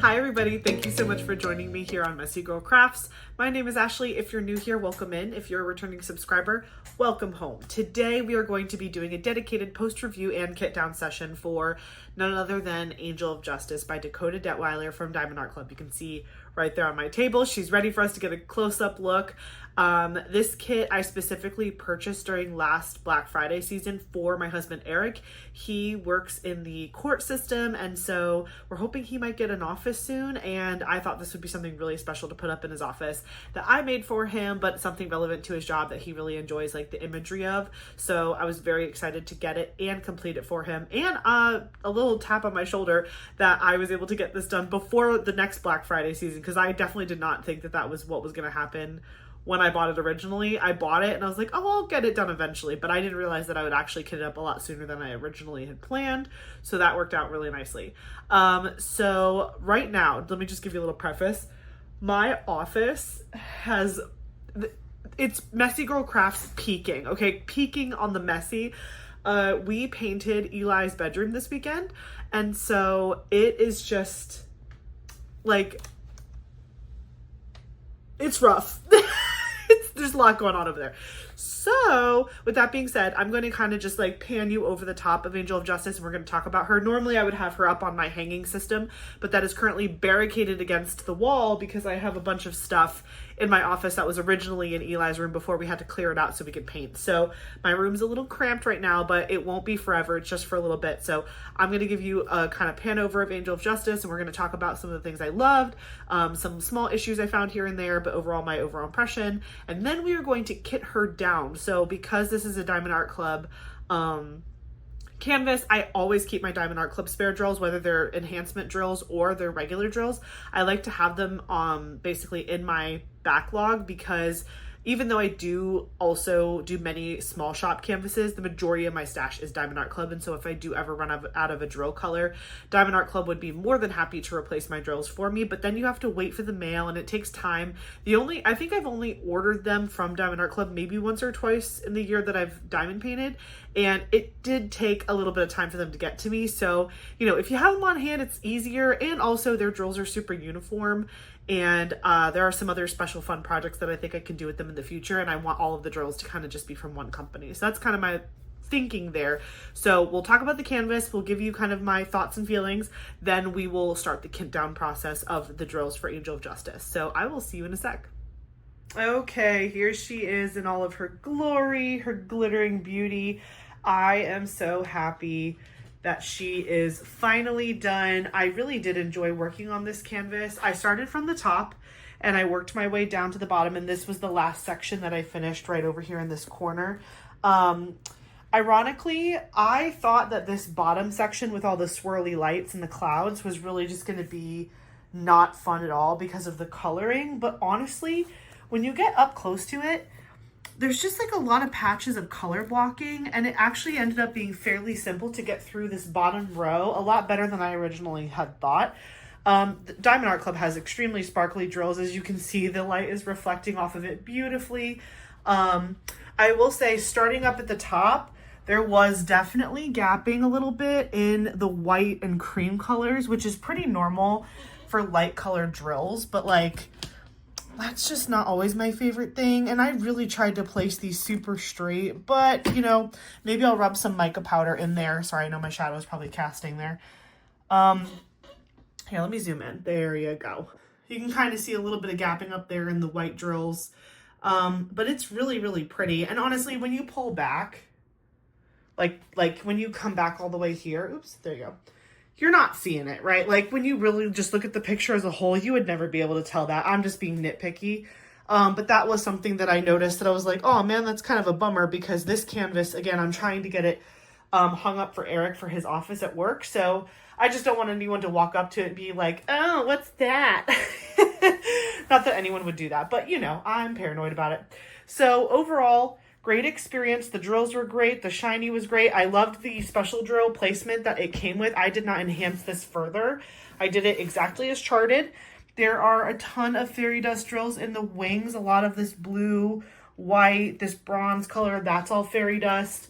Hi everybody, thank you so much for joining me here on Messy Girl Crafts. My name is Ashley. If you're new here, welcome in. If you're a returning subscriber, welcome home. Today we are going to be doing a dedicated post review and kit down session for none other than Angel of Justice by Dakota Daetwiler from Diamond Art Club. You can see right there on my table. She's ready for us to get a close-up look. This kit I specifically purchased during last Black Friday season for my husband Eric. He works in the court system, and so we're hoping he might get an office soon, and I thought this would be something really special to put up in his office that I made for him, but something relevant to his job that he really enjoys, like the imagery of. So I was very excited to get it and complete it for him, and a little tap on my shoulder that I was able to get this done before the next Black Friday season, because I definitely did not think that that was what was going to happen when I bought it originally. I bought it and I was like, oh, I'll get it done eventually, but I didn't realize that I would actually kit it up a lot sooner than I originally had planned, so that worked out really nicely. So right now, let me just give you a little preface. My office has, it's Messy Girl Crafts peaking, okay? Peaking on the messy. We painted Eli's bedroom this weekend, and so it is just, like, it's rough. There's a lot going on over there. So with that being said, I'm going to kind of just like pan you over the top of Angel of Justice, and we're going to talk about her. Normally I would have her up on my hanging system, but that is currently barricaded against the wall because I have a bunch of stuff in my office that was originally in Eli's room before we had to clear it out so we could paint. So my room's a little cramped right now, but it won't be forever. It's just for a little bit. So I'm going to give you a kind of pan over of Angel of Justice, and we're going to talk about some of the things I loved, some small issues I found here and there, but overall my overall impression. And then we are going to kit her down. So because this is a Diamond Art Club canvas, I always keep my Diamond Art Club spare drills, whether they're enhancement drills or they're regular drills. I like to have them basically in my backlog, because even though I do also do many small shop canvases, the majority of my stash is Diamond Art Club. And so if I do ever run out of a drill color, Diamond Art Club would be more than happy to replace my drills for me. But then you have to wait for the mail and it takes time. I think I've only ordered them from Diamond Art Club maybe once or twice in the year that I've diamond painted. And it did take a little bit of time for them to get to me. So, you know, if you have them on hand, it's easier. And also their drills are super uniform. And there are some other special fun projects that I think I can do with them in the future. And I want all of the drills to kind of just be from one company. So that's kind of my thinking there. So we'll talk about the canvas. We'll give you kind of my thoughts and feelings. Then we will start the kit down process of the drills for Angel of Justice. So I will see you in a sec. Okay, here she is in all of her glory, her glittering beauty. I am so happy that she is finally done. I really did enjoy working on this canvas. I started from the top and I worked my way down to the bottom, and this was the last section that I finished right over here in this corner. Ironically, I thought that this bottom section with all the swirly lights and the clouds was really just going to be not fun at all because of the coloring, but honestly, when you get up close to it, there's just like a lot of patches of color blocking, and it actually ended up being fairly simple to get through this bottom row, a lot better than I originally had thought. Diamond Art Club has extremely sparkly drills. As you can see, the light is reflecting off of it beautifully. I will say, starting up at the top, there was definitely gapping a little bit in the white and cream colors, which is pretty normal for light colored drills, but like, that's just not always my favorite thing. And I really tried to place these super straight, but you know, maybe I'll rub some mica powder in there. Sorry, I know my shadow is probably casting there. Here, let me zoom in. There you go. You can kind of see a little bit of gapping up there in the white drills. But it's really, really pretty. And honestly, when you pull back, like when you come back all the way here, oops, there you go. You're not seeing it, right? Like when you really just look at the picture as a whole, you would never be able to tell that. I'm just being nitpicky. But that was something that I noticed that I was like, oh man, that's kind of a bummer, because this canvas, again, I'm trying to get it hung up for Eric for his office at work. So I just don't want anyone to walk up to it and be like, oh, what's that? Not that anyone would do that, but you know, I'm paranoid about it. So overall, great experience. The drills were great. The shiny was great. I loved the special drill placement that it came with. I did not enhance this further. I did it exactly as charted. There are a ton of fairy dust drills in the wings. A lot of this blue, white, this bronze color, that's all fairy dust.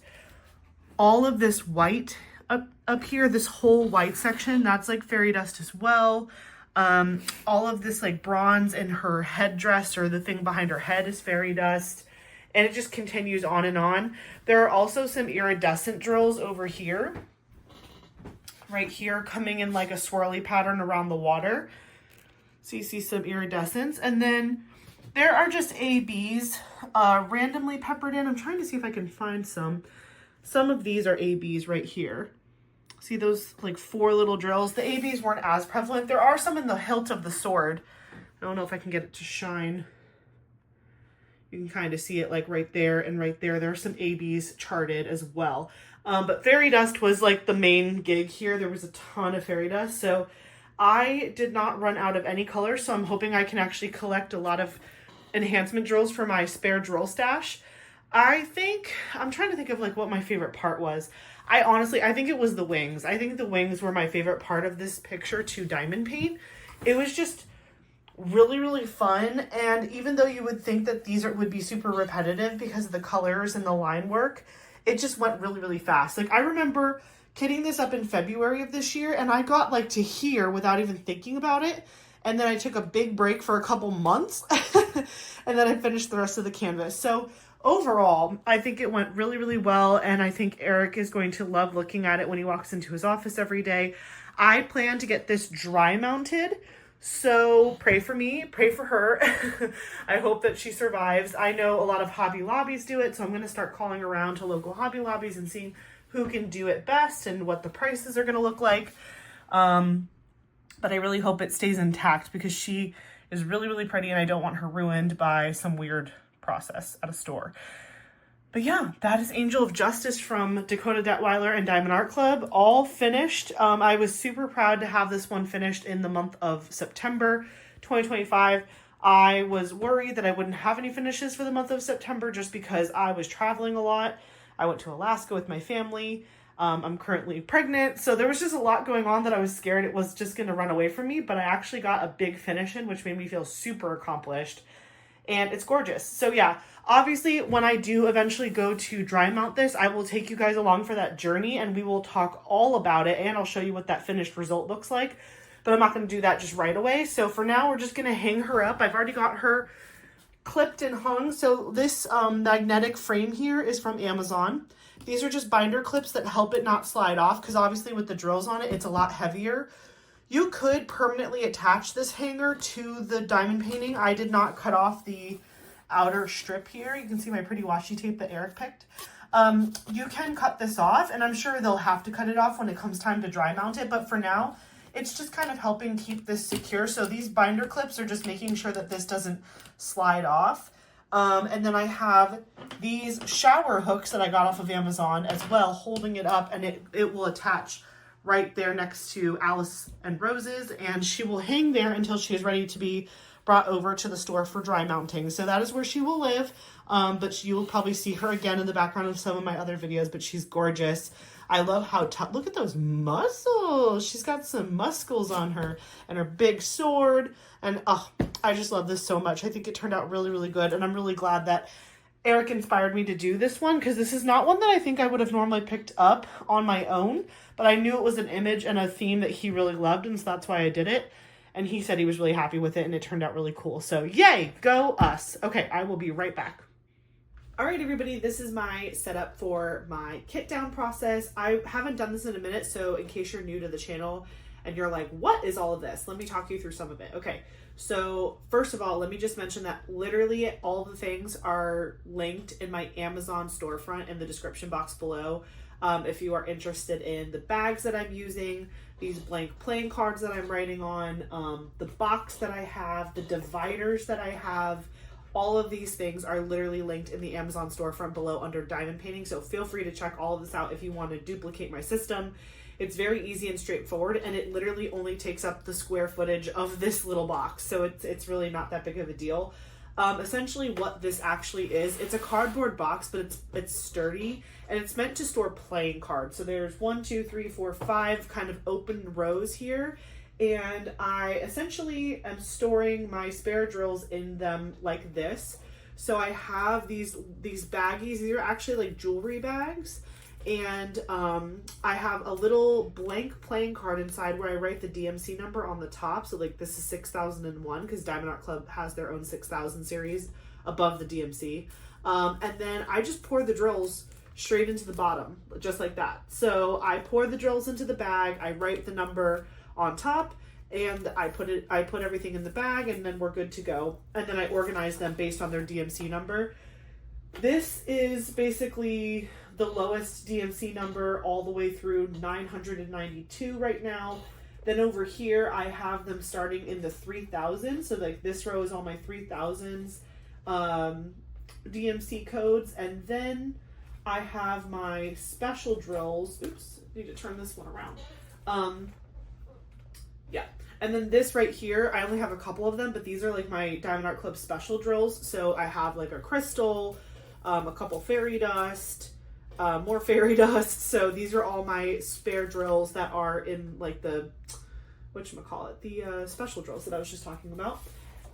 All of this white up here, this whole white section, that's like fairy dust as well. All of this like bronze in her headdress, or the thing behind her head, is fairy dust. And it just continues on and on. There are also some iridescent drills over here. Right here, coming in like a swirly pattern around the water. So you see some iridescence. And then there are just ABs randomly peppered in. I'm trying to see if I can find some. Some of these are ABs right here. See those like 4 little drills? The ABs weren't as prevalent. There are some in the hilt of the sword. I don't know if I can get it to shine. You can kind of see it like right there and right there. There are some ABs charted as well. But fairy dust was like the main gig here. There was a ton of fairy dust. So I did not run out of any colors. So I'm hoping I can actually collect a lot of enhancement drills for my spare drill stash. I'm trying to think of like what my favorite part was. I think it was the wings. I think the wings were my favorite part of this picture to diamond paint. It was just really, really fun. And even though you would think that these would be super repetitive because of the colors and the line work, it just went really, really fast. Like I remember kitting this up in February of this year, and I got like to here without even thinking about it. And then I took a big break for a couple months and then I finished the rest of the canvas. So overall, I think it went really, really well. And I think Eric is going to love looking at it when he walks into his office every day. I plan to get this dry mounted. So pray for me, pray for her. I hope that she survives. I know a lot of Hobby Lobbies do it. So I'm going to start calling around to local Hobby Lobbies and seeing who can do it best and what the prices are going to look like. But I really hope it stays intact because she is really, really pretty and I don't want her ruined by some weird process at a store. But yeah, that is Angel of Justice from Dakota Daetwiler and Diamond Art Club, all finished. I was super proud to have this one finished in the month of September 2025. I was worried that I wouldn't have any finishes for the month of September just because I was traveling a lot. I went to Alaska with my family. I'm currently pregnant, so there was just a lot going on that I was scared it was just going to run away from me, but I actually got a big finish in, which made me feel super accomplished, and it's gorgeous. So yeah, obviously when I do eventually go to dry mount this, I will take you guys along for that journey, and we will talk all about it, and I'll show you what that finished result looks like, but I'm not going to do that just right away. So for now, we're just going to hang her up. I've already got her clipped and hung. So this magnetic frame here is from Amazon. These are just binder clips that help it not slide off because obviously with the drills on it, it's a lot heavier. You could permanently attach this hanger to the diamond painting. I did not cut off the outer strip here. You can see my pretty washi tape that Eric picked. You can cut this off, and I'm sure they'll have to cut it off when it comes time to dry mount it, but for now, it's just kind of helping keep this secure. So these binder clips are just making sure that this doesn't slide off. And then I have these shower hooks that I got off of Amazon as well, holding it up, and it will attach right there next to Alice and Rose's, and she will hang there until she is ready to be brought over to the store for dry mounting. So that is where she will live, but you will probably see her again in the background of some of my other videos, but she's gorgeous. I love how tough, look at those muscles. She's got some muscles on her and her big sword. And oh, I just love this so much. I think it turned out really, really good. And I'm really glad that Eric inspired me to do this one because this is not one that I think I would have normally picked up on my own, but I knew it was an image and a theme that he really loved. And so that's why I did it. And he said he was really happy with it and it turned out really cool. So yay, go us. Okay, I will be right back. All right, everybody, this is my setup for my kit down process. I haven't done this in a minute, so in case you're new to the channel and you're like, what is all of this? Let me talk you through some of it. Okay, so first of all, let me just mention that literally all the things are linked in my Amazon storefront in the description box below. If you are interested in the bags that I'm using, these blank playing cards that I'm writing on, the box that I have, the dividers that I have, all of these things are literally linked in the Amazon storefront below under diamond painting. So feel free to check all of this out if you want to duplicate my system. It's very easy and straightforward, and it literally only takes up the square footage of this little box. So it's really not that big of a deal. Essentially what this actually is, it's a cardboard box, but it's sturdy and it's meant to store playing cards. So there's 1, 2, 3, 4, 5 kind of open rows here. And I essentially am storing my spare drills in them like this. So I have these baggies. These are actually like jewelry bags. and I have a little blank playing card inside where I write the DMC number on the top. So like this is 6001 because Diamond Art Club has their own 6000 series above the DMC. And then I just pour the drills straight into the bottom, just like that. So I pour the drills into the bag, I write the number on top, and I put everything in the bag, and then we're good to go. And then I organize them based on their DMC number. This is basically the lowest DMC number all the way through 992 right now. Then over here, I have them starting in the 3000. So like this row is all my 3000s DMC codes. And then I have my special drills. Oops, I need to turn this one around. Yeah. And then this right here, I only have a couple of them, but these are like my Diamond Art Club special drills. So I have like a crystal, a couple fairy dust, more fairy dust. So these are all my spare drills that are in like the, whatchamacallit, the special drills that I was just talking about.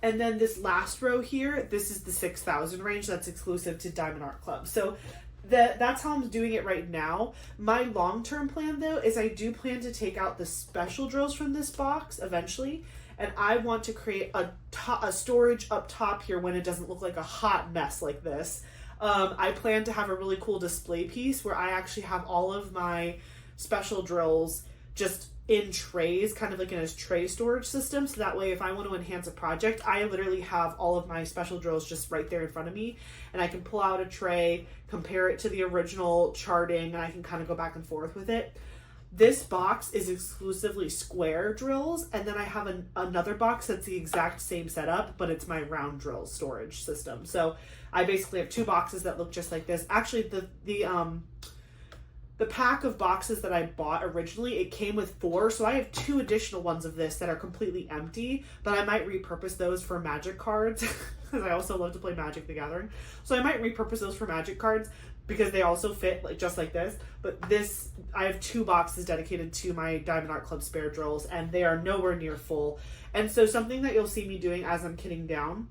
And then this last row here, this is the 6000 range that's exclusive to Diamond Art Club. So that's how I'm doing it right now. My long-term plan though is I do plan to take out the special drills from this box eventually, and I want to create a storage up top here when it doesn't look like a hot mess like this. I plan to have a really cool display piece where I actually have all of my special drills just in trays, kind of like in a tray storage system. So that way, if I want to enhance a project, I literally have all of my special drills just right there in front of me, and I can pull out a tray, compare it to the original charting, and I can kind of go back and forth with it. This box is exclusively square drills, and then I have another box that's the exact same setup, but it's my round drill storage system. So I basically have two boxes that look just like this. Actually, the pack of boxes that I bought originally, it came with 4, so I have 2 additional ones of this that are completely empty, but I might repurpose those for Magic cards, because I also love to play Magic the Gathering. So I might repurpose those for Magic cards, because they also fit like just like this. But this, I have 2 boxes dedicated to my Diamond Art Club spare drills, and they are nowhere near full. And so something that you'll see me doing as I'm kitting down,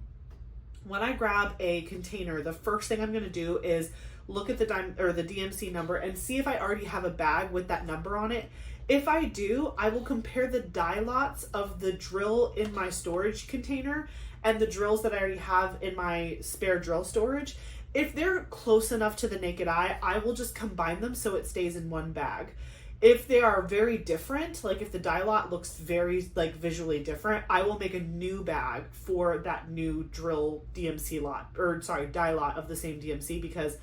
when I grab a container, the first thing I'm going to do is look at the DMC number and see if I already have a bag with that number on it. If I do, I will compare the die lots of the drill in my storage container and the drills that I already have in my spare drill storage. If they're close enough to the naked eye, I will just combine them so it stays in one bag. If they are very different, like if the die lot looks very like visually different, I will make a new bag for that new drill DMC lot, or sorry, die lot of the same DMC, because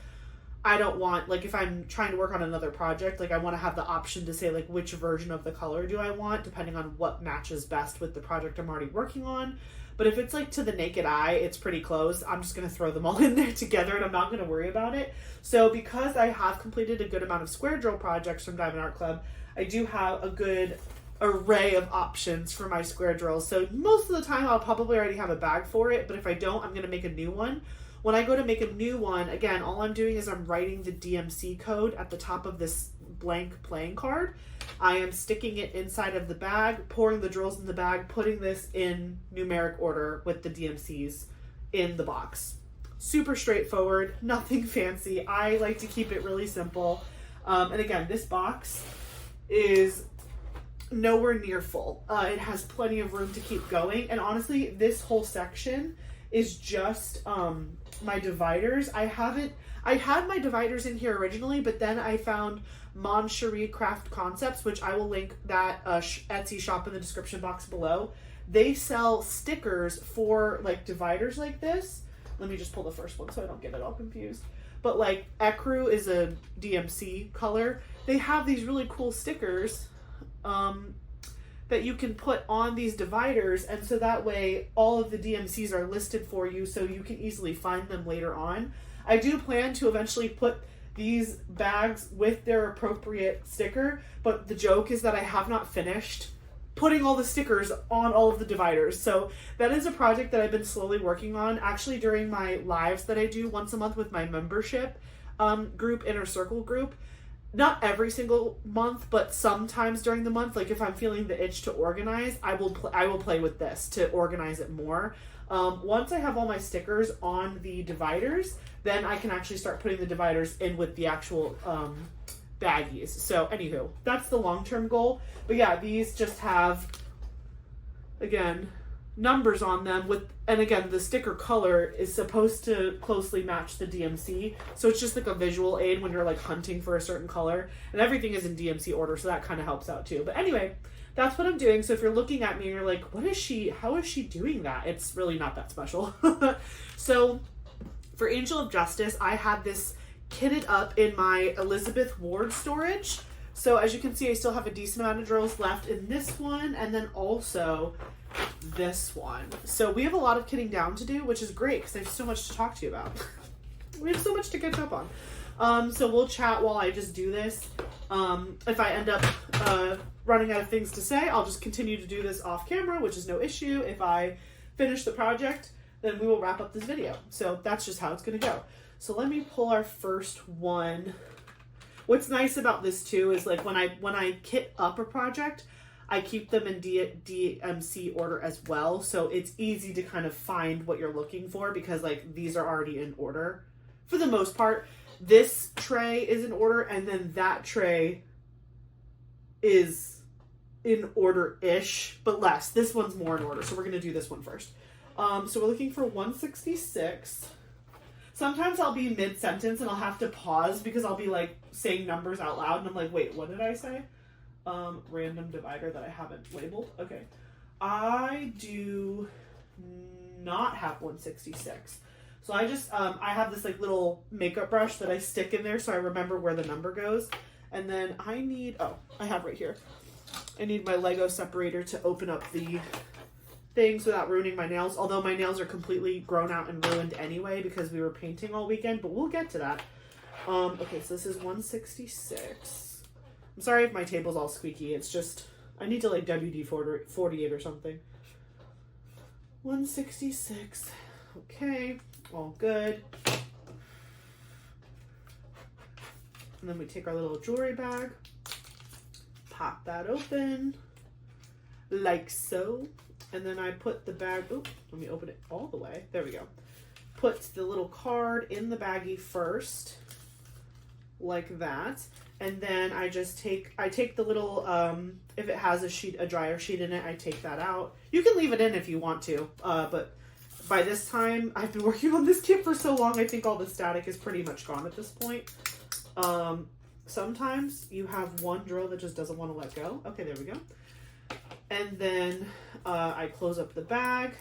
I don't want, like if I'm trying to work on another project, like I want to have the option to say like which version of the color do I want, depending on what matches best with the project I'm already working on. But if it's like to the naked eye, it's pretty close, I'm just going to throw them all in there together and I'm not going to worry about it. So because I have completed a good amount of square drill projects from Diamond Art Club, I do have a good array of options for my square drills. So most of the time I'll probably already have a bag for it, but if I don't, I'm going to make a new one. When I go to make a new one, again, all I'm doing is I'm writing the DMC code at the top of this blank playing card. I am sticking it inside of the bag, pouring the drills in the bag, putting this in numeric order with the DMCs in the box. Super straightforward, nothing fancy. I like to keep it really simple. And again, this box is nowhere near full. It has plenty of room to keep going. And honestly, this whole section is just my dividers. I had my dividers in here originally, but then I found Cheri Craft Concepts, which I will link that Etsy shop in the description box below. They sell stickers for like dividers like this. Let me just pull the first one so I don't get it all confused. But like ecru is a DMC color. They have these really cool stickers that you can put on these dividers, and so that way all of the DMCs are listed for you so you can easily find them later on. I do plan to eventually put these bags with their appropriate sticker, but the joke is that I have not finished putting all the stickers on all of the dividers. So that is a project that I've been slowly working on, actually during my lives that I do once a month with my membership group, Inner Circle group. Not every single month, but sometimes during the month, like if I'm feeling the itch to organize, I will play with this to organize it more. Once I have all my stickers on the dividers, then I can actually start putting the dividers in with the actual baggies. So anywho, that's the long-term goal. But yeah, these just have, again, numbers on them with, and again, the sticker color is supposed to closely match the DMC. So it's just like a visual aid when you're like hunting for a certain color, and everything is in DMC order. So that kind of helps out too. But anyway, that's what I'm doing. So if you're looking at me and you're like, how is she doing that? It's really not that special. So for Angel of Justice, I had this kitted up in my Elizabeth Ward storage. So as you can see, I still have a decent amount of drills left in this one, and then also this one. So we have a lot of kitting down to do, which is great because I have so much to talk to you about. We have so much to catch up on. So we'll chat while I just do this. If I end up running out of things to say, I'll just continue to do this off camera, which is no issue. If I finish the project, then we will wrap up this video. So that's just how it's going to go. So let me pull our first one. What's nice about this too is like when I kit up a project, I keep them in DMC order as well. So it's easy to kind of find what you're looking for because like these are already in order for the most part. This tray is in order, and then that tray is in order-ish, but less. This one's more in order, so we're going to do this one first. So we're looking for 166. Sometimes I'll be mid-sentence and I'll have to pause because I'll be like saying numbers out loud, and I'm like, wait, what did I say? Random divider that I haven't labeled. Okay. I do not have 166. So I just, I have this like little makeup brush that I stick in there so I remember where the number goes. And then I need, I have right here. I need my Lego separator to open up the things without ruining my nails. Although my nails are completely grown out and ruined anyway because we were painting all weekend, but we'll get to that. Okay, so this is 166. I'm sorry if my table's all squeaky. It's just, I need to like WD-48 or something. 166. Okay, all good. And then we take our little jewelry bag, pop that open, like so. And then I put the bag, let me open it all the way. There we go. Put the little card in the baggie first, like that. And then I take the little, if it has a dryer sheet in it, I take that out. You can leave it in if you want to, but by this time, I've been working on this kit for so long, I think all the static is pretty much gone at this point. Sometimes you have one drill that just doesn't want to let go. Okay, there we go. And then I close up the bag.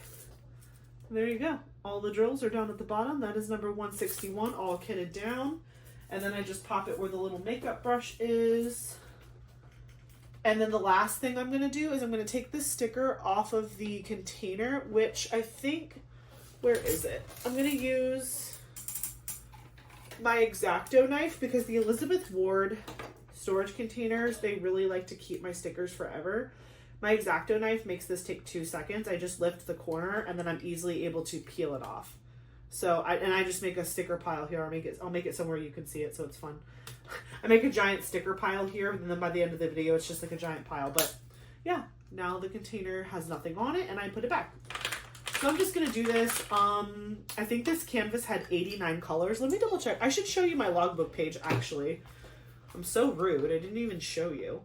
There you go. All the drills are down at the bottom. That is number 161, all kitted down. And then I just pop it where the little makeup brush is. And then the last thing I'm going to do is I'm going to take this sticker off of the container, which I think, where is it? I'm going to use my X-Acto knife because the Elizabeth Ward storage containers, they really like to keep my stickers forever. My X-Acto knife makes this take 2 seconds. I just lift the corner and then I'm easily able to peel it off. So I just make a sticker pile here. I'll make it somewhere you can see it so it's fun. I make a giant sticker pile here, and then by the end of the video it's just like a giant pile. But yeah, now the container has nothing on it and I put it back. So I'm just gonna do this. I think this canvas had 89 colors. Let me double check. I should show you my logbook page actually. I'm so rude, I didn't even show you.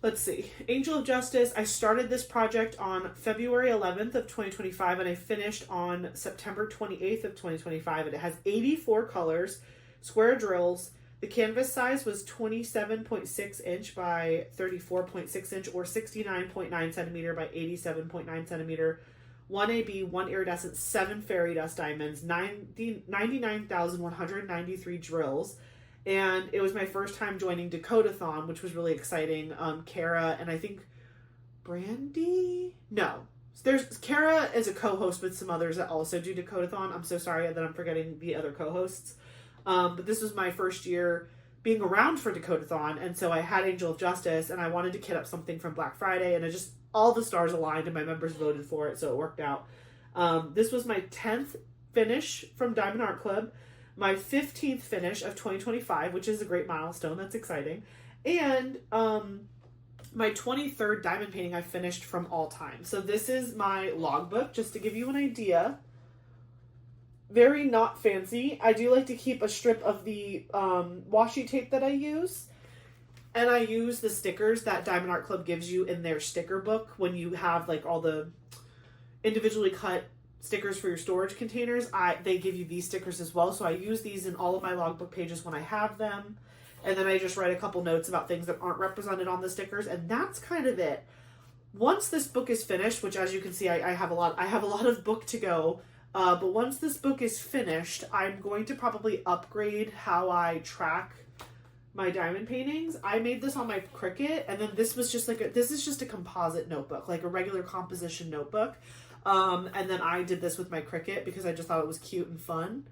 Let's see, Angel of Justice, I started this project on February 11th of 2025 and I finished on September 28th of 2025, and it has 84 colors, square drills. The canvas size was 27.6 inch by 34.6 inch or 69.9 centimeter by 87.9 centimeter, 1 AB, 1 iridescent, 7 fairy dust diamonds, 99,193 drills. And it was my first time joining Dakotathon, which was really exciting. Carra and I think Brandy? No. Carra is a co-host with some others that also do Dakotathon. I'm so sorry that I'm forgetting the other co-hosts. But this was my first year being around for Dakotathon, and so I had Angel of Justice, and I wanted to kit up something from Black Friday, and all the stars aligned, and my members voted for it, so it worked out. This was my 10th finish from Diamond Art Club. My 15th finish of 2025, which is a great milestone. That's exciting. And my 23rd diamond painting I finished from all time. So this is my logbook, just to give you an idea very not fancy. I do like to keep a strip of the washi tape that I use. And I use the stickers that Diamond Art Club gives you in their sticker book when you have like all the individually cut stickers for your storage containers. They give you these stickers as well. So I use these in all of my logbook pages when I have them. And then I just write a couple notes about things that aren't represented on the stickers. And that's kind of it. Once this book is finished, which as you can see, I have a lot of book to go. But once this book is finished, I'm going to probably upgrade how I track my diamond paintings. I made this on my Cricut, and then this was just like this is just a composite notebook, like a regular composition notebook. And then I did this with my Cricut because I just thought it was cute and fun.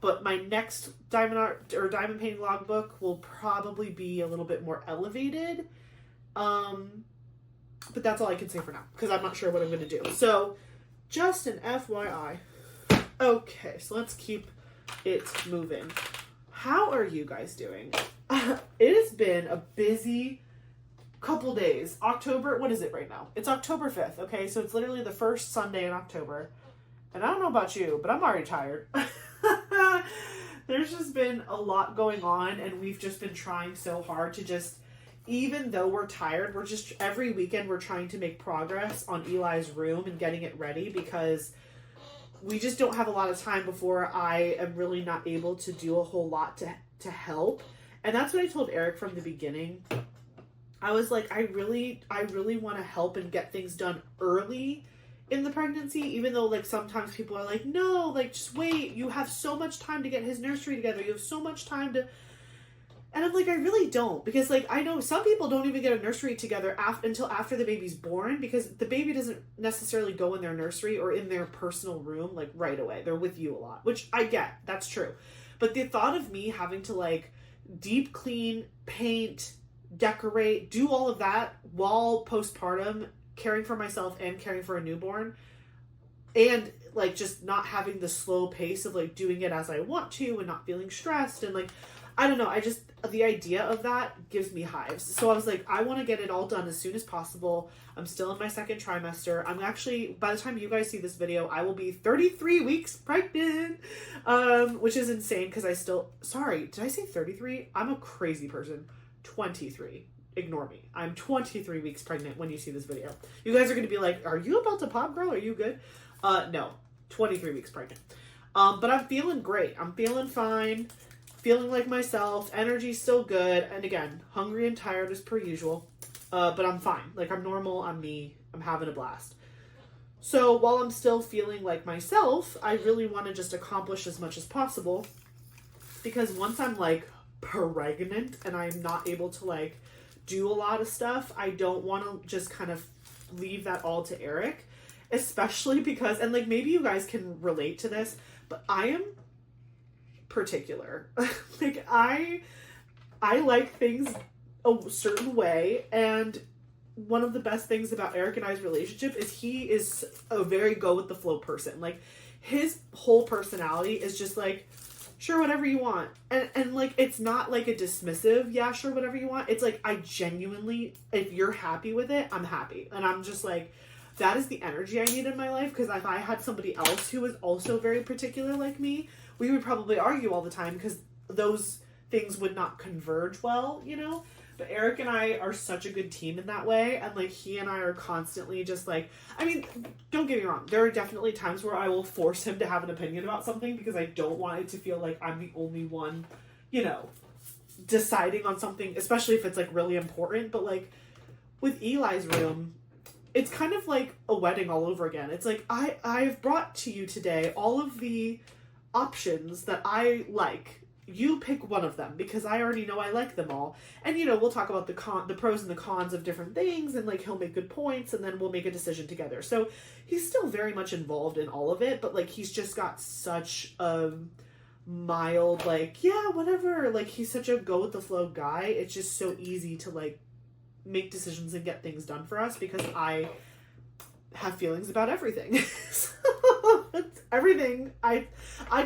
But my next diamond art or diamond painting logbook will probably be a little bit more elevated. But that's all I can say for now because I'm not sure what I'm going to do. So just an FYI. Okay, so let's keep it moving. How are you guys doing? It has been a busy couple days. October, what is it right now? It's October 5th, okay? So it's literally the first Sunday in October. And I don't know about you, but I'm already tired. There's just been a lot going on, and we've just been trying so hard to just, even though we're tired, we're just, every weekend we're trying to make progress on Eli's room and getting it ready because we just don't have a lot of time before I am really not able to do a whole lot to help. And that's what I told Eric from the beginning. I was like, I really want to help and get things done early in the pregnancy, even though like sometimes people are like, no, like just wait, you have so much time to get his nursery together. You have so much time to, and I'm like, I really don't, because like I know some people don't even get a nursery together until after the baby's born, because the baby doesn't necessarily go in their nursery or in their personal room like right away. They're with you a lot, which I get, that's true. But the thought of me having to like deep clean, paint, decorate, do all of that while postpartum, caring for myself and caring for a newborn, and like just not having the slow pace of like doing it as I want to and not feeling stressed and like, I don't know, the idea of that gives me hives. So I was like, I want to get it all done as soon as possible. I'm still in my second trimester. I'm actually, by the time you guys see this video, I will be 33 weeks pregnant, which is insane because sorry, did I say 33? I'm a crazy person. 23. Ignore me. I'm 23 weeks pregnant when you see this video. You guys are going to be like, are you about to pop, girl? Are you good? No. 23 weeks pregnant. But I'm feeling great. I'm feeling fine. Feeling like myself. Energy's still good. And again, hungry and tired as per usual. But I'm fine. Like, I'm normal. I'm me. I'm having a blast. So while I'm still feeling like myself, I really want to just accomplish as much as possible. Because once I'm like pregnant and I'm not able to like do a lot of stuff, I don't want to just kind of leave that all to Eric, especially because, and like maybe you guys can relate to this, but I am particular. Like I like things a certain way, and one of the best things about Eric and I's relationship is he is a very go with the flow person. Like his whole personality is just like, sure, whatever you want. And like, it's not like a dismissive, yeah, sure, whatever you want. It's like, I genuinely, if you're happy with it, I'm happy. And I'm just like, that is the energy I need in my life. Because if I had somebody else who was also very particular like me, we would probably argue all the time because those things would not converge well, you know? But Eric and I are such a good team in that way. And like, he and I are constantly just like, I mean, don't get me wrong. There are definitely times where I will force him to have an opinion about something because I don't want it to feel like I'm the only one, you know, deciding on something, especially if it's like really important. But like with Eli's room, it's kind of like a wedding all over again. It's like, I've brought to you today all of the options that I like. You pick one of them because I already know I like them all. And, you know, we'll talk about the pros and the cons of different things, and like he'll make good points, and then we'll make a decision together. So he's still very much involved in all of it, but like he's just got such a mild, like, yeah, whatever. Like he's such a go with the flow guy. It's just so easy to like make decisions and get things done for us because I have feelings about everything. So it's everything. I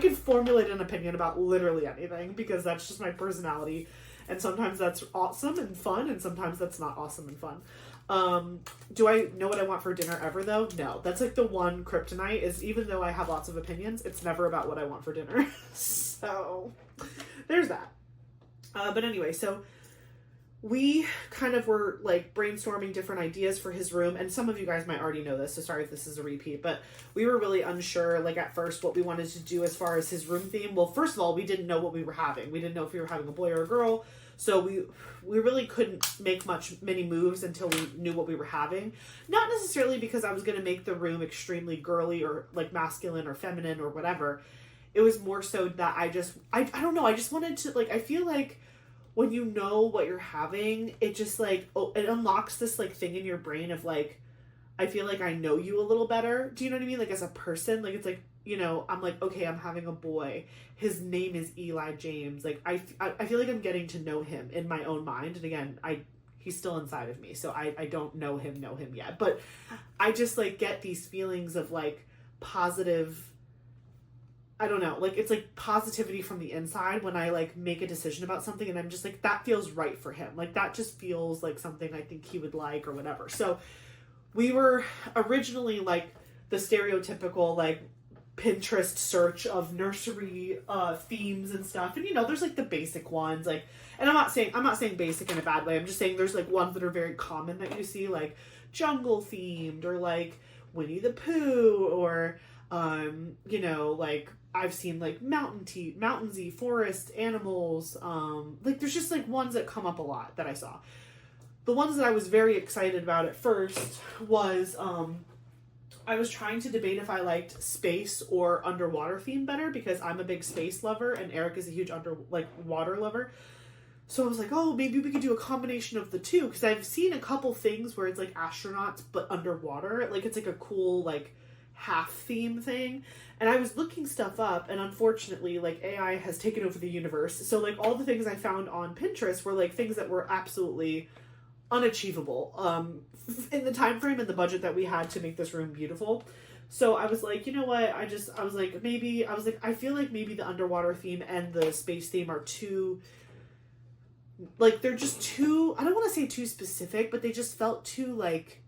could formulate an opinion about literally anything because that's just my personality. And sometimes that's awesome and fun, and sometimes that's not awesome and fun. Do I know what I want for dinner ever, though? No. That's like the one kryptonite, is even though I have lots of opinions, it's never about what I want for dinner. So there's that. But anyway, so we kind of were like brainstorming different ideas for his room, and some of you guys might already know this, so sorry if this is a repeat, but we were really unsure, like at first, what we wanted to do as far as his room theme. Well, first of all, we didn't know what we were having. We didn't know if we were having a boy or a girl, so we really couldn't make many moves until we knew what we were having. Not necessarily because I was going to make the room extremely girly or like masculine or feminine or whatever. It was more so that I don't know, I just wanted to, like, I feel like when you know what you're having, it just like, it unlocks this like thing in your brain of like, I feel like I know you a little better. Do you know what I mean? Like as a person, like it's like, you know, I'm like, okay, I'm having a boy. His name is Eli James. Like I feel like I'm getting to know him in my own mind. And again, he's still inside of me, so I don't know him yet. But I just like get these feelings of like positive, I don't know, like it's like positivity from the inside when I like make a decision about something and I'm just like, that feels right for him. Like that just feels like something I think he would like or whatever. So we were originally like the stereotypical like Pinterest search of nursery themes and stuff. And you know, there's like the basic ones, like, and I'm not saying basic in a bad way. I'm just saying there's like ones that are very common that you see, like jungle themed or like Winnie the Pooh or you know, like I've seen like mountainsy, forest animals. Like there's just like ones that come up a lot that I saw. The ones that I was very excited about at first was I was trying to debate if I liked space or underwater theme better, because I'm a big space lover and Eric is a huge water lover. So I was like, oh, maybe we could do a combination of the two, because I've seen a couple things where it's like astronauts but underwater. Like it's like a cool like half theme thing. And I was looking stuff up, and unfortunately like AI has taken over the universe. So like all the things I found on Pinterest were like things that were absolutely unachievable in the time frame and the budget that we had to make this room beautiful. So I was like, you know what, I feel like maybe the underwater theme and the space theme are too, like, they're just too, I don't want to say too specific, but they just felt too, like,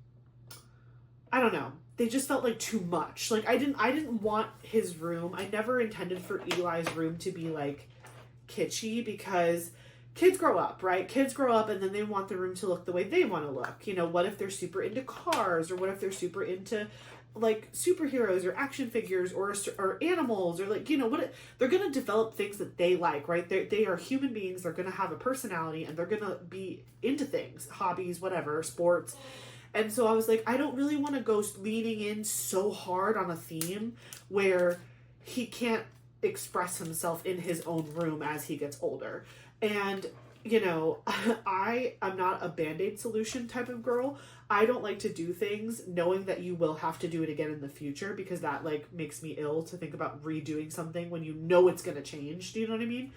I don't know, they just felt like too much. Like I didn't want his room, I never intended for Eli's room to be like kitschy, because kids grow up, right? Kids grow up and then they want the room to look the way they want to look. You know, what if they're super into cars, or what if they're super into like superheroes or action figures or animals, or like, you know, they're going to develop things that they like, right? They are human beings. They're going to have a personality and they're going to be into things, hobbies, whatever, sports. And so I was like, I don't really want to go leaning in so hard on a theme where he can't express himself in his own room as he gets older. And, you know, I'm not a Band-Aid solution type of girl. I don't like to do things knowing that you will have to do it again in the future, because that like makes me ill to think about redoing something when you know it's going to change. Do you know what I mean?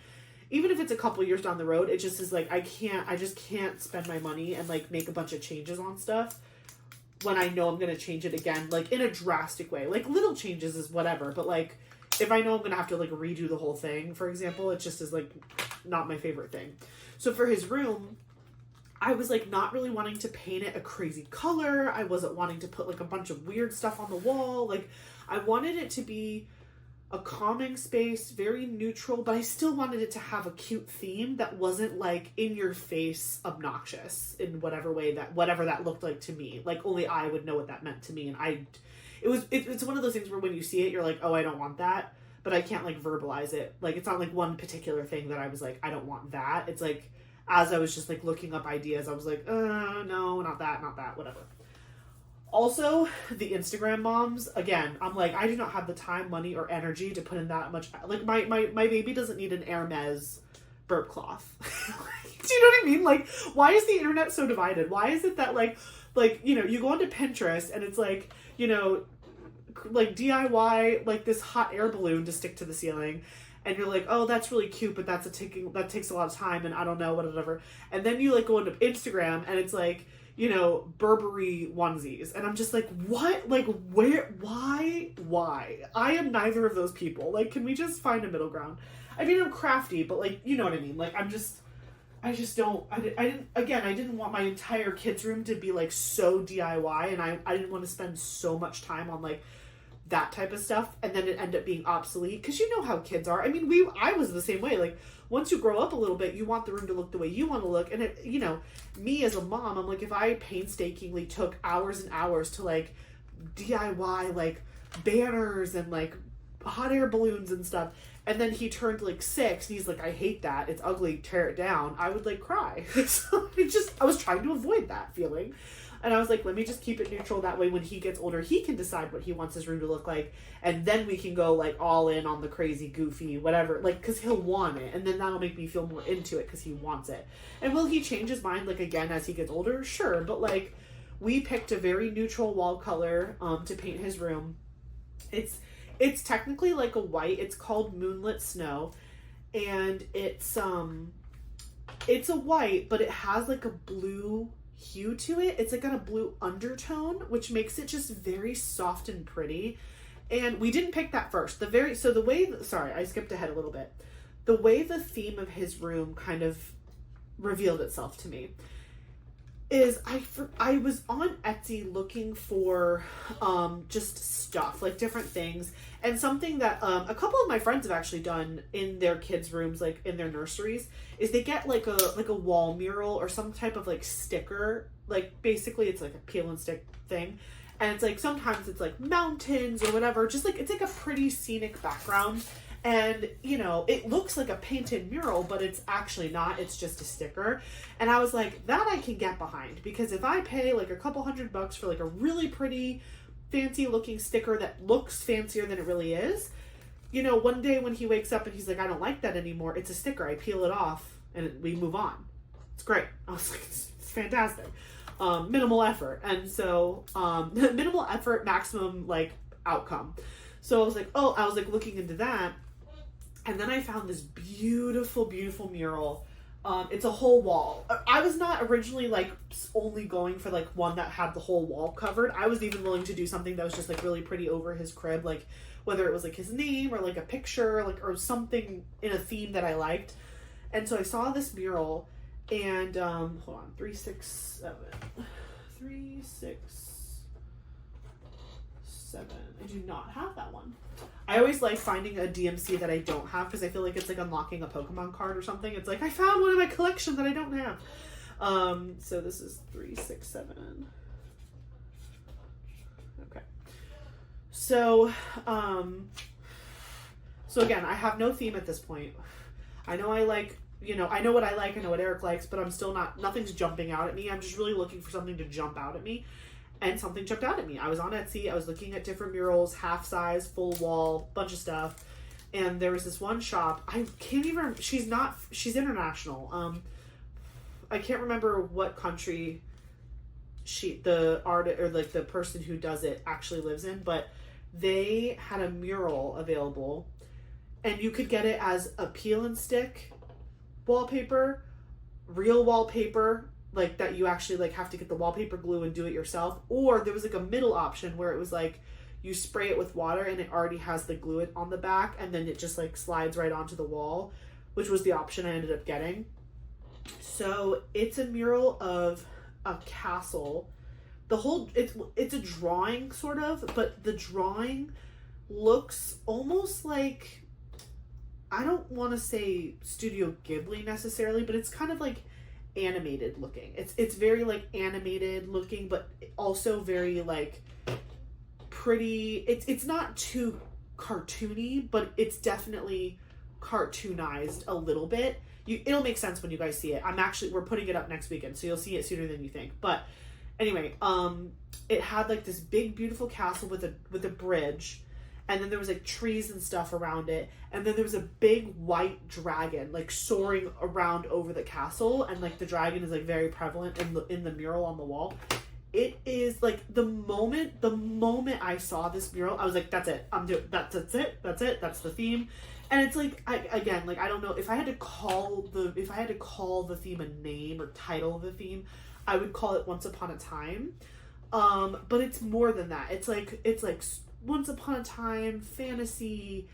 Even if it's a couple years down the road, it just is like, I just can't spend my money and like make a bunch of changes on stuff when I know I'm going to change it again, like in a drastic way. Like little changes is whatever, but like if I know I'm going to have to like redo the whole thing, for example, it just is like not my favorite thing. So for his room, I was like not really wanting to paint it a crazy color. I wasn't wanting to put like a bunch of weird stuff on the wall. Like I wanted it to be a calming space, very neutral, but I still wanted it to have a cute theme that wasn't like in your face obnoxious in whatever way whatever that looked like to me. Like only I would know what that meant to me. And it's one of those things where when you see it, you're like, oh, I don't want that, but I can't like verbalize it. Like it's not like one particular thing that I was like, I don't want that. It's like, as I was just like looking up ideas, I was like, no, not that, whatever. Also, the Instagram moms, again, I'm like, I do not have the time, money, or energy to put in that much. Like, my baby doesn't need an Hermes burp cloth. Do you know what I mean? Like, why is the internet so divided? Why is it that, like, you know, you go onto Pinterest and it's like, you know, like DIY, like this hot air balloon to stick to the ceiling. And you're like, oh, that's really cute, but that takes a lot of time, and I don't know, whatever. And then you like go into Instagram and it's like, you know, Burberry onesies. And I'm just like, what? Like, where? Why? I am neither of those people. Like, can we just find a middle ground? I mean, I'm crafty, but like, you know what I mean? Like, I just don't, I didn't want my entire kids room to be like so DIY, and I didn't want to spend so much time on like that type of stuff and then it ended up being obsolete, because you know how kids are. I mean, I was the same way. Like, once you grow up a little bit, you want the room to look the way you want to look. And it, you know, me as a mom, I'm like, if I painstakingly took hours and hours to like DIY like banners and like hot air balloons and stuff, and then he turned like 6 and he's like, I hate that, it's ugly, tear it down, I would like cry. So I was trying to avoid that feeling. And I was like, let me just keep it neutral. That way, when he gets older, he can decide what he wants his room to look like. And then we can go like all in on the crazy, goofy, whatever. Like, because he'll want it. And then that'll make me feel more into it because he wants it. And will he change his mind, like, again, as he gets older? Sure. But like, we picked a very neutral wall color to paint his room. It's technically like a white. It's called Moonlit Snow. And it's a white, but it has like a blue hue to it. It's like got a blue undertone, which makes it just very soft and pretty. And we didn't pick that first. Sorry, I skipped ahead a little bit. The way the theme of his room kind of revealed itself to me is I was on Etsy looking for just stuff, like different things, and something that a couple of my friends have actually done in their kids' rooms, like in their nurseries, is they get like a wall mural or some type of like sticker. Like, basically it's like a peel and stick thing, and it's like sometimes it's like mountains or whatever, just like it's like a pretty scenic background. And, you know, it looks like a painted mural, but it's actually not. It's just a sticker. And I was like, that I can get behind. Because if I pay like a couple $100 for like a really pretty, fancy looking sticker that looks fancier than it really is, you know, one day when he wakes up and he's like, I don't like that anymore, it's a sticker. I peel it off and we move on. It's great. I was like, it's fantastic. Minimal effort. And so, minimal effort, maximum like outcome. So I was like looking into that. And then I found this beautiful, beautiful mural. It's a whole wall. I was not originally like only going for like one that had the whole wall covered. I was even willing to do something that was just like really pretty over his crib, like whether it was like his name or like a picture, like, or something in a theme that I liked. And so I saw this mural, and hold on, 367. I do not have that one. I always like finding a DMC that I don't have, because I feel like it's like unlocking a Pokemon card or something. It's like, I found one in my collection that I don't have. So this is 367. Okay. So again, I have no theme at this point. I know I like, you know, I know what I like, I know what Eric likes, but I'm still nothing's jumping out at me. I'm just really looking for something to jump out at me. And something jumped out at me. I was on Etsy. I was looking at different murals, half size, full wall, bunch of stuff. And there was this one shop. I can't even, she's international. I can't remember what country the artist or like the person who does it actually lives in, but they had a mural available, and you could get it as a peel and stick wallpaper, real wallpaper, like that you actually like have to get the wallpaper glue and do it yourself, or there was like a middle option where it was like you spray it with water and it already has the glue on the back, and then it just like slides right onto the wall, which was the option I ended up getting. So it's a mural of a castle. It's a drawing sort of, but the drawing looks almost like, I don't want to say Studio Ghibli necessarily, but it's kind of like animated looking. It's very like animated looking, but also very like pretty. It's not too cartoony, but it's definitely cartoonized a little bit. It'll make sense when you guys see it. We're putting it up next weekend, so you'll see it sooner than you think. But anyway, it had like this big beautiful castle with a bridge, and then there was like trees and stuff around it, and then there was a big white dragon like soaring around over the castle, and like the dragon is like very prevalent in the mural on the wall. It is like the moment I saw this mural, I was like, that's it. That's it. That's the theme. And it's like, I don't know if I had to call the theme a name or title the theme, I would call it Once Upon a Time. But it's more than that. It's like Once Upon a Time fantasy,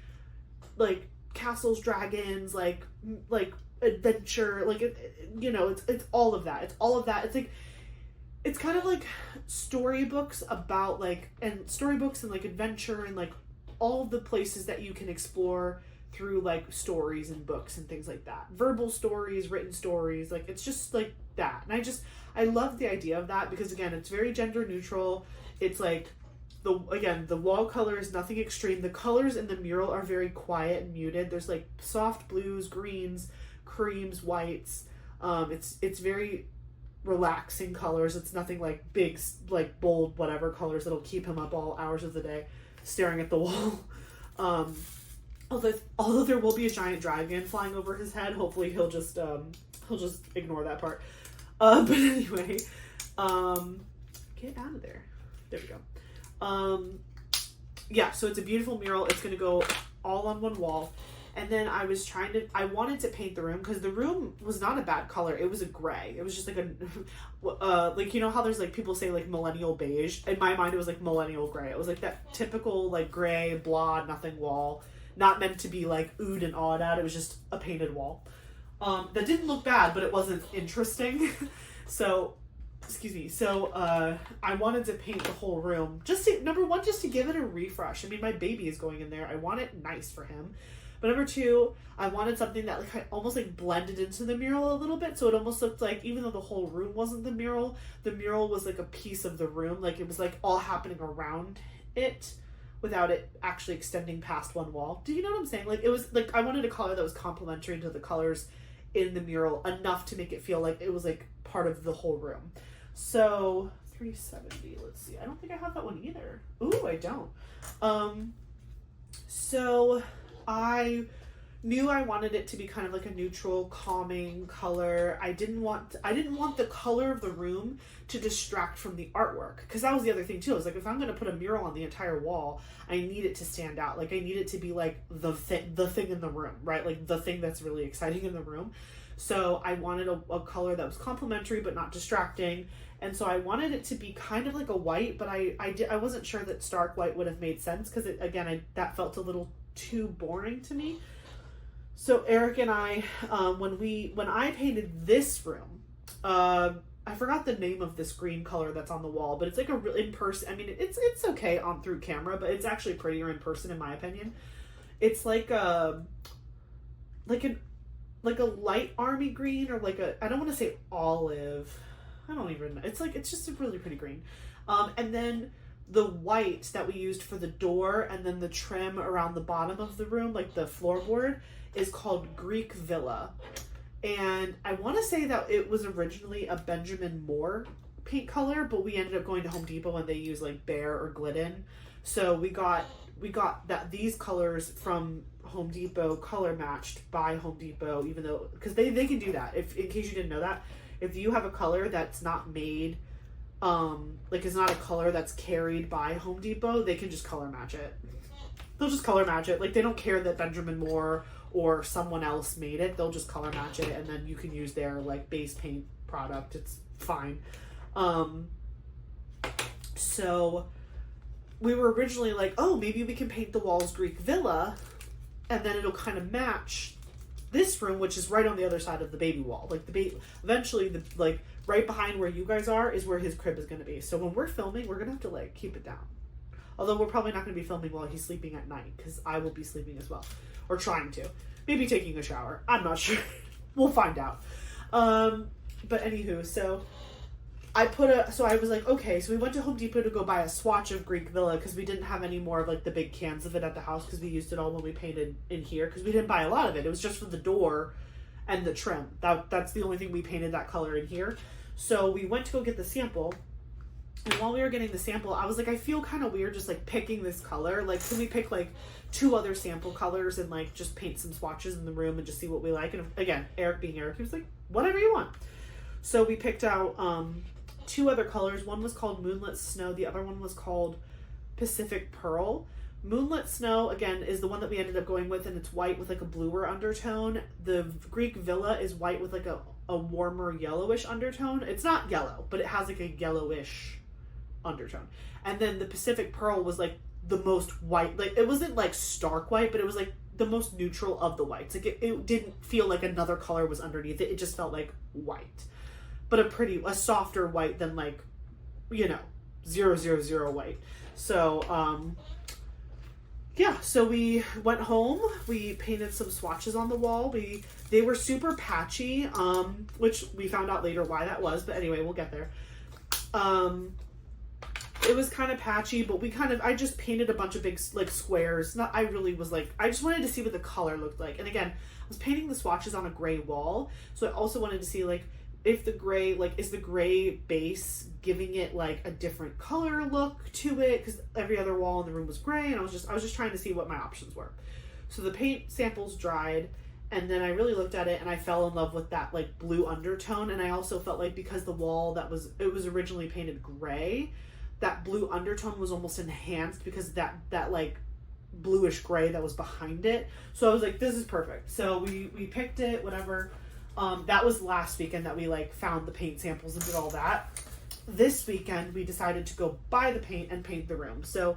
like castles, dragons, like adventure, like it's all of that. It's all of that. It's like, it's kind of like storybooks about like, and storybooks and like adventure and like all of the places that you can explore through like stories and books and things like that. Verbal stories, written stories, like it's just like that. And I love the idea of that because again, it's very gender neutral. It's like the wall color is nothing extreme. The colors in the mural are very quiet and muted. There's like soft blues, greens, creams, whites. It's very relaxing colors. It's nothing like big, like bold, whatever colors that'll keep him up all hours of the day staring at the wall. Although there will be a giant dragon flying over his head. Hopefully he'll just ignore that part. But anyway, get out of there. There we go. Yeah, so it's a beautiful mural. It's going to go all on one wall. And then I wanted to paint the room because the room was not a bad color. It was a gray. It was just like like, you know how there's like people say like millennial beige? In my mind, it was like millennial gray. It was like that typical like gray, blah, nothing wall. Not meant to be like oohed and awed at. It was just a painted wall. That didn't look bad, but it wasn't interesting. So, excuse me. So, I wanted to paint the whole room. Number one, just to give it a refresh. I mean, my baby is going in there. I want it nice for him. But number two, I wanted something that like almost like blended into the mural a little bit. So it almost looked like, even though the whole room wasn't the mural was like a piece of the room. Like it was like all happening around it without it actually extending past one wall. Do you know what I'm saying? Like it was like, I wanted a color that was complementary to the colors in the mural enough to make it feel like it was like part of the whole room. So 370, let's see. I don't think I have that one either. Ooh, I don't. So I knew I wanted it to be kind of like a neutral, calming color. I didn't want the color of the room to distract from the artwork, because that was the other thing too. I was like, if I'm going to put a mural on the entire wall, I need it to stand out. Like I need it to be like the thing in the room, right? Like the thing that's really exciting in the room. So I wanted a color that was complementary but not distracting. And so I wanted it to be kind of like a white, but I wasn't sure that stark white would have made sense because that felt a little too boring to me. So Eric and I, when I painted this room, I forgot the name of this green color that's on the wall, but it's like a real in person. I mean, it's okay on through camera, but it's actually prettier in person, in my opinion. It's like a light army green, or like I don't want to say olive. I don't even know. It's just a really pretty green. And then the white that we used for the door and then the trim around the bottom of the room, like the floorboard, is called Greek Villa. And I want to say that it was originally a Benjamin Moore paint color, but we ended up going to Home Depot and they use like Behr or Glidden. So we got these colors from Home Depot, color matched by Home Depot, even though, because they can do that. If in case you didn't know that, if you have a color that's not made, like it's not a color that's carried by Home Depot, they can just color match it. They'll just color match it. Like they don't care that Benjamin Moore or someone else made it. They'll just color match it, and then you can use their like base paint product. It's fine. So we were originally like, oh, maybe we can paint the walls Greek Villa, and then it'll kind of match this room, which is right on the other side of the baby wall. Like eventually, like right behind where you guys are is where his crib is going to be. So when we're filming, we're gonna have to like keep it down. Although we're probably not going to be filming while he's sleeping at night, because I will be sleeping as well, or trying to. Maybe taking a shower. I'm not sure. We'll find out. But anywho, so I was like, okay, so we went to Home Depot to go buy a swatch of Greek Villa because we didn't have any more of like the big cans of it at the house, because we used it all when we painted in here, because we didn't buy a lot of it. It was just for the door and the trim. That's the only thing we painted that color in here. So we went to go get the sample. And while we were getting the sample, I was like, I feel kind of weird just like picking this color. Like, can we pick like 2 other sample colors and like just paint some swatches in the room and just see what we like? And again, Eric being Eric, he was like, whatever you want. So we picked out 2 other colors. One was called Moonlit Snow. The other one was called Pacific Pearl. Moonlit Snow, again, is the one that we ended up going with, and it's white with like a bluer undertone. The Greek Villa is white with like a warmer yellowish undertone. It's not yellow, but it has like a yellowish undertone. And then the Pacific Pearl was like the most white. Like it wasn't like stark white, but it was like the most neutral of the whites. Like it didn't feel like another color was underneath it. It just felt like white, but a softer white than like, 000 white. So, yeah, so we went home, we painted some swatches on the wall. They were super patchy, which we found out later why that was, but anyway, we'll get there. It was kind of patchy, but I just painted a bunch of big like squares. I just wanted to see what the color looked like. And again, I was painting the swatches on a gray wall. So I also wanted to see like if the gray, like is the gray base giving it like a different color look to it? Because every other wall in the room was gray, and I was just trying to see what my options were. So the paint samples dried, and then I really looked at it and I fell in love with that like blue undertone. And I also felt like because the wall it was originally painted gray, that blue undertone was almost enhanced because that like bluish gray that was behind it. So I was like, this is perfect. So we picked it, whatever. That was last weekend that we like found the paint samples and did all that. This weekend we decided to go buy the paint and paint the room. So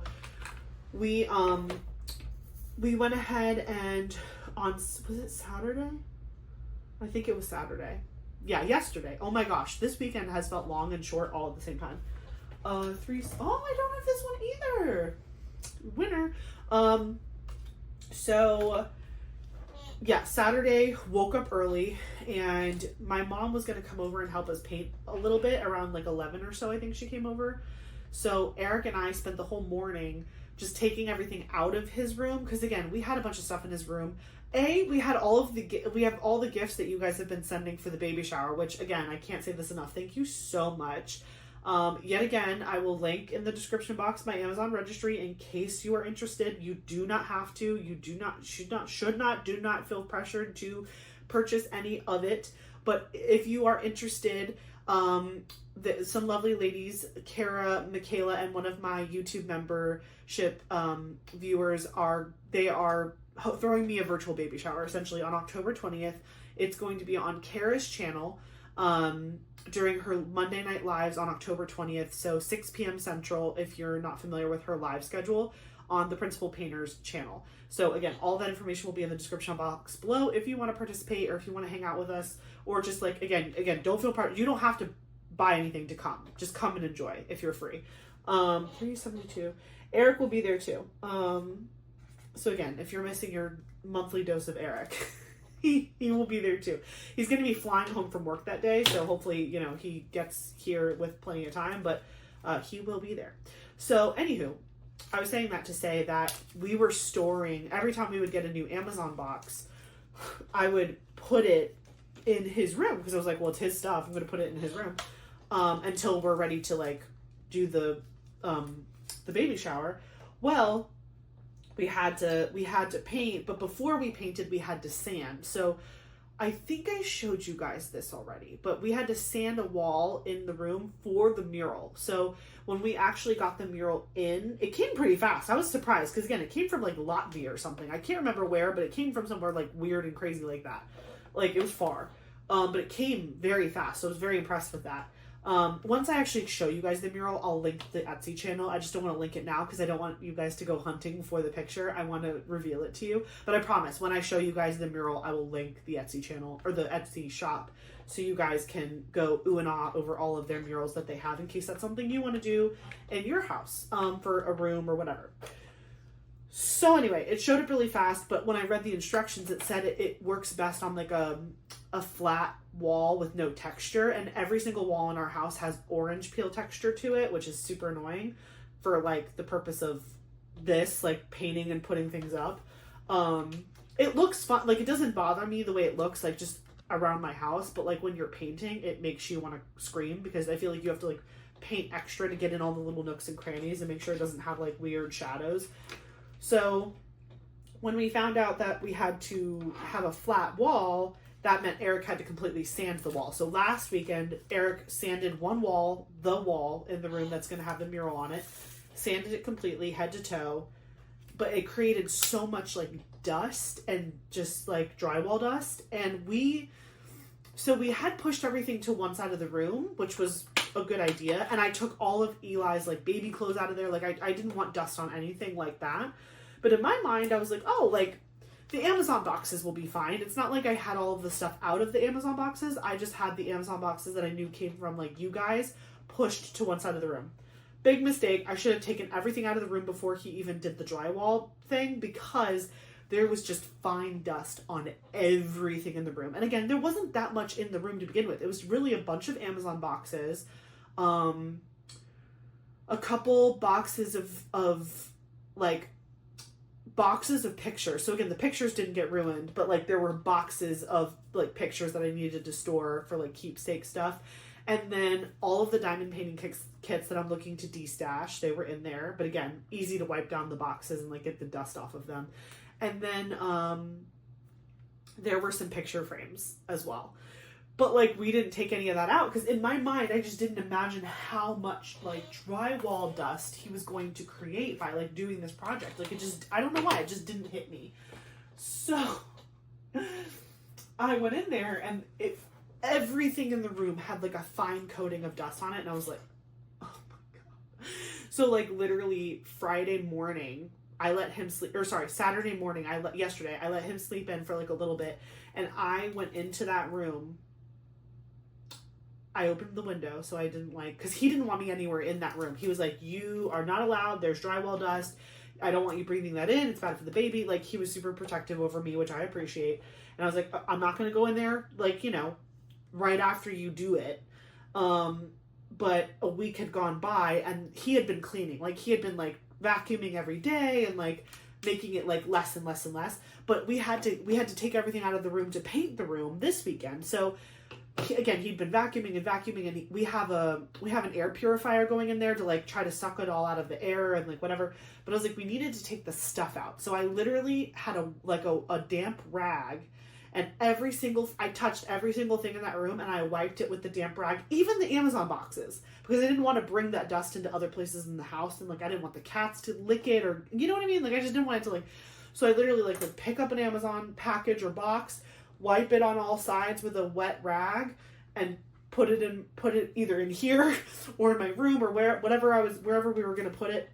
we went ahead and was it Saturday? I think it was Saturday. Yeah, yesterday. Oh my gosh, this weekend has felt long and short all at the same time. I don't have this one either. Winner. So yeah, Saturday, woke up early, and my mom was going to come over and help us paint a little bit around like 11 or so. I think she came over. So Eric and I spent the whole morning just taking everything out of his room. Cause again, we had a bunch of stuff in his room. We have all the gifts that you guys have been sending for the baby shower, which again, I can't say this enough. Thank you so much. Yet again, I will link in the description box my Amazon registry in case you are interested. You do not have to, should not feel pressured to purchase any of it. But if you are interested, some lovely ladies, Carra, Michaela, and one of my YouTube membership viewers are throwing me a virtual baby shower essentially on October 20th. It's going to be on Carra's channel during her Monday night lives on October 20th, so 6 p.m. Central if you're not familiar with her live schedule on the Principal Painters channel. So again, all that information will be in the description box below if you want to participate or if you want to hang out with us, or just like again don't feel you don't have to buy anything to come. Just come and enjoy if you're free. 372. Eric will be there too. So again, if you're missing your monthly dose of Eric, he will be there too. He's going to be flying home from work that day, so hopefully, he gets here with plenty of time, but he will be there. So anywho, I was saying that to say that we were storing, every time we would get a new Amazon box, I would put it in his room because I was like, well, it's his stuff. I'm going to put it in his room until we're ready to like do the baby shower. Well, we had to paint, but before we painted, we had to sand. So I think I showed you guys this already, but we had to sand a wall in the room for the mural. So when we actually got the mural in, it came pretty fast. I was surprised because again, it came from like Latvia or something. I can't remember where, but it came from somewhere like weird and crazy like that. Like it was far, but it came very fast. So I was very impressed with that. Once I actually show you guys the mural, I'll link the Etsy channel. I just don't want to link it now because I don't want you guys to go hunting for the picture. I want to reveal it to you. But I promise when I show you guys the mural, I will link the Etsy channel or the Etsy shop so you guys can go ooh and ah over all of their murals that they have in case that's something you want to do in your house, for a room or whatever. So anyway, it showed up really fast, but when I read the instructions, it said it works best on like a flat wall with no texture, and every single wall in our house has orange peel texture to it, which is super annoying for like the purpose of this, like painting and putting things up. It looks fun, like it doesn't bother me the way it looks like just around my house, but like when you're painting, it makes you want to scream because I feel like you have to like paint extra to get in all the little nooks and crannies and make sure it doesn't have like weird shadows. So when we found out that we had to have a flat wall, that meant Eric had to completely sand the wall. So last weekend, Eric sanded one wall, the wall in the room that's going to have the mural on it, sanded it completely head to toe, but it created so much like dust and just like drywall dust. And we had pushed everything to one side of the room, which was a good idea. And I took all of Eli's like baby clothes out of there. Like I didn't want dust on anything like that. But in my mind, I was like, oh, like The Amazon boxes will be fine. It's not like I had all of the stuff out of the Amazon boxes. I just had the Amazon boxes that I knew came from like you guys pushed to one side of the room. Big mistake. I should have taken everything out of the room before he even did the drywall thing, because there was just fine dust on everything in the room. And again, there wasn't that much in the room to begin with. It was really a bunch of Amazon boxes, a couple boxes of like boxes of pictures. So again, the pictures didn't get ruined, but like there were boxes of like pictures that I needed to store for like keepsake stuff. And then all of the diamond painting kits that I'm looking to destash, they were in there. But again, easy to wipe down the boxes and like get the dust off of them. And then there were some picture frames as well. But like we didn't take any of that out because in my mind, I just didn't imagine how much like drywall dust he was going to create by like doing this project. Like it just, I don't know why, it just didn't hit me. So I went in there and everything in the room had like a fine coating of dust on it. And I was like, oh my God. So like literally Friday morning, I let him sleep, or sorry, Saturday morning, yesterday, I let him sleep in for like a little bit. And I went into that room. I opened the window so I didn't because he didn't want me anywhere in that room. He was like, you are not allowed. There's drywall dust. I don't want you breathing that in. It's bad for the baby. Like he was super protective over me, which I appreciate. And I was like, I'm not going to go in there, like, you know, right after you do it. But a week had gone by and he had been cleaning. Like he had been like vacuuming every day and like making it like less and less and less. But we had to take everything out of the room to paint the room this weekend. So he'd been vacuuming and we have an air purifier going in there to like try to suck it all out of the air and like whatever. But I was like, we needed to take the stuff out. So I literally had a damp rag, and I touched every single thing in that room and I wiped it with the damp rag, even the Amazon boxes, because I didn't want to bring that dust into other places in the house. And like, I didn't want the cats to lick it, or, you know what I mean? Like I just didn't want it to like, so I literally like would pick up an Amazon package or box, wipe it on all sides with a wet rag, and put it either in here or in my room or wherever we were going to put it.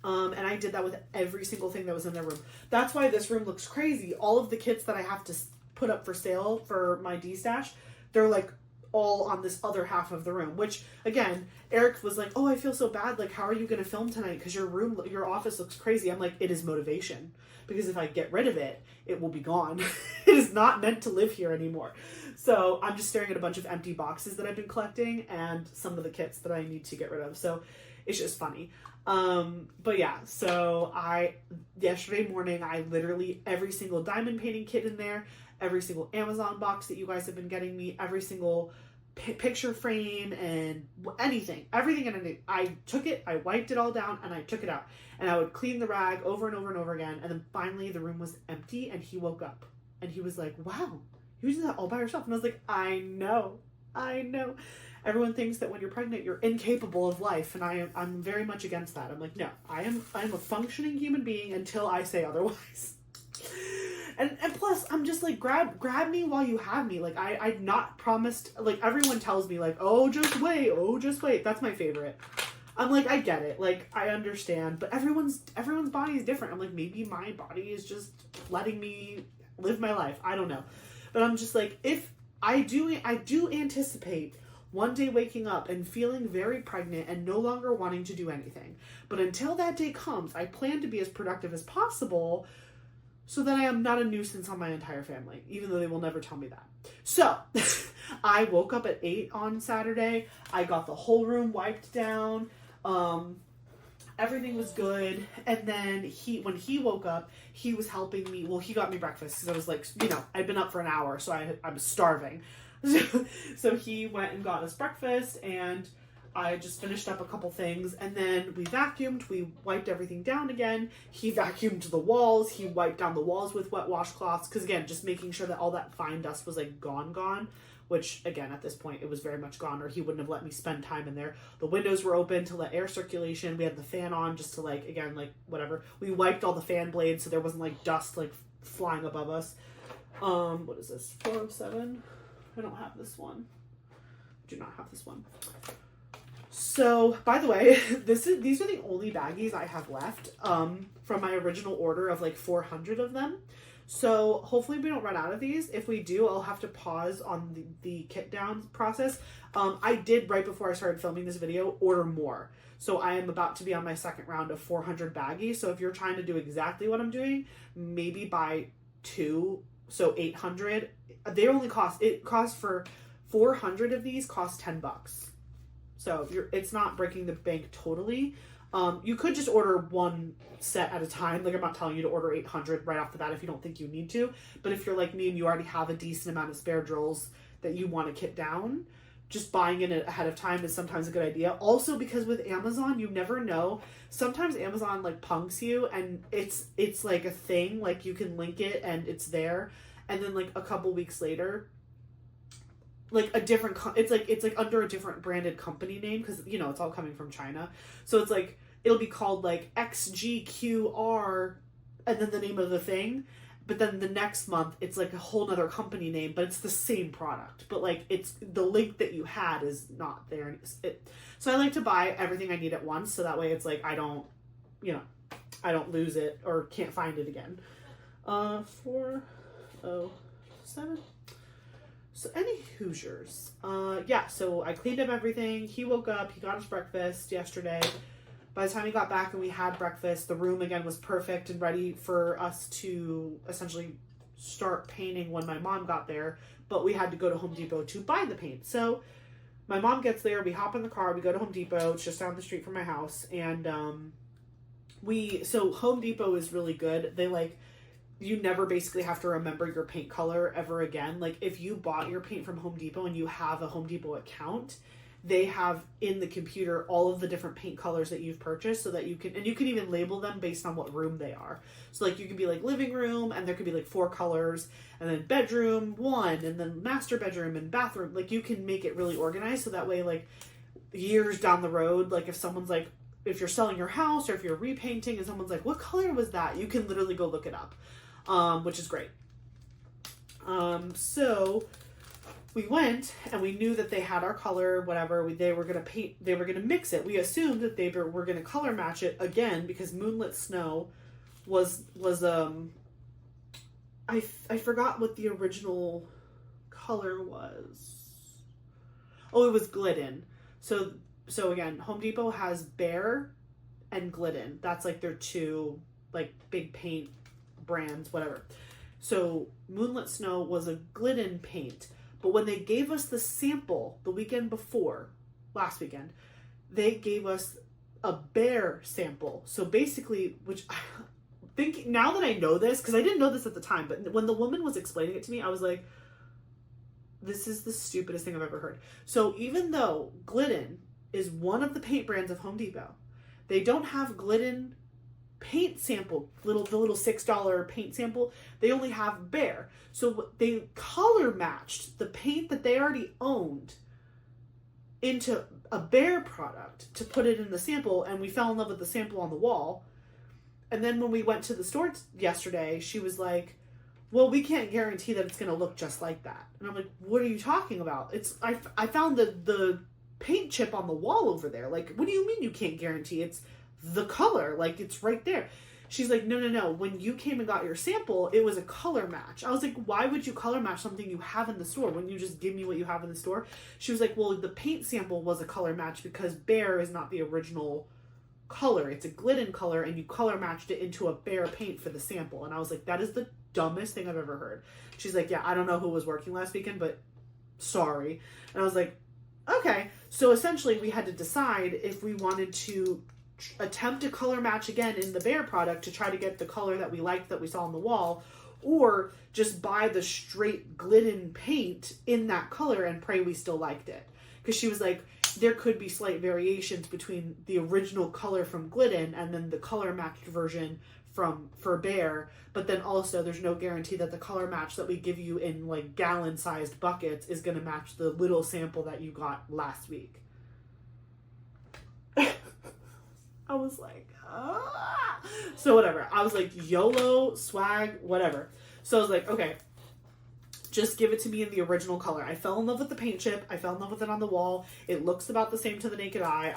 And I did that with every single thing that was in the room. That's why this room looks crazy. All of the kits that I have to put up for sale for my D-stash, they're like all on this other half of the room, which again, Eric was like, oh, I feel so bad. Like, how are you going to film tonight? Because your office looks crazy. I'm like, it is motivation, because if I get rid of it, it will be gone. It is not meant to live here anymore. So I'm just staring at a bunch of empty boxes that I've been collecting and some of the kits that I need to get rid of. So it's just funny. But yeah, so yesterday morning, I literally, every single diamond painting kit in there, every single Amazon box that you guys have been getting me, every single picture frame and everything in it, I took it, I wiped it all down, and I took it out. And I would clean the rag over and over and over again. And then finally the room was empty and he woke up and he was like, wow, you did that all by yourself. And I was like, I know. Everyone thinks that when you're pregnant, you're incapable of life. And I'm very much against that. I'm like, no, I'm a functioning human being until I say otherwise. And plus, I'm just like, grab me while you have me. Like, I've not promised, like, everyone tells me, like, oh, just wait. That's my favorite. I'm like, I get it. Like, I understand. But everyone's body is different. I'm like, maybe my body is just letting me live my life. I don't know. But I'm just like, if I do anticipate one day waking up and feeling very pregnant and no longer wanting to do anything. But until that day comes, I plan to be as productive as possible so that I am not a nuisance on my entire family, even though they will never tell me that. So I woke up at 8 on Saturday. I got the whole room wiped down. Everything was good. And then when he woke up, he was helping me. Well, he got me breakfast because I was like, I'd been up for an hour, so I was starving. So he went and got us breakfast, and I just finished up a couple things, and then we vacuumed, we wiped everything down again. He vacuumed the walls, he wiped down the walls with wet washcloths, because again, just making sure that all that fine dust was like gone, which again, at this point, it was very much gone, or he wouldn't have let me spend time in there. The windows were open to let air circulation, we had the fan on just to like, again, like whatever. We wiped all the fan blades so there wasn't like dust like flying above us. What is this, 407? I don't have this one. Do not have this one. So, by the way, these are the only baggies I have left from my original order of like 400 of them. So hopefully we don't run out of these. If we do, I'll have to pause on the kit down process. I did, right before I started filming this video, order more. So I am about to be on my second round of 400 baggies. So if you're trying to do exactly what I'm doing, maybe buy 2, so 800. They only cost, it costs for 400 of these costs $10. So it's not breaking the bank totally. You could just order one set at a time. Like, I'm not telling you to order 800 right off the bat if you don't think you need to. But if you're like me and you already have a decent amount of spare drills that you want to kit down, just buying it ahead of time is sometimes a good idea. Also, because with Amazon, you never know. Sometimes Amazon like punks you, and it's like a thing. Like, you can link it and it's there, and then like a couple weeks later, like a different it's like under a different branded company name, because you know it's all coming from China. So it's like it'll be called like XGQR and then the name of the thing, but then the next month it's like a whole nother company name, but it's the same product, but like it's the link that you had is not there. So I like to buy everything I need at once, so that way it's like I don't lose it or can't find it again. 407. So any Hoosiers. Yeah, so I cleaned up everything. He woke up, he got his breakfast yesterday. By the time he got back and we had breakfast, the room again was perfect and ready for us to essentially start painting when my mom got there. But we had to go to Home Depot to buy the paint. So my mom gets there, we hop in the car, we go to Home Depot. It's just down the street from my house. And so Home Depot is really good. They like, you never basically have to remember your paint color ever again. Like, if you bought your paint from Home Depot and you have a Home Depot account, they have in the computer all of the different paint colors that you've purchased, so that you can even label them based on what room they are. So like, you could be like living room and there could be like 4 colors, and then bedroom 1, and then master bedroom and bathroom. Like, you can make it really organized, so that way like years down the road, like if someone's like, if you're selling your house or if you're repainting and someone's like, what color was that? You can literally go look it up. Which is great. So we went and we knew that they had our color, whatever. They were going to paint, they were going to mix it. We assumed that they were going to color match it again, because Moonlit Snow was I forgot what the original color was. Oh, it was Glidden. So again, Home Depot has Bear and Glidden. That's like their 2 like big paint brands, whatever. So Moonlit Snow was a Glidden paint, but when they gave us the sample the weekend before, last weekend, they gave us a Bear sample. So basically, which I think now that I know this, because I didn't know this at the time, but when the woman was explaining it to me, I was like, this is the stupidest thing I've ever heard. So even though Glidden is one of the paint brands of Home Depot, they don't have Glidden paint sample, the little $6 paint sample. They only have Bear. So they color matched the paint that they already owned into a Bear product to put it in the sample, and we fell in love with the sample on the wall. And then when we went to the store yesterday, she was like, well, we can't guarantee that it's going to look just like that. And I'm like, what are you talking about? I found the paint chip on the wall over there. Like, what do you mean you can't guarantee? It's the color, like it's right there. She's like, no. When you came and got your sample, it was a color match. I was like, why would you color match something you have in the store? Wouldn't you just give me what you have in the store? She was like, well, the paint sample was a color match because Bear is not the original color. It's a Glidden color, and you color matched it into a Bear paint for the sample. And I was like, that is the dumbest thing I've ever heard. She's like, yeah, I don't know who was working last weekend, but sorry. And I was like, okay. So essentially we had to decide if we wanted to attempt a color match again in the Bear product to try to get the color that we liked that we saw on the wall, or just buy the straight Glidden paint in that color and pray we still liked it. Because she was like, there could be slight variations between the original color from Glidden and then the color matched version for Bear, but then also there's no guarantee that the color match that we give you in like gallon sized buckets is going to match the little sample that you got last week. I was like, ah. So whatever. I was like, YOLO, swag, whatever. So I was like, okay, just give it to me in the original color. I fell in love with the paint chip. I fell in love with it on the wall. It looks about the same to the naked eye.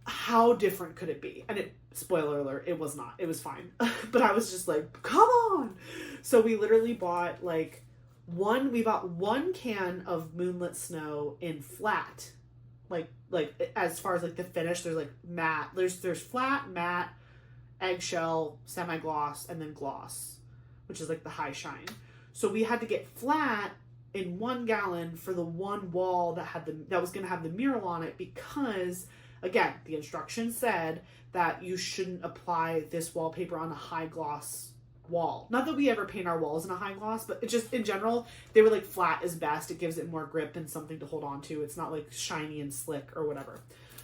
how different could it be? And spoiler alert, it was not. It was fine. But I was just like, come on. So we literally bought like we bought one can of Moonlit Snow in flat. Like as far as like the finish, there's like matte. There's flat, matte, eggshell, semi-gloss, and then gloss, which is like the high shine. So we had to get flat in 1 gallon for the one wall that was going to have the mural on it, because again, the instructions said that you shouldn't apply this wallpaper on a high gloss wall. Not that we ever paint our walls in a high gloss, but it just in general, they were like flat is best. It gives it more grip and something to hold on to. It's not like shiny and slick or whatever.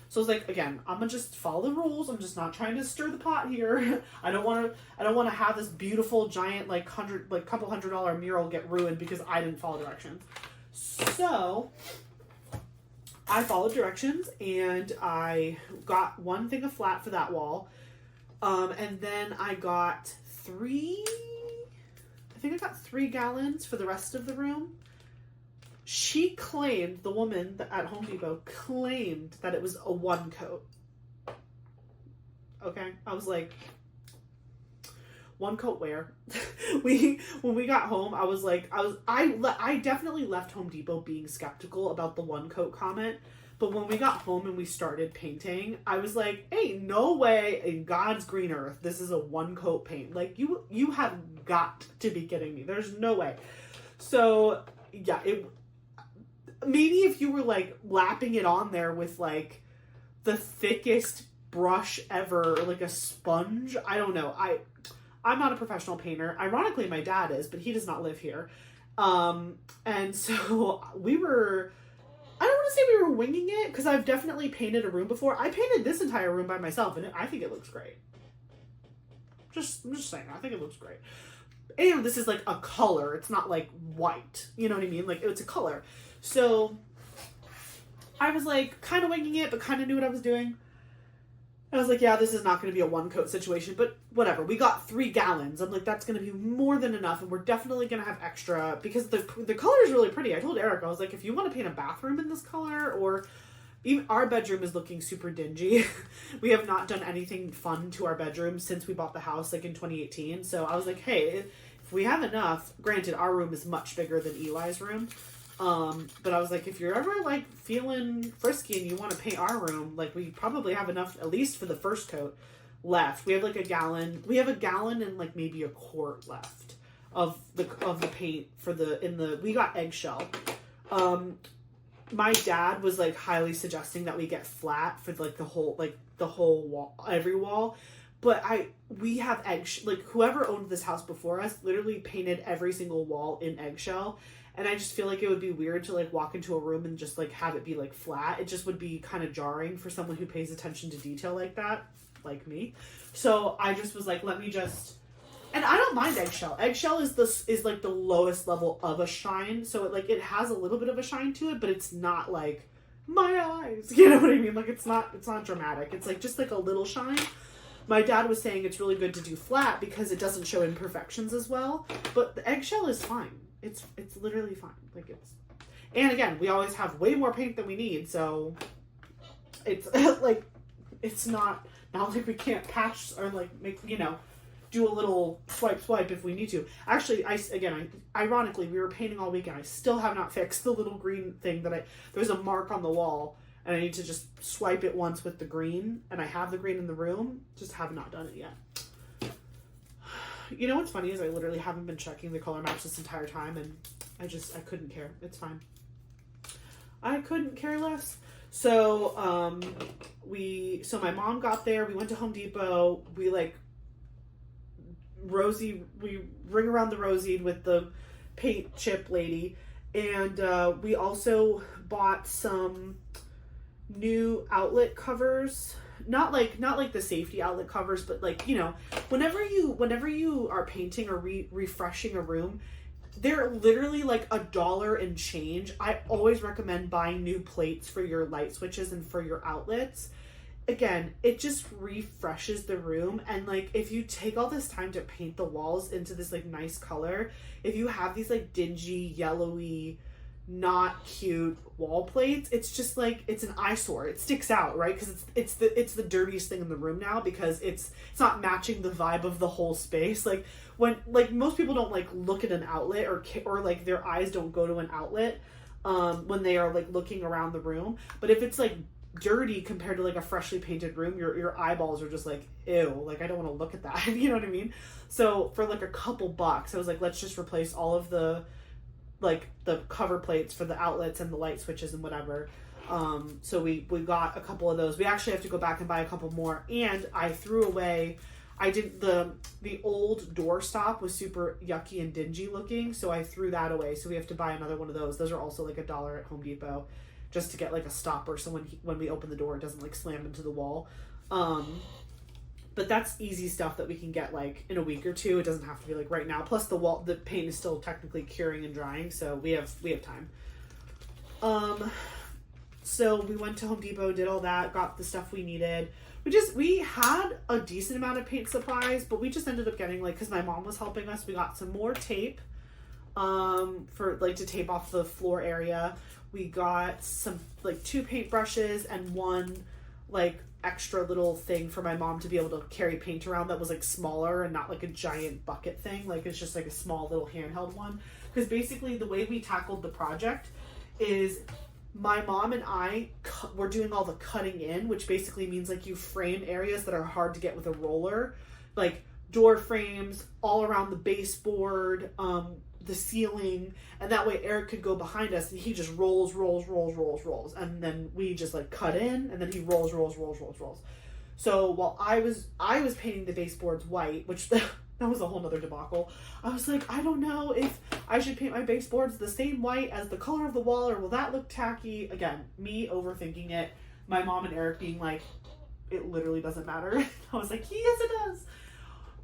So I was like, again, I'm gonna just follow the rules. I'm just not trying to stir the pot here. I don't want to have this beautiful giant couple $100 mural get ruined because I didn't follow directions. So I followed directions and I got one thing of flat for that wall. And then I got 3 gallons for the rest of the room. She claimed, the woman at Home Depot claimed that it was a 1 coat. Okay. I was like, 1 coat where? When we got home, I was like, I definitely left Home Depot being skeptical about the 1 coat comment. But when we got home and we started painting, I was like, hey, no way in God's green earth this is a 1 coat paint. Like, you have got to be kidding me. There's no way. So, yeah, maybe if you were, like, lapping it on there with, like, the thickest brush ever, or, like, a sponge, I don't know. I'm not a professional painter. Ironically, my dad is, but he does not live here. And so I don't want to say we were winging it, because I've definitely painted a room before. I painted this entire room by myself, and I think it looks great. I'm just saying, I think it looks great. And this is like a color. It's not like white. You know what I mean? Like, it's a color. So I was like kind of winging it, but kind of knew what I was doing. I was like, yeah, this is not going to be a 1 coat situation, but whatever. We got 3 gallons. I'm like, that's going to be more than enough, and we're definitely going to have extra, because the color is really pretty. I told Eric, I was like, if you want to paint a bathroom in this color, or even our bedroom is looking super dingy. We have not done anything fun to our bedroom since we bought the house, like in 2018. So I was like, hey, if we have enough, granted, our room is much bigger than Eli's room. But I was like, if you're ever like feeling frisky and you want to paint our room, like we probably have enough, at least for the first coat, left. We have like a gallon. We have a gallon and like maybe a quart left of the paint we got eggshell. My dad was like highly suggesting that we get flat for like the whole wall, every wall. But we have eggshell. Like, whoever owned this house before us literally painted every single wall in eggshell. And I just feel like it would be weird to like walk into a room and just like have it be like flat. It just would be kind of jarring for someone who pays attention to detail like that, like me. So I just was like, and I don't mind eggshell. Eggshell is like the lowest level of a shine. So it has a little bit of a shine to it, but it's not like my eyes. You know what I mean? Like, it's not dramatic. It's like just like a little shine. My dad was saying it's really good to do flat because it doesn't show imperfections as well. But the eggshell is fine. It's literally fine. And again, we always have way more paint than we need, so it's like, it's not like we can't patch or like make, do a little swipe if we need to. Actually, ironically, we were painting all weekend. I still have not fixed the little green thing there's a mark on the wall, and I need to just swipe it once with the green, and I have the green in the room, just have not done it yet. You know what's funny is I literally haven't been checking the color match this entire time, and I couldn't care. It's fine. I couldn't care less. So, so my mom got there, we went to Home Depot, we ring around the Rosied with the paint chip lady, and we also bought some new outlet covers. Not like the safety outlet covers, but whenever you are painting or refreshing a room, they're literally like $1 and change. I always recommend buying new plates for your light switches and for your outlets. Again, it just refreshes the room, and if you take all this time to paint the walls into this nice color, if you have these dingy, yellowy, not cute wall plates. It's just like, it's an eyesore. It sticks out, right? Because it's the dirtiest thing in the room now, because it's not matching the vibe of the whole space. Like when, like, most people don't like look at an outlet, or like their eyes don't go to an outlet when they are like looking around the room. But if it's like dirty compared to like a freshly painted room, your eyeballs are just like, ew, like I don't want to look at that. You know what I mean? So for like a couple bucks, I was like, let's just replace all of the like the cover plates for the outlets and the light switches and whatever. So we got a couple of those. We actually have to go back and buy a couple more. And I threw away, I didn't, the old door stop was super yucky and dingy looking, so I threw that away. So we have to buy another one of those. Those are also like $1 at Home Depot, just to get like a stopper, so when we open the door, it doesn't like slam into the wall. But that's easy stuff that we can get like in a week or two. It doesn't have to be like right now. Plus the paint is still technically curing and drying, so we have time. So we went to Home Depot, did all that, got the stuff we needed. We had a decent amount of paint supplies, but we just ended up getting, like, because my mom was helping us, we got some more tape for like to tape off the floor area. We got some like 2 paintbrushes and 1 like extra little thing for my mom to be able to carry paint around that was like smaller and not like a giant bucket thing. Like it's just like a small little handheld one. Because basically the way we tackled the project is my mom and I were doing all the cutting in, which basically means like you frame areas that are hard to get with a roller, like door frames all around the baseboard, the ceiling, and that way Eric could go behind us and he just rolls, and then we just like cut in, and then he rolls. So while I was painting the baseboards white, which that was a whole nother debacle. I was like, I don't know if I should paint my baseboards the same white as the color of the wall, or will that look tacky? Again, me overthinking it. My mom and Eric being like, it literally doesn't matter. I was like, yes, it does.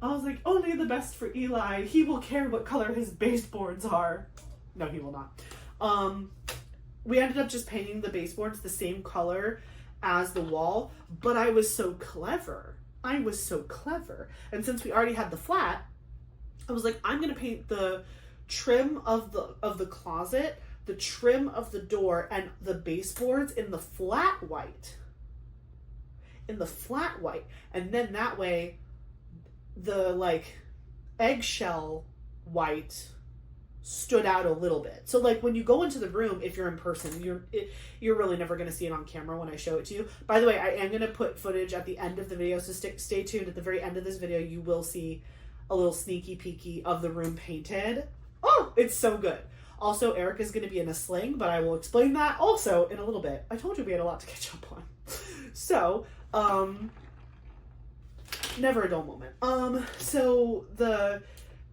I was like, only the best for Eli. He will care what color his baseboards are. No, he will not. We ended up just painting the baseboards the same color as the wall, but I was so clever. And since we already had the flat, I was like, I'm going to paint the trim of the closet, the trim of the door, and the baseboards in the flat white. And then that way, the like eggshell white stood out a little bit. So like when you go into the room, if you're in person, you're really never going to see it on camera when I show it to you. By the way, I am going to put footage at the end of the video, so stay tuned. At the very end of this video, you will see a little sneaky peeky of the room painted. Oh, it's so good. Also, Eric is going to be in a sling, but I will explain that also in a little bit. I told you we had a lot to catch up on. So, never a dull moment. So the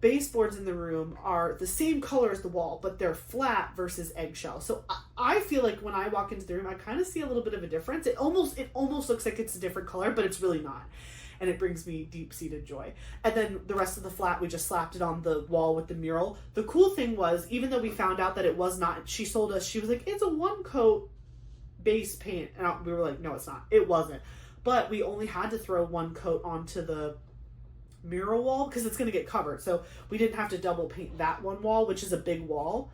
baseboards in the room are the same color as the wall, but they're flat versus eggshell. So I feel like when I walk into the room, I kind of see a little bit of a difference. It almost looks like it's a different color, but it's really not. And it brings me deep-seated joy. And then the rest of the flat, we just slapped it on the wall with the mural. The cool thing was, even though we found out that it was not, she sold us, she was like, it's a 1-coat base paint. And we were like, no, it's not. It wasn't. But we only had to throw 1 coat onto the mural wall because it's going to get covered. So we didn't have to double paint that one wall, which is a big wall.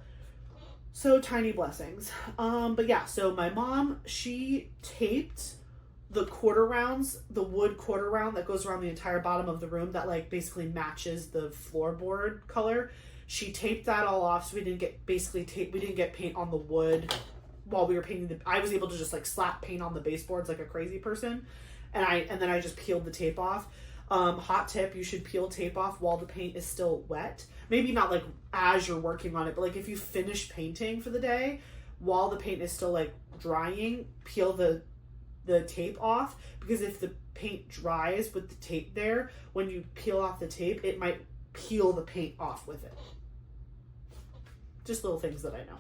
So tiny blessings. But yeah, so my mom, she taped the quarter rounds, the wood quarter round that goes around the entire bottom of the room that like basically matches the floorboard color. She taped that all off, so we didn't get paint on the wood while we were painting I was able to just like slap paint on the baseboards like a crazy person, and then I just peeled the tape off. Hot tip, you should peel tape off while the paint is still wet. Maybe not like as you're working on it, but like if you finish painting for the day while the paint is still like drying, peel the tape off, because if the paint dries with the tape there, when you peel off the tape, it might peel the paint off with it. Just little things that I know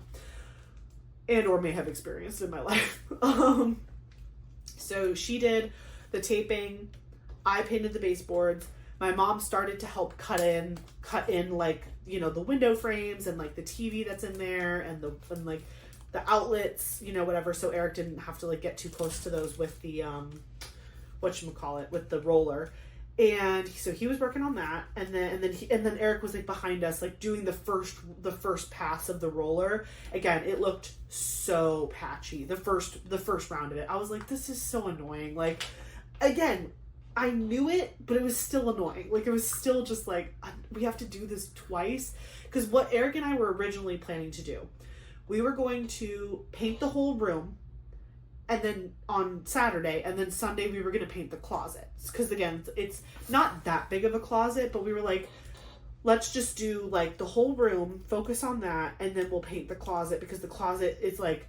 and or may have experienced in my life. So she did the taping, I painted the baseboards. My mom started to help cut in like, you know, the window frames and like the TV that's in there and like the outlets, you know, whatever. So Eric didn't have to like get too close to those with the, with the roller. And so he was working on that, and then Eric was like behind us, like doing the first pass of the roller. Again, it looked so patchy. The first round of it, I was like, this is so annoying. Like, again, I knew it, but it was still annoying. Like, it was still just like, we have to do this twice. Because what Eric and I were originally planning to do, we were going to paint the whole room, and then on Saturday, and then Sunday we were going to paint the closets. Because again, it's not that big of a closet, but we were like, let's just do like the whole room, focus on that, and then we'll paint the closet, because the closet is like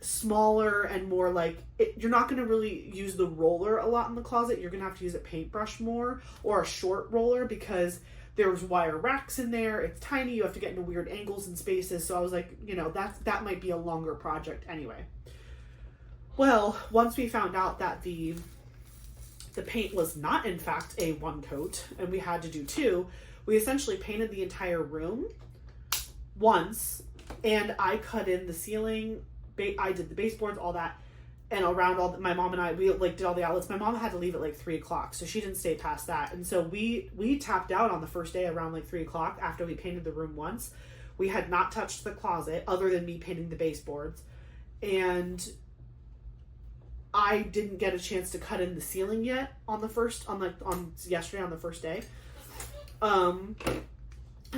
smaller and more like, you're not going to really use the roller a lot in the closet. You're going to have to use a paintbrush more, or a short roller, because there's wire racks in there. It's tiny. You have to get into weird angles and spaces. So I was like, that might be a longer project anyway. Well, once we found out that the paint was not, in fact, a one coat, and we had to do two, we essentially painted the entire room once, and I cut in the ceiling, I did the baseboards, all that, and around my mom and I, we like did all the outlets. My mom had to leave at like 3 o'clock, so she didn't stay past that. And so we tapped out on the first day around like 3 o'clock after we painted the room once. We had not touched the closet other than me painting the baseboards. And I didn't get a chance to cut in the ceiling yet on yesterday on the first day. And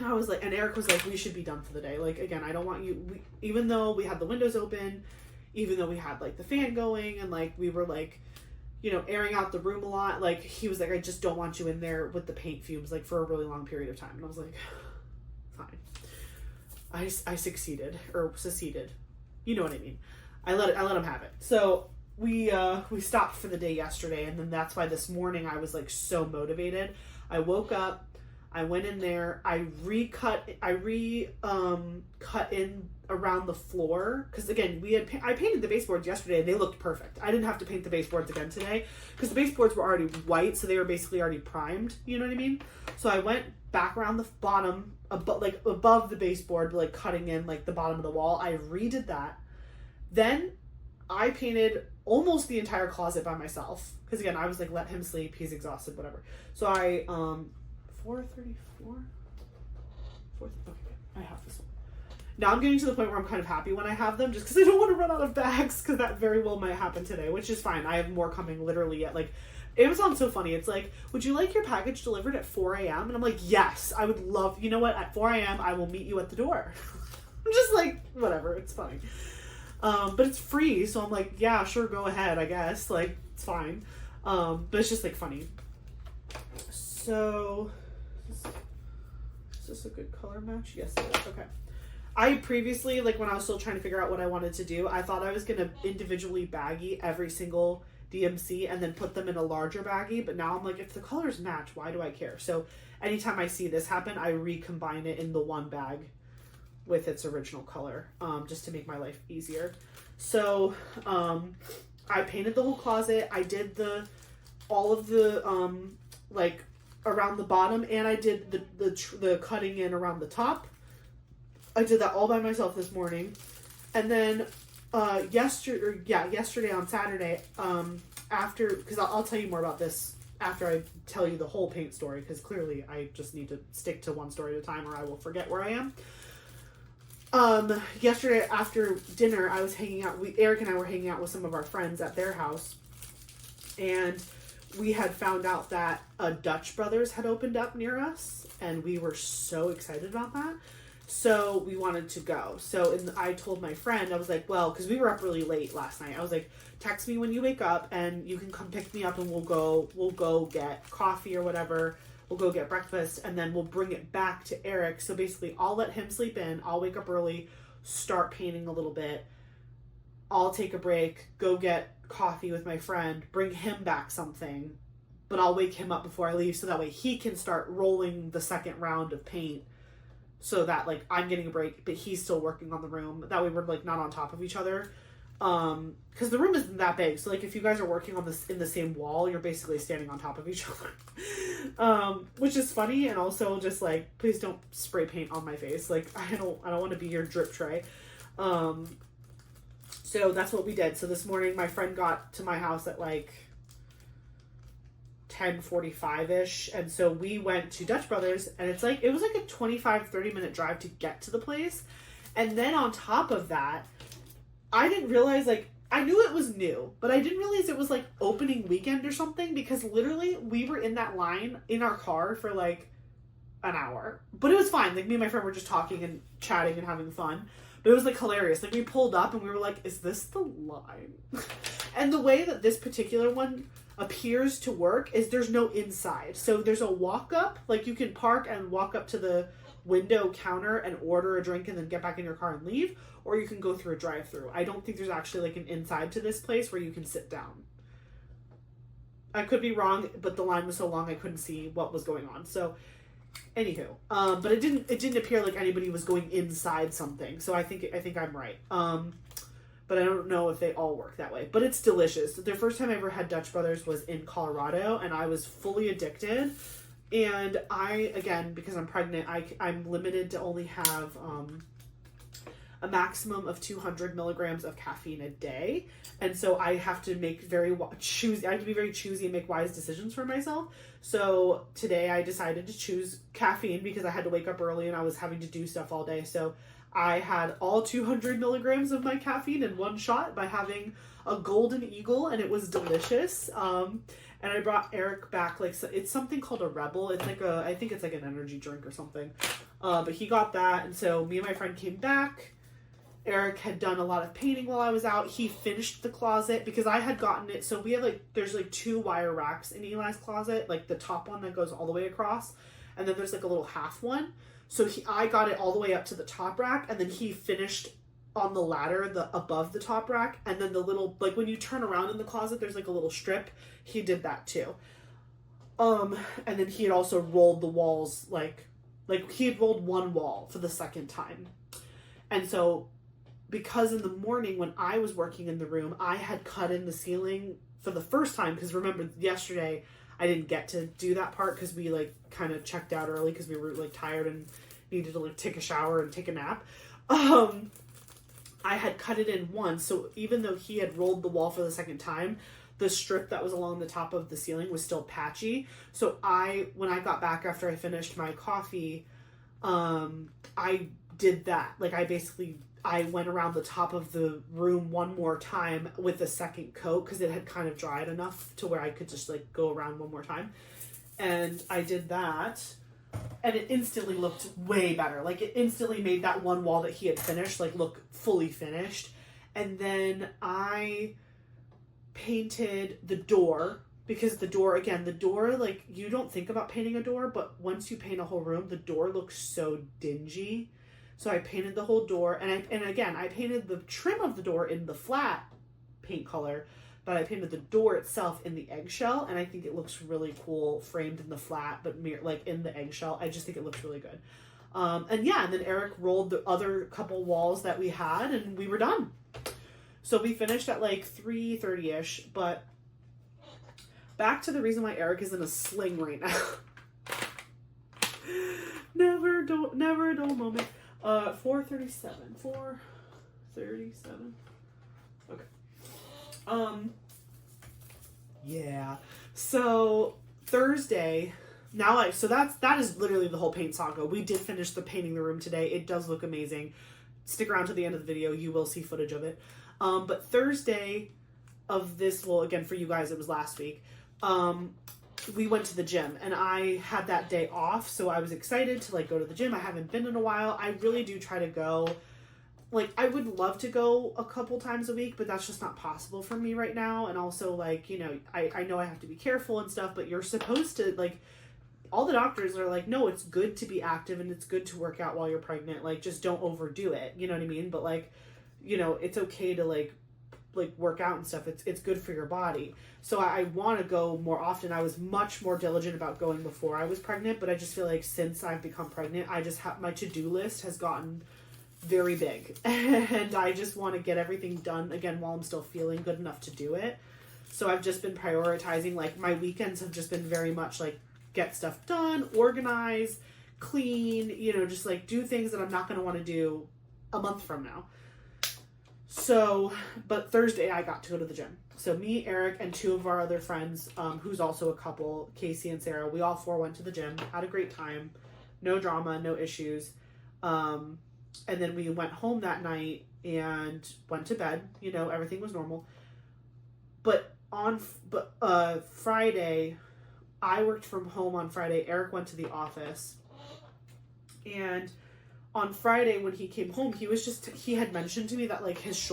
I was like, and Eric was like, we should be done for the day. Like, again, I don't want you, even though we had the windows open, even though we had like the fan going, and like we were like, airing out the room a lot, like he was like, I just don't want you in there with the paint fumes like for a really long period of time. And I was like, fine. I succeeded, or seceded. You know what I mean? I let him have it. So we stopped for the day yesterday, and then that's why this morning I was like so motivated. I woke up, I went in there, I cut in around the floor, because again, I painted the baseboards yesterday and they looked perfect. I didn't have to paint the baseboards again today, because the baseboards were already white, so they were basically already primed, you know what I mean? So I went back around the bottom, above the baseboard, like cutting in like the bottom of the wall. I redid that. Then I painted almost the entire closet by myself, because again, I was like, let him sleep, he's exhausted, whatever. So I 434. Okay, I have this one. Now I'm getting to the point where I'm kind of happy when I have them, just because I don't want to run out of bags, because that very well might happen today, which is fine. I have more coming literally at like, Amazon's so funny. It's like, would you like your package delivered at 4 a.m.? And I'm like, yes, I would love, you know what, at 4 a.m. I will meet you at the door. I'm just like, whatever, it's funny. But it's free, so I'm like, yeah, sure, go ahead, I guess. Like, it's fine. But it's just like funny. So, is this a good color match? Yes, it is. Okay. I previously, like when I was still trying to figure out what I wanted to do, I thought I was going to individually baggie every single DMC and then put them in a larger baggie. But now I'm like, if the colors match, why do I care? So anytime I see this happen, I recombine it in the one bag with its original color, just to make my life easier. So I painted the whole closet. I did all of the like around the bottom, and I did the cutting in around the top. I did that all by myself this morning. And then yesterday on Saturday, because I'll tell you more about this after I tell you the whole paint story, because clearly I just need to stick to one story at a time or I will forget where I am. Yesterday after dinner, I was hanging out, Eric and I were hanging out with some of our friends at their house, and we had found out that a Dutch Brothers had opened up near us, and we were so excited about that. So we wanted to go. So I told my friend, I was like, well, because we were up really late last night. I was like, text me when you wake up and you can come pick me up, and we'll go get coffee or whatever. We'll go get breakfast, and then we'll bring it back to Eric. So basically, I'll let him sleep in. I'll wake up early, start painting a little bit. I'll take a break, go get coffee with my friend, bring him back something, but I'll wake him up before I leave, so that way he can start rolling the second round of paint, so that like I'm getting a break, but he's still working on the room. That way we're like not on top of each other. Because the room isn't that big, so like if you guys are working on this in the same wall, you're basically standing on top of each other. Which is funny, and also just like, please don't spray paint on my face. Like I don't want to be your drip tray. So that's what we did. So this morning my friend got to my house at like 10:45ish, and so we went to Dutch Brothers, and it was like a 25-30 minute drive to get to the place. And then on top of that, I didn't realize, like, I knew it was new, but I didn't realize it was like opening weekend or something, because literally we were in that line in our car for like an hour. But it was fine. Like, me and my friend were just talking and chatting and having fun. But it was like hilarious. Like, we pulled up and we were like, is this the line? And the way that this particular one appears to work is there's no inside. So there's a walk up, like you can park and walk up to the window counter and order a drink and then get back in your car and leave, or you can go through a drive-through. I don't think there's actually like an inside to this place where you can sit down. I could be wrong, but the line was so long I couldn't see what was going on. So anywho, but it didn't appear like anybody was going inside something. So I think I'm right. But I don't know if they all work that way. But it's delicious. The first time I ever had Dutch Brothers was in Colorado, and I was fully addicted. And I, again, because I'm pregnant, I'm limited to only have a maximum of 200 milligrams of caffeine a day. And so I have to make I have to be very choosy and make wise decisions for myself. So today I decided to choose caffeine because I had to wake up early and I was having to do stuff all day. So I had all 200 milligrams of my caffeine in one shot by having a Golden Eagle, and it was delicious. And I brought Eric back, like, it's something called a Rebel. It's like I think it's like an energy drink or something. But he got that, and so me and my friend came back. Eric had done a lot of painting while I was out. He finished the closet because I had gotten it. So we have there's like 2 wire racks in Eli's closet, like the top one that goes all the way across, and then there's like a little half one. So I got it all the way up to the top rack, and then he finished on the ladder, above the top rack, and then the little, like when you turn around in the closet, there's like a little strip. He did that too. And then he had also rolled the walls, like he had rolled one wall for the second time. And so, because in the morning when I was working in the room, I had cut in the ceiling for the first time, because remember yesterday I didn't get to do that part because we like kind of checked out early because we were like tired and needed to like take a shower and take a nap. I had cut it in once, so even though he had rolled the wall for the second time, the strip that was along the top of the ceiling was still patchy. So when I got back after I finished my coffee, I did that. Like I went around the top of the room one more time with a second coat because it had kind of dried enough to where I could just like go around one more time. And I did that, and it instantly looked way better. Like, it instantly made that one wall that he had finished like look fully finished. And then I painted the door, because the door, like, you don't think about painting a door, but once you paint a whole room, the door looks so dingy. So I painted the whole door, and I painted the trim of the door in the flat paint color, but I painted the door itself in the eggshell, and I think it looks really cool framed in the flat, but like in the eggshell. I just think it looks really good. And then Eric rolled the other couple walls that we had, and we were done. So we finished at like 3:30ish, but back to the reason why Eric is in a sling right now. Never a dull moment. 4:37. 4:37. Okay. Yeah. So Thursday. That is literally the whole paint saga. We did finish painting the room today. It does look amazing. Stick around to the end of the video. You will see footage of it. But Thursday of this, well, again, for you guys, it was last week. We went to the gym, and I had that day off, so I was excited to like go to the gym. I haven't been in a while. I really do try to go. Like, I would love to go a couple times a week, but that's just not possible for me right now. And also, like, you know I know I have to be careful and stuff, but you're supposed to, like, all the doctors are like, no, it's good to be active and it's good to work out while you're pregnant. Like, just don't overdo it. You know what I mean? But, like, you know, it's okay to like work out and stuff. It's good for your body. So I want to go more often. I was much more diligent about going before I was pregnant, but I just feel like since I've become pregnant, I just have, my to-do list has gotten very big, and I just want to get everything done again while I'm still feeling good enough to do it. So I've just been prioritizing, like, my weekends have just been very much like get stuff done, organize, clean, you know, just like do things that I'm not going to want to do a month from now. So, but Thursday I got to go to the gym. So me, Eric, and two of our other friends, who's also a couple, Casey and Sarah, we all four went to the gym, had a great time, no drama, no issues. And then we went home that night and went to bed. You know, everything was normal. But Friday, I worked from home on Friday. Eric went to the office. And on Friday when he came home, he had mentioned to me that like his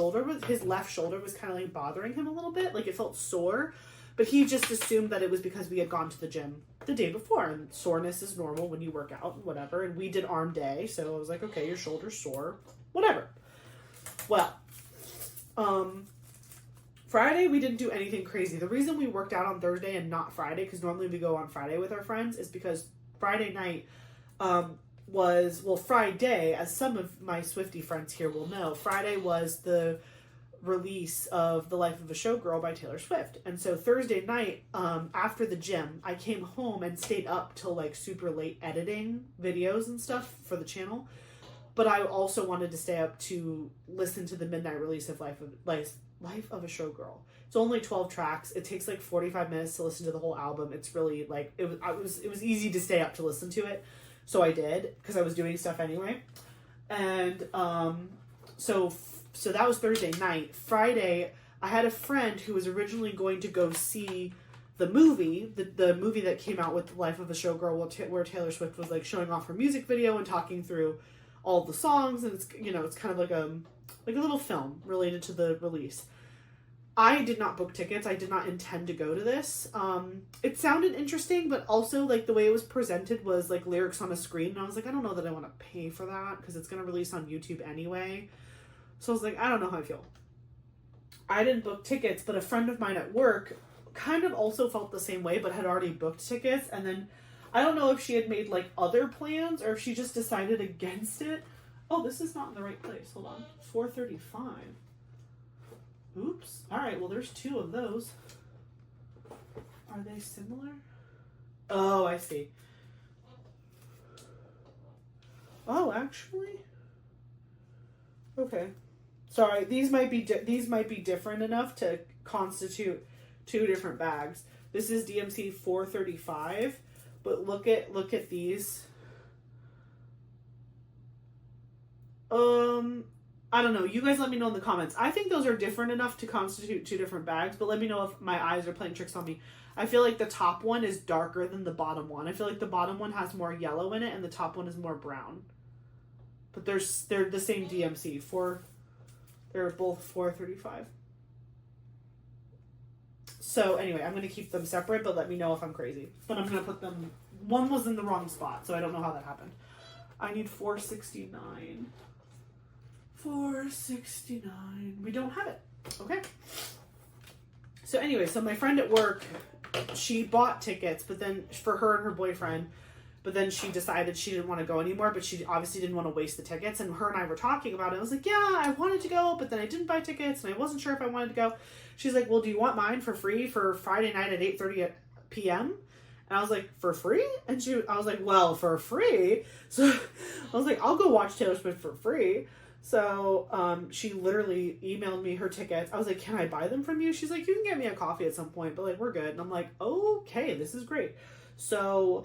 left shoulder was kind of like bothering him a little bit. Like it felt sore, but he just assumed that it was because we had gone to the gym the day before, and soreness is normal when you work out and whatever. And we did arm day. So I was like, okay, your shoulder's sore, whatever. Well, Friday, we didn't do anything crazy. The reason we worked out on Thursday and not Friday, because normally we go on Friday with our friends, is because Friday night, Friday, as some of my Swiftie friends here will know, Friday was the release of The Life of a Showgirl by Taylor Swift. And so Thursday night, after the gym, I came home and stayed up till like super late editing videos and stuff for the channel. But I also wanted to stay up to listen to the midnight release of Life of a Showgirl. It's only 12 tracks. It takes like 45 minutes to listen to the whole album. It's really like, it was easy to stay up to listen to it. So I did, because I was doing stuff anyway. And so that was Thursday night. Friday, I had a friend who was originally going to go see the movie, the movie that came out with The Life of a Showgirl, where Taylor Swift was like showing off her music video and talking through all the songs, and it's, you know, it's kind of like a little film related to the release. I did not book tickets. I did not intend to go to this. It sounded interesting, but also like the way it was presented was like lyrics on a screen. And I was like, I don't know that I want to pay for that because it's going to release on YouTube anyway. So I was like, I don't know how I feel. I didn't book tickets, but a friend of mine at work kind of also felt the same way, but had already booked tickets. And then I don't know if she had made like other plans or if she just decided against it. Oh, this is not in the right place. Hold on. 4:35. Oops. All right, well, there's two of those. Are they similar? Oh, I see. Oh, actually? Okay. Sorry, these might be different enough to constitute two different bags. This is DMC 435, but look at these. I don't know. You guys let me know in the comments. I think those are different enough to constitute two different bags, but let me know if my eyes are playing tricks on me. I feel like the top one is darker than the bottom one. I feel like the bottom one has more yellow in it and the top one is more brown. But they're the same DMC. They're both 435. So anyway, I'm going to keep them separate, but let me know if I'm crazy. But I'm going to put them... One was in the wrong spot, so I don't know how that happened. I need 469. 469. We don't have it. Okay. So anyway, so my friend at work, she bought tickets, but then for her and her boyfriend, but then she decided she didn't want to go anymore, but she obviously didn't want to waste the tickets. And her and I were talking about it. I was like, yeah, I wanted to go, but then I didn't buy tickets and I wasn't sure if I wanted to go. She's like, well, do you want mine for free for Friday night at 8:30 p.m.? And I was like, for free? And I was like, well, for free. So I was like, I'll go watch Taylor Swift for free. So she literally emailed me her tickets. I was like, can I buy them from you? She's like, you can get me a coffee at some point, but like, we're good. And I'm like, okay, this is great. So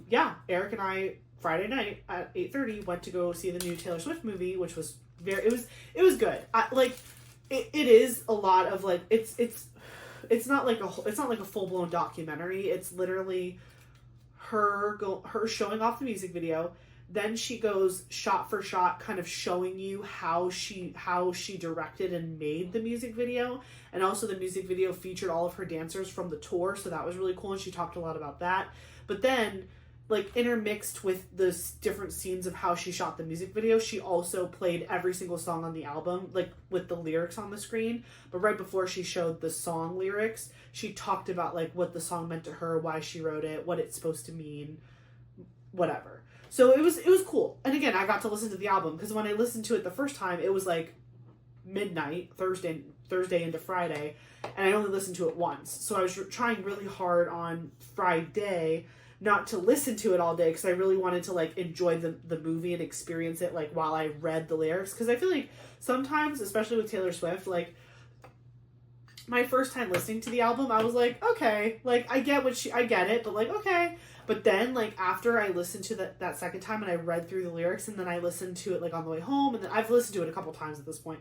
yeah, Eric and I Friday night at 8:30 went to go see the new Taylor Swift movie, which was it was good. It is a lot of like, it's not like a full-blown documentary. It's literally her showing off the music video. Then she goes shot for shot, kind of showing you how she directed and made the music video. And also the music video featured all of her dancers from the tour, so that was really cool, and she talked a lot about that. But then, like, intermixed with the different scenes of how she shot the music video, she also played every single song on the album, like, with the lyrics on the screen. But right before she showed the song lyrics, she talked about, like, what the song meant to her, why she wrote it, what it's supposed to mean, whatever. So it was cool. And again, I got to listen to the album, because when I listened to it the first time, it was, like, midnight, Thursday into Friday, and I only listened to it once. So I was trying really hard on Friday not to listen to it all day because I really wanted to like enjoy the movie and experience it like while I read the lyrics, because I feel like sometimes, especially with Taylor Swift, like my first time listening to the album, I was like, okay, like I get it, but like, okay. But then like after I listened to that second time and I read through the lyrics and then I listened to it like on the way home, and then I've listened to it a couple times at this point,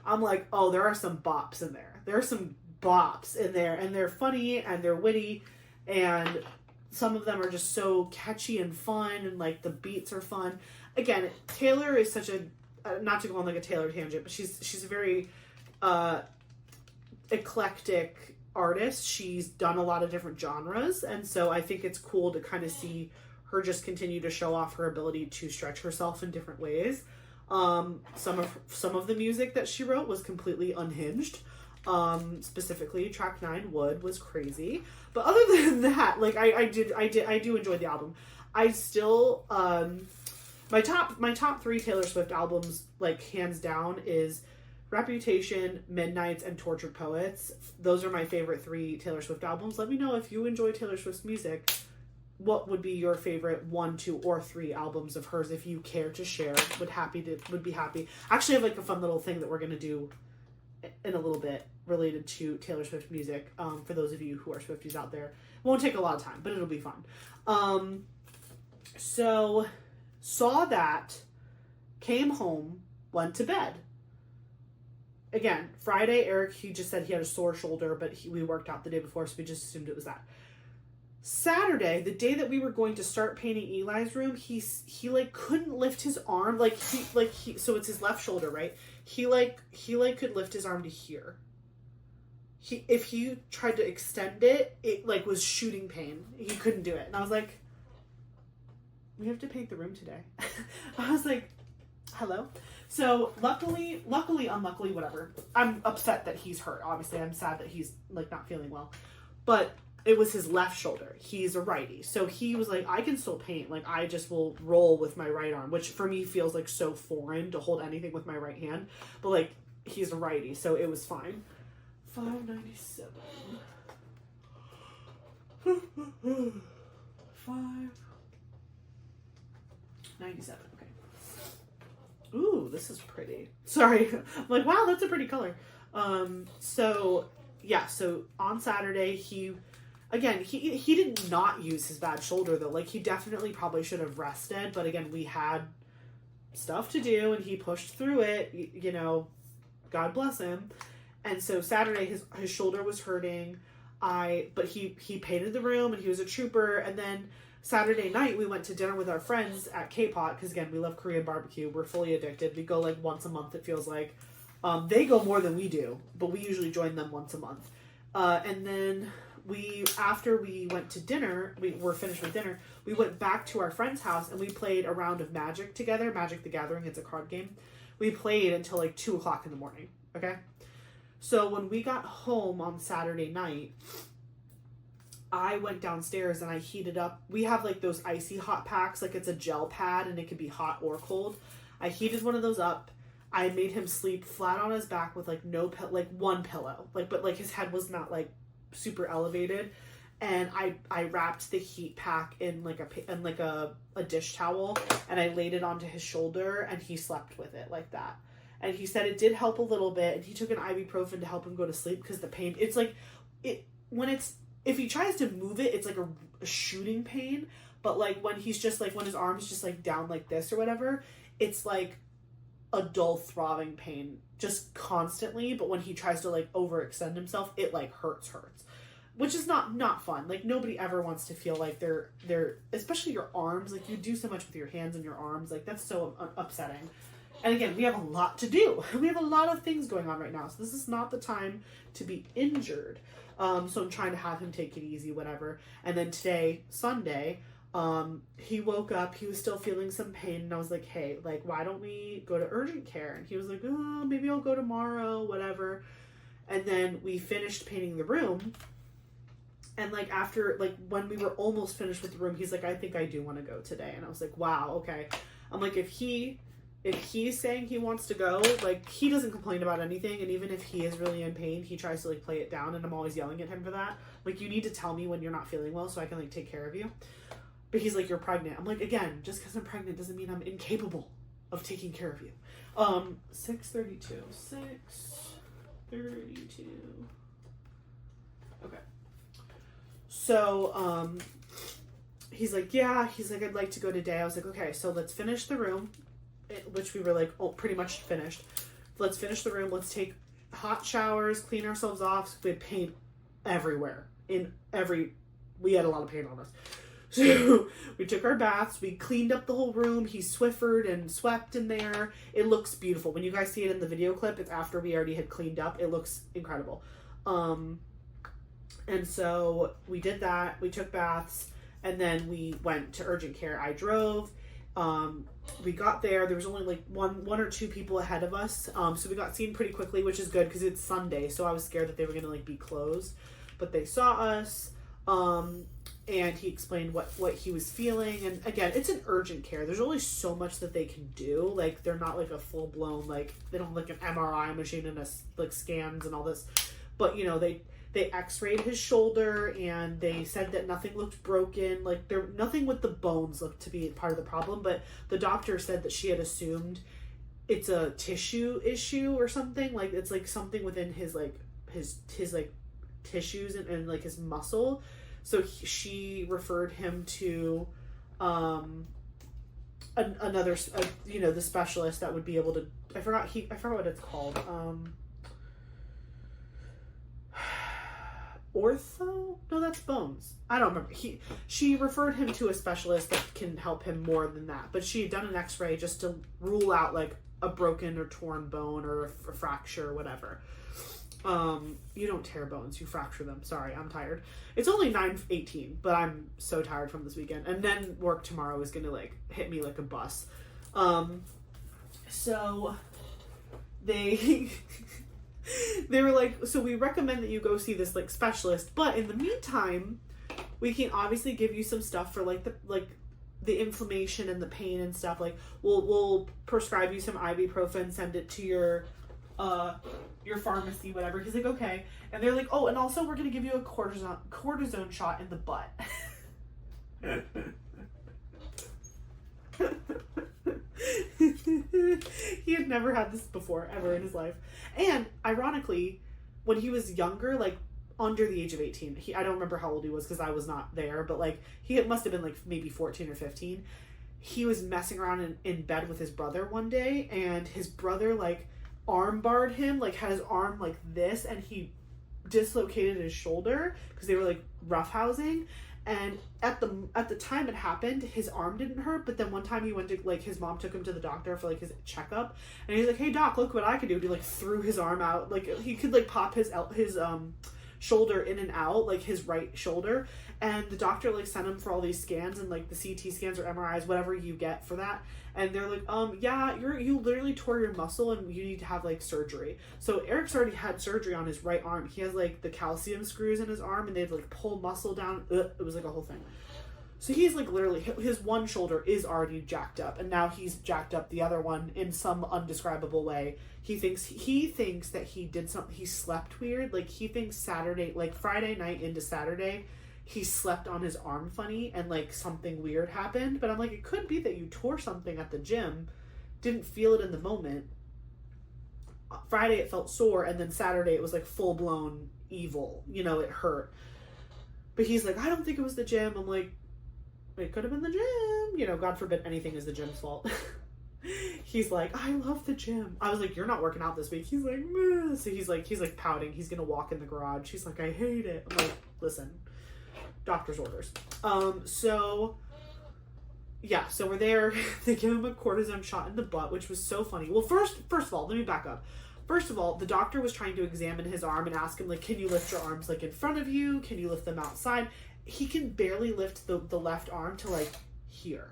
I'm like, oh, there are some bops in there. There are some bops in there, and they're funny and they're witty, and some of them are just so catchy and fun, and like the beats are fun. Again, Taylor is such a not to go on like a Taylor tangent, but she's a very eclectic artist. She's done a lot of different genres, and so I think it's cool to kind of see her just continue to show off her ability to stretch herself in different ways. Some of the music that she wrote was completely unhinged. Specifically track 9, Wood, was crazy. But other than that, like I do enjoy the album. I still my top 3 Taylor Swift albums, like hands down, is Reputation, Midnights, and Tortured Poets. Those are my favorite 3 Taylor Swift albums. Let me know if you enjoy Taylor Swift's music. What would be your favorite 1, 2, or 3 albums of hers? If you care to share, would be happy. Actually, I have like a fun little thing that we're gonna do in a little bit related to Taylor Swift music. For those of you who are Swifties out there, it won't take a lot of time, but it'll be fun. So saw that, came home, went to bed. Again, Friday, Eric, he just said he had a sore shoulder, but we worked out the day before, so we just assumed it was that. Saturday, the day that we were going to start painting Eli's room, he like couldn't lift his arm, so it's his left shoulder, right? He could lift his arm to here. If he tried to extend it, it like was shooting pain. He couldn't do it. And I was like, we have to paint the room today. I was like, hello? So luckily, unluckily, whatever. I'm upset that he's hurt. Obviously, I'm sad that he's like not feeling well. But it was his left shoulder. He's a righty. So he was like, I can still paint. Like, I just will roll with my right arm, which for me feels like so foreign to hold anything with my right hand. But like, he's a righty, so it was fine. 597. 597. Okay. Ooh, this is pretty. Sorry. I'm like, wow, that's a pretty color. So on Saturday, he did not use his bad shoulder though. Like, he definitely probably should have rested, but again, we had stuff to do and he pushed through it, you know, God bless him. And so Saturday, his shoulder was hurting. But he painted the room and he was a trooper. And then Saturday night, we went to dinner with our friends at K-Pot, because again, we love Korean barbecue. We're fully addicted. We go like once a month, it feels like. They go more than we do, but we usually join them once a month. And then after we went to dinner, we were finished with dinner, we went back to our friend's house and we played a round of Magic together. Magic the Gathering, it's a card game. We played until like 2 o'clock in the morning, okay? So when we got home on Saturday night, I went downstairs and I heated up. We have like those icy hot packs, like it's a gel pad and it can be hot or cold. I heated one of those up. I made him sleep flat on his back with like one pillow, but like his head was not like super elevated. And I wrapped the heat pack in like a dish towel and I laid it onto his shoulder and he slept with it like that. And he said it did help a little bit, and he took an ibuprofen to help him go to sleep because the pain, it's like, if he tries to move it, it's like a shooting pain, but like when he's just like, when his arm's just like down like this or whatever, it's like a dull throbbing pain just constantly, but when he tries to like overextend himself, it like hurts, which is not fun. Like, nobody ever wants to feel like they're especially your arms, like you do so much with your hands and your arms, like that's so upsetting. And again, we have a lot to do. We have a lot of things going on right now. So this is not the time to be injured. So I'm trying to have him take it easy, whatever. And then today, Sunday, he woke up, he was still feeling some pain. And I was like, hey, like, why don't we go to urgent care? And he was like, oh, maybe I'll go tomorrow, whatever. And then we finished painting the room. And like after, like when we were almost finished with the room, he's like, I think I do want to go today. And I was like, wow, okay. I'm like, if he's saying he wants to go, like, he doesn't complain about anything, and even if he is really in pain, he tries to like play it down, and I'm always yelling at him for that. Like, you need to tell me when you're not feeling well so I can like take care of you. But he's like, you're pregnant. I'm like, again, just because I'm pregnant doesn't mean I'm incapable of taking care of you. 6:32. 6:32. Okay. So, he's like, yeah. He's like, I'd like to go today. I was like, okay, so let's finish the room, which we were like, oh, pretty much finished. Let's finish the room. Let's take hot showers, clean ourselves off. We had paint everywhere. We had a lot of paint on us. So we took our baths, we cleaned up the whole room, he Swiffered and swept in there. It looks beautiful. When you guys see it in the video clip, it's after we already had cleaned up. It looks incredible. And so we did that, we took baths, and then we went to urgent care. I drove. We got there was only like one or two people ahead of us. So we got seen pretty quickly, which is good because it's Sunday, so I was scared that they were gonna like be closed. But they saw us. And he explained what he was feeling. And again, it's an urgent care. There's only so much that they can do. Like, they're not like a full blown, like, they don't have like an MRI machine and like scans and all this. But, you know, they x-rayed his shoulder and they said that nothing looked broken. Like, nothing with the bones looked to be part of the problem. But the doctor said that she had assumed it's a tissue issue or something. Like, it's like something within his like tissues and like his muscle. So she referred him to another, the specialist that would be able to. I forgot what it's called. Ortho? No, that's bones. I don't remember. She referred him to a specialist that can help him more than that. But she had done an X-ray just to rule out like a broken or torn bone or a fracture or whatever. You don't tear bones, you fracture them. Sorry, I'm tired. It's only 9:18, but I'm so tired from this weekend. And then work tomorrow is gonna like hit me like a bus. So they they were like, so we recommend that you go see this like specialist, but in the meantime, we can obviously give you some stuff for like the inflammation and the pain and stuff. Like we'll prescribe you some ibuprofen, send it to your pharmacy, whatever. He's like, okay. And they're like, oh, and also we're gonna give you a cortisone shot in the butt. He had never had this before ever in his life. And ironically, when he was younger, like under the age of 18, I don't remember how old he was because I was not there, but like he must have been like maybe 14 or 15. He was messing around in bed with his brother one day, and his brother like arm barred him, like had his arm like this, and he dislocated his shoulder because they were like roughhousing. And at the time it happened, his arm didn't hurt, but then one time he went to, like, his mom took him to the doctor for, like, his checkup, and he's like, hey, doc, look what I could do. And he, like, threw his arm out. Like, he could, like, pop his shoulder in and out, like, his right shoulder, and the doctor, like, sent him for all these scans, and, like, the CT scans or MRIs, whatever you get for that, and they're like, yeah, you literally tore your muscle, and you need to have, like, surgery. So Eric's already had surgery on his right arm. He has, like, the calcium screws in his arm, and they've, like, pulled muscle down. It was, like, a whole thing. So he's, like, literally, his one shoulder is already jacked up, and now he's jacked up the other one in some undescribable way. He thinks that he did something, he slept weird. Like, he thinks Saturday, like, Friday night into Saturday, he slept on his arm funny, and, like, something weird happened. But I'm like, it could be that you tore something at the gym, didn't feel it in the moment. Friday it felt sore, and then Saturday it was, like, full-blown evil. You know, it hurt. But he's like, I don't think it was the gym. I'm like, it could have been the gym. You know, God forbid anything is the gym's fault. He's like, I love the gym. I was like, you're not working out this week. He's like, meh. So he's like pouting. He's gonna walk in the garage. He's like, I hate it. I'm like, listen, doctor's orders. So we're there. They give him a cortisone shot in the butt, which was so funny. Well, first of all, let me back up. First of all, the doctor was trying to examine his arm and ask him, like, can you lift your arms, like, in front of you? Can you lift them outside? He can barely lift the left arm to, like, here.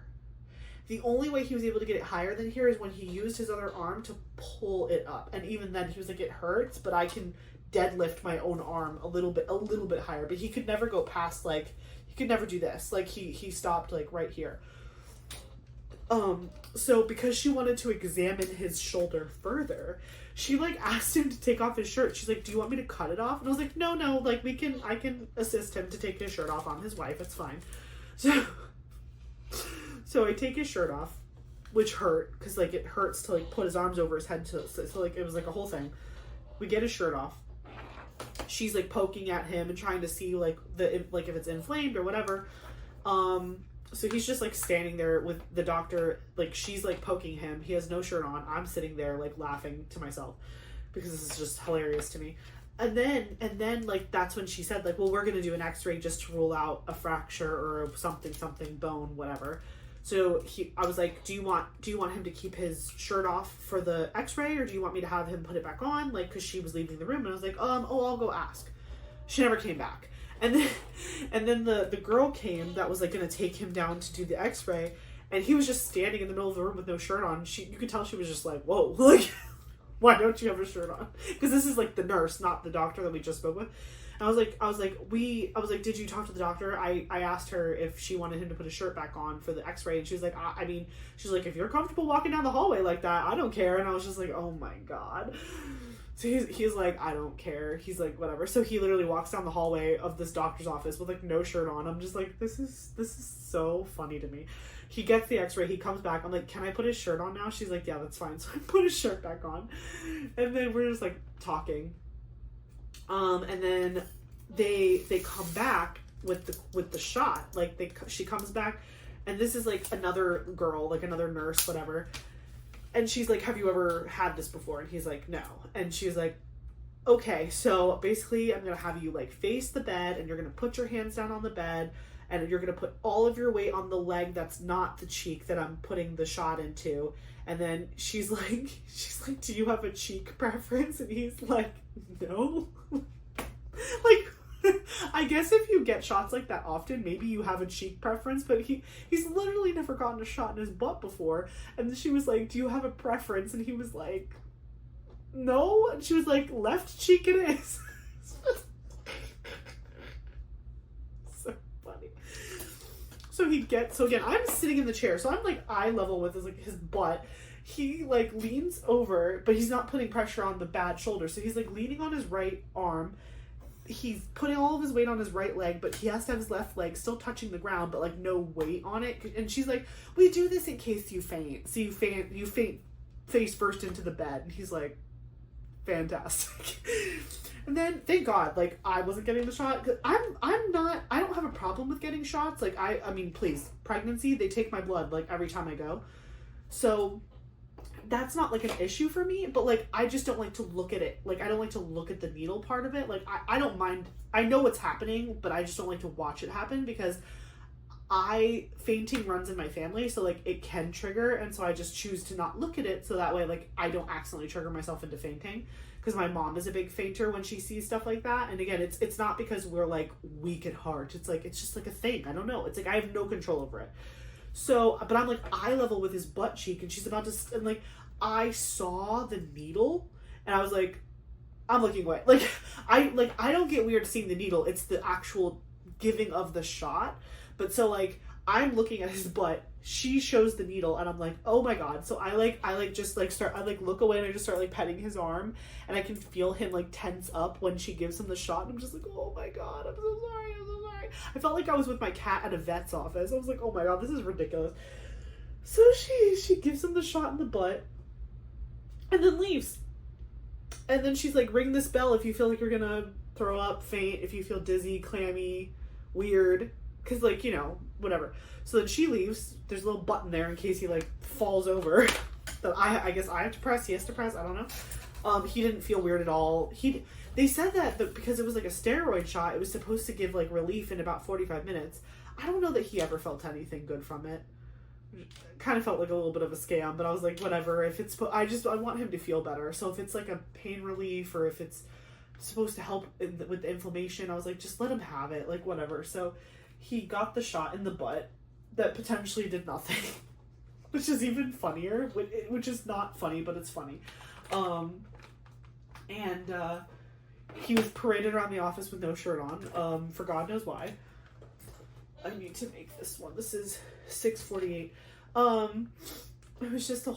The only way he was able to get it higher than here is when he used his other arm to pull it up. And even then, he was like, it hurts, but I can deadlift my own arm a little bit higher. But he could never go past, like, he could never do this. Like, he stopped, like, right here. So because she wanted to examine his shoulder further, she, like, asked him to take off his shirt. She's like, do you want me to cut it off? And I was like, no, like, I can assist him to take his shirt off. I'm his wife, it's fine. So So I take his shirt off, which hurt, because, like, it hurts to, like, put his arms over his head, so like, it was, like, a whole thing. We get his shirt off. She's, like, poking at him and trying to see, like, if it's inflamed or whatever. So he's just, like, standing there with the doctor, like, she's, like, poking him. He has no shirt on. I'm sitting there, like, laughing to myself, because this is just hilarious to me. And then, like, that's when she said, like, well, we're gonna do an x-ray just to rule out a fracture or something, bone, whatever. So I was like, do you want him to keep his shirt off for the x-ray, or do you want me to have him put it back on? Like, because she was leaving the room, and I was like, I'll go ask. She never came back. And then the girl came that was, like, gonna take him down to do the x-ray, and he was just standing in the middle of the room with no shirt on. You could tell she was just like, whoa, like, why don't you have a shirt on? Because this is, like, the nurse, not the doctor that we just spoke with. And I was like, did you talk to the doctor? I asked her if she wanted him to put his shirt back on for the x-ray, and she was like, she's like, if you're comfortable walking down the hallway like that, I don't care. And I was just like, oh my God. So he's like, I don't care. He's like, whatever. So he literally walks down the hallway of this doctor's office with, like, no shirt on. I'm just like, this is so funny to me. He gets the x-ray, he comes back. I'm like, can I put his shirt on now? She's like, yeah, that's fine. So I put his shirt back on. And then we're just, like, talking. And then they come back with the shot. Like, she comes back, and this is, like, another girl, like, another nurse, whatever. And she's like, have you ever had this before? And he's like, no. And she's like, okay, so basically I'm going to have you, like, face the bed, and you're going to put your hands down on the bed, and you're going to put all of your weight on the leg that's not the cheek that I'm putting the shot into. And then she's like, do you have a cheek preference? And he's like, no. Like, I guess if you get shots like that often, maybe you have a cheek preference, but he's literally never gotten a shot in his butt before. And then she was like, do you have a preference? And he was like, no. And she was like, left cheek it is. So funny. So again, I'm sitting in the chair, so I'm, like, eye level with his butt. He, like, leans over, but he's not putting pressure on the bad shoulder. So he's, like, leaning on his right arm. He's putting all of his weight on his right leg, but he has to have his left leg still touching the ground, but, like, no weight on it. And she's like, we do this in case you faint. So you faint face first into the bed. And he's like, fantastic. And then, thank God, like, I wasn't getting the shot. Cause I don't have a problem with getting shots. Like, I mean, please, pregnancy, they take my blood, like, every time I go. So that's not, like, an issue for me, but, like, I just don't like to look at it. Like, I don't like to look at the needle part of it. Like, I don't mind. I know what's happening, but I just don't like to watch it happen, because fainting runs in my family, so, like, it can trigger, and so I just choose to not look at it, so that way, like, I don't accidentally trigger myself into fainting, because my mom is a big fainter when she sees stuff like that. And again, it's not because we're, like, weak at heart. It's, like, it's just, like, a thing. I don't know. It's, like, I have no control over it. So, but I'm, like, eye level with his butt cheek, and she's about to, and, like, I saw the needle, and I was like, I'm looking away. Like, I don't get weird seeing the needle. It's the actual giving of the shot. But so, like, I'm looking at his butt, she shows the needle, and I'm like, oh my God. So I look away, and I just start, like, petting his arm, and I can feel him, like, tense up when she gives him the shot, and I'm just like, oh my God, I'm so sorry. I felt like I was with my cat at a vet's office. I was like, oh my God, this is ridiculous. So she gives him the shot in the butt, and then leaves. And then she's like, ring this bell if you feel like you're gonna throw up, faint, if you feel dizzy, clammy, weird. Because, like, you know, whatever. So then she leaves. There's a little button there in case he, like, falls over. That I guess I have to press. He has to press. I don't know. He didn't feel weird at all. They said that because it was, like, a steroid shot, it was supposed to give, like, relief in about 45 minutes. I don't know that he ever felt anything good from it. Kind of felt like a little bit of a scam, but I was like, whatever. If it's, I want him to feel better. So if it's, like, a pain relief, or if it's supposed to help with the inflammation, I was like, just let him have it. Like, whatever. So he got the shot in the butt that potentially did nothing, which is even funnier, which is not funny, but it's funny. And he was paraded around the office with no shirt on, for God knows why. I need to make this one. This is 6:48. It was just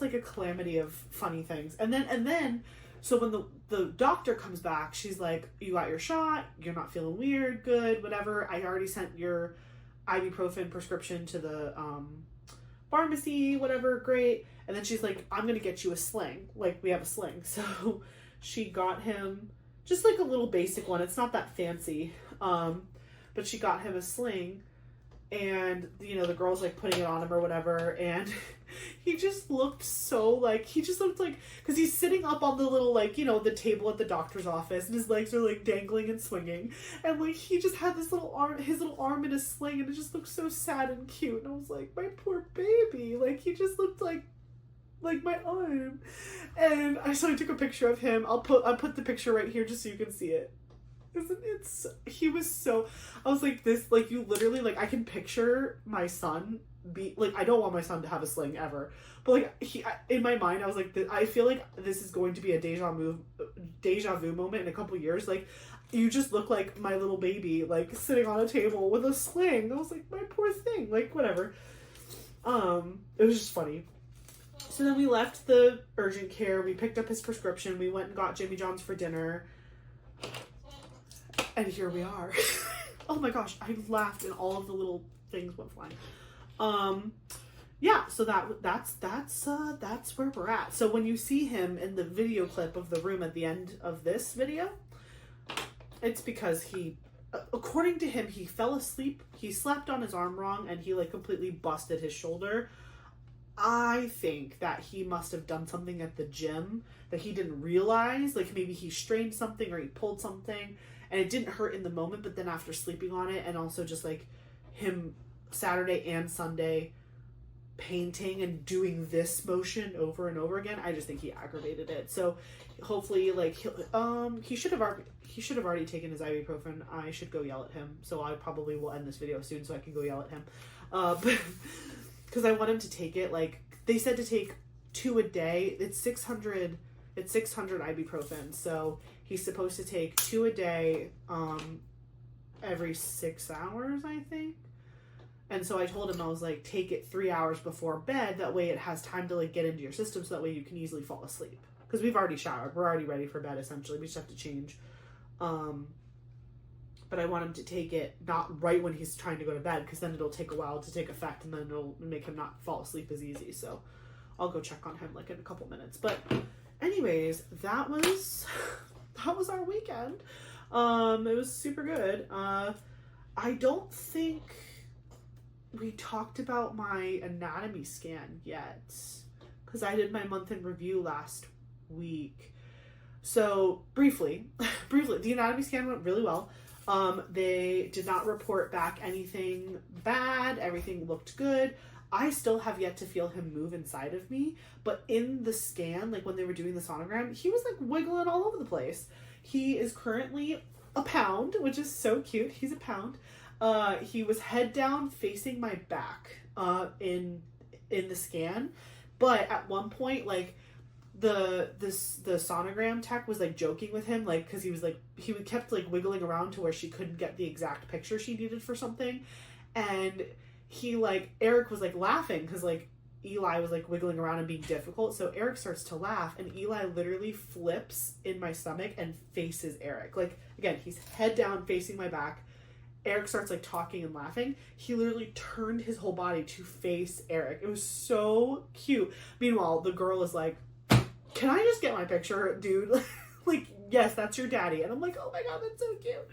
like a calamity of funny things. And then, so when the doctor comes back, she's like, you got your shot, you're not feeling weird, good, whatever. I already sent your ibuprofen prescription to the pharmacy, whatever, great. And then she's like, I'm gonna get you a sling. Like, we have a sling. So she got him just like a little basic one. It's not that fancy. But she got him a sling, and, you know, the girl's like putting it on him or whatever, and he just looked so like, because he's sitting up on the little, like, you know, the table at the doctor's office, and his legs are like dangling and swinging, and like he just had his little arm in a sling, and it just looked so sad and cute. And I was like, my poor baby, like he just looked like my arm. And so I took a picture of him. I'll put the picture right here just so you can see it. Isn't it he was so, I was like, this, like, you literally, like, I can picture my son be, like, I don't want my son to have a sling ever, but, like, in my mind, I was like, I feel like this is going to be a deja vu moment in a couple years. Like, you just look like my little baby, like, sitting on a table with a sling. I was like, my poor thing, like, whatever. It was just funny. So then we left the urgent care, we picked up his prescription, we went and got Jimmy John's for dinner. And here we are. Oh my gosh, I laughed and all of the little things went flying. Yeah, so that's where we're at. So when you see him in the video clip of the room at the end of this video, it's because he, according to him, he fell asleep, he slept on his arm wrong, and he like completely busted his shoulder. I think that he must have done something at the gym that he didn't realize, like maybe he strained something or he pulled something, and it didn't hurt in the moment, but then after sleeping on it, and also just like him Saturday and Sunday painting and doing this motion over and over again, I just think he aggravated it. So hopefully, like, he should have already taken his ibuprofen. I should go yell at him. So I probably will end this video soon so I can go yell at him. Because I want him to take it, like, they said to take 2 a day. It's 600 ibuprofen, so he's supposed to take 2 a day every 6 hours, I think. And so I told him, I was like, take it 3 hours before bed, that way it has time to like get into your system, so that way you can easily fall asleep. Because we've already showered, we're already ready for bed essentially, we just have to change. But I want him to take it not right when he's trying to go to bed, because then it'll take a while to take effect, and then it'll make him not fall asleep as easy. So I'll go check on him like in a couple minutes. But anyways, that was our weekend. It was super good. I don't think we talked about my anatomy scan yet, because I did my month in review last week. So briefly, the anatomy scan went really well. They did not report back anything bad. Everything looked good. I still have yet to feel him move inside of me, but in the scan, like when they were doing the sonogram, he was like wiggling all over the place. He is currently a pound, which is so cute. He's a pound. He was head down facing my back, in the scan, but at one point, like, the sonogram tech was like joking with him, like, because he kept like wiggling around to where she couldn't get the exact picture she needed for something, and Eric was like laughing because like Eli was like wiggling around and being difficult, so Eric starts to laugh, and Eli literally flips in my stomach and faces Eric. Like, again, he's head down facing my back. Eric starts like talking and laughing. He literally turned his whole body to face Eric. It was so cute. Meanwhile, the girl is like, can I just get my picture, dude? Like, yes, that's your daddy. And I'm like, oh my god, that's so cute.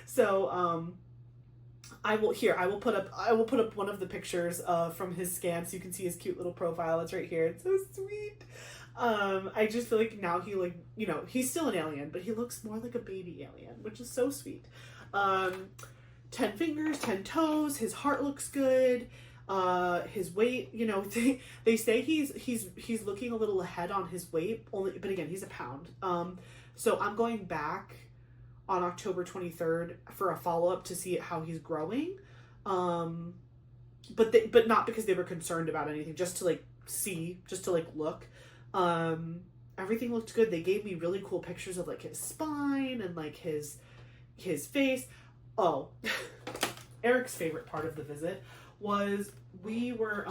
So, I will put up one of the pictures from his scan so you can see his cute little profile. It's right here. It's so sweet. I just feel like now he, like, you know, he's still an alien, but he looks more like a baby alien, which is so sweet. 10 fingers, 10 toes, his heart looks good. His weight, you know, they say he's looking a little ahead on his weight, but again, he's a pound. So I'm going back on October 23rd for a follow-up to see how he's growing. But not because they were concerned about anything, just to like see, just to like look. Everything looked good. They gave me really cool pictures of like his spine and like his face. Oh, Eric's favorite part of the visit was we were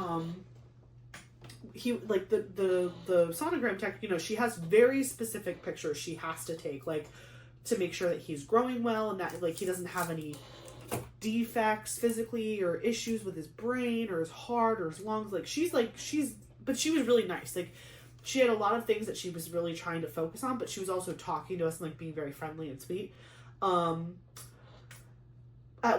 he, like, the sonogram tech, you know, she has very specific pictures she has to take, like, to make sure that he's growing well and that, like, he doesn't have any defects physically or issues with his brain or his heart or his lungs. But she was really nice. Like, she had a lot of things that she was really trying to focus on, but she was also talking to us and like being very friendly and sweet. At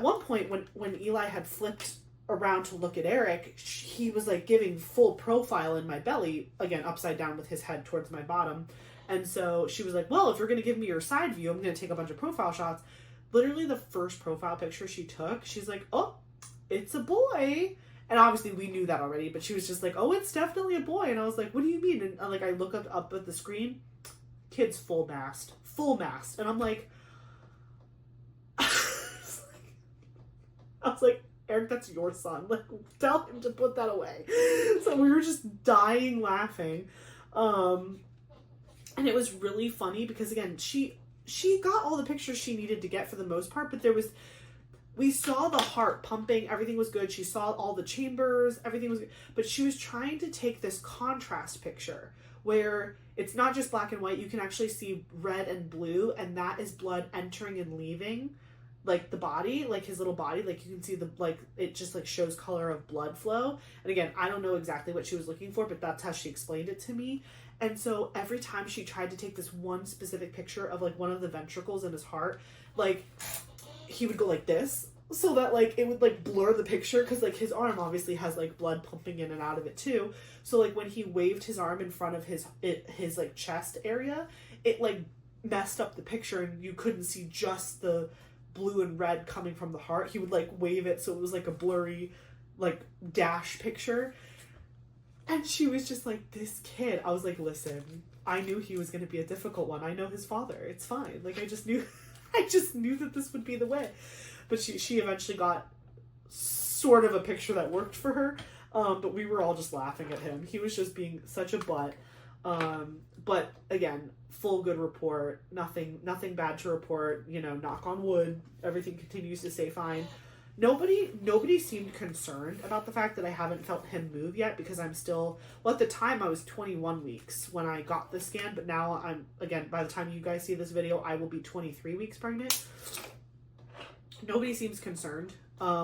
one point when Eli had flipped around to look at Eric, he was like giving full profile in my belly, again, upside down with his head towards my bottom. And so she was like, well, if you're going to give me your side view, I'm going to take a bunch of profile shots. Literally the first profile picture she took, she's like, oh, it's a boy. And obviously we knew that already, but she was just like, oh, it's definitely a boy. And I was like, what do you mean? And like, I look up at the screen, kid's full mast. And I'm like, I was like, Eric, that's your son. Like, tell him to put that away. So we were just dying laughing. And it was really funny because, again, she got all the pictures she needed to get for the most part, but we saw the heart pumping, everything was good. She saw all the chambers, everything was good. But she was trying to take this contrast picture where it's not just black and white. You can actually see red and blue, and that is blood entering and leaving, like, the body, like his little body. Like, you can see it just like shows color of blood flow. And again, I don't know exactly what she was looking for, but that's how she explained it to me. And so every time she tried to take this one specific picture of like one of the ventricles in his heart, like, he would go like this, so that like it would like blur the picture, because like his arm obviously has like blood pumping in and out of it too. So like when he waved his arm in front of his like chest area, it like messed up the picture and you couldn't see just the blue and red coming from the heart. He would like wave it so it was like a blurry like dash picture. And she was just like, this kid. I was like, listen, I knew he was going to be a difficult one. I know his father. It's fine. Like, I just knew that this would be the way. But she eventually got sort of a picture that worked for her. But we were all just laughing at him. He was just being such a butt. But again, full good report. Nothing bad to report. You know, knock on wood. Everything continues to stay fine. Nobody seemed concerned about the fact that I haven't felt him move yet, because I'm still, well, at the time I was 21 weeks when I got the scan, but now I'm, again, by the time you guys see this video, I will be 23 weeks pregnant. Nobody seems concerned,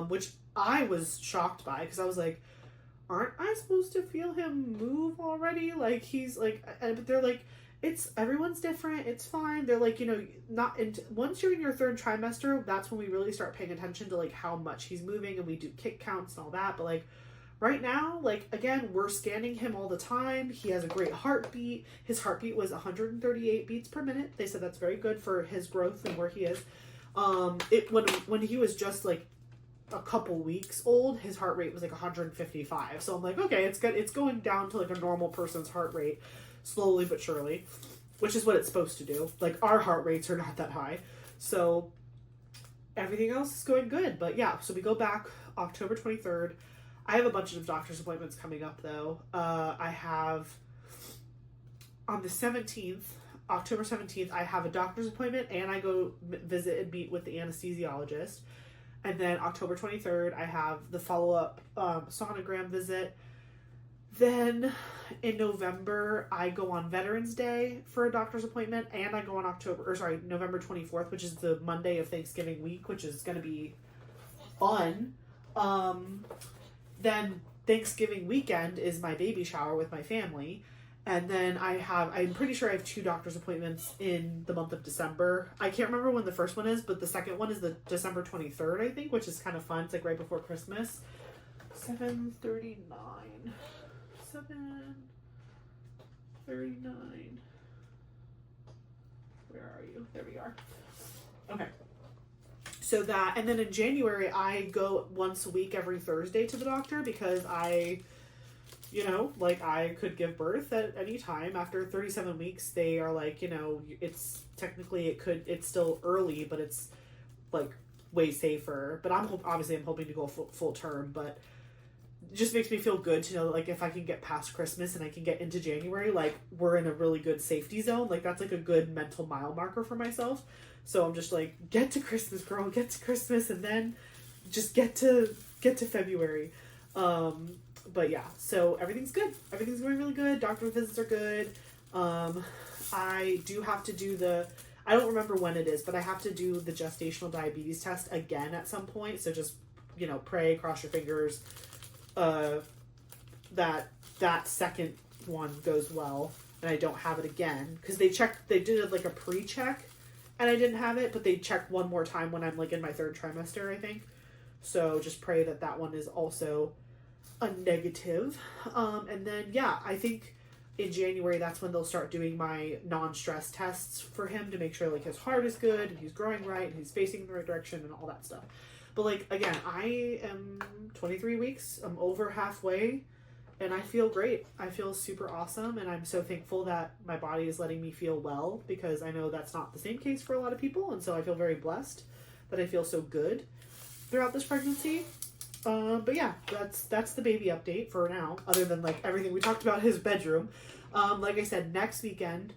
which I was shocked by, because I was like, aren't I supposed to feel him move already? Like, he's like, but they're like, everyone's different. It's fine. They're like, you know, once you're in your third trimester, that's when we really start paying attention to like how much he's moving, and we do kick counts and all that. But like right now, like, again, we're scanning him all the time. He has a great heartbeat. His heartbeat was 138 beats per minute. They said that's very good for his growth and where he is. When he was just like a couple weeks old, his heart rate was like 155. So I'm like, okay, it's good. It's going down to like a normal person's heart rate, slowly but surely, which is what it's supposed to do. Like, our heart rates are not that high. So everything else is going good. But yeah, so we go back October 23rd. I have a bunch of doctor's appointments coming up though. I have on the 17th, October 17th, I have a doctor's appointment, and I go visit and meet with the anesthesiologist. And then October 23rd, I have the follow-up sonogram visit. Then in November, I go on Veterans Day for a doctor's appointment, and I go on November 24th, which is the Monday of Thanksgiving week, which is going to be fun. Then Thanksgiving weekend is my baby shower with my family. And then I'm pretty sure I have 2 doctor's appointments in the month of December. I can't remember when the first one is, but the second one is the December 23rd, I think, which is kind of fun. It's like right before Christmas. 7:39. 7:39. Where are you? There we are. Okay. So that, and then in January, I go once a week every Thursday to the doctor, because I could give birth at any time. After 37 weeks, they are like, it's technically, it's still early, but it's like way safer. But I'm hoping to go full term, but it just makes me feel good to know that, like, if I can get past Christmas and I can get into January, like, we're in a really good safety zone. Like, that's like a good mental mile marker for myself. So I'm just like, get to Christmas, girl, get to Christmas, and then just get to February. But yeah, so everything's good. Everything's going really good. Doctor visits are good. I do have to do I don't remember when it is, but I have to do the gestational diabetes test again at some point. So just, you know, pray, cross your fingers, that second one goes well and I don't have it again. Because they did like a pre-check and I didn't have it, but they check one more time when I'm like in my 3rd trimester, I think. So just pray that one is also a negative. And then, yeah, I think in January, that's when they'll start doing my non-stress tests for him to make sure like his heart is good and he's growing right and he's facing the right direction and all that stuff. But like, again, I am 23 weeks. I'm over halfway and I feel great. I feel super awesome. And I'm so thankful that my body is letting me feel well, because I know that's not the same case for a lot of people. And so I feel very blessed that I feel so good throughout this pregnancy. But yeah, that's the baby update for now, other than like everything we talked about his bedroom. Like I said, next weekend,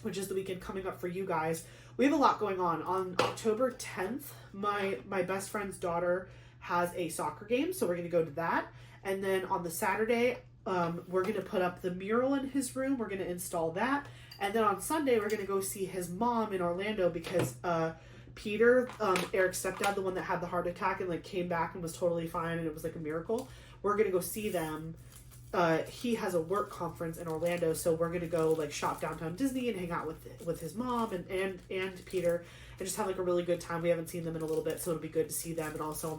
which is the weekend coming up for you guys, we have a lot going on. On October 10th, my best friend's daughter has a soccer game, so we're going to go to that. And then on the Saturday, we're going to put up the mural in his room. We're going to install that. And then on Sunday, we're going to go see his mom in Orlando, because Peter, Eric's stepdad, the one that had the heart attack and like came back and was totally fine and it was like a miracle. We're going to go see them. He has a work conference in Orlando, so we're going to go like shop downtown Disney and hang out with his mom and Peter and just have like a really good time. We haven't seen them in a little bit, so it'll be good to see them. And also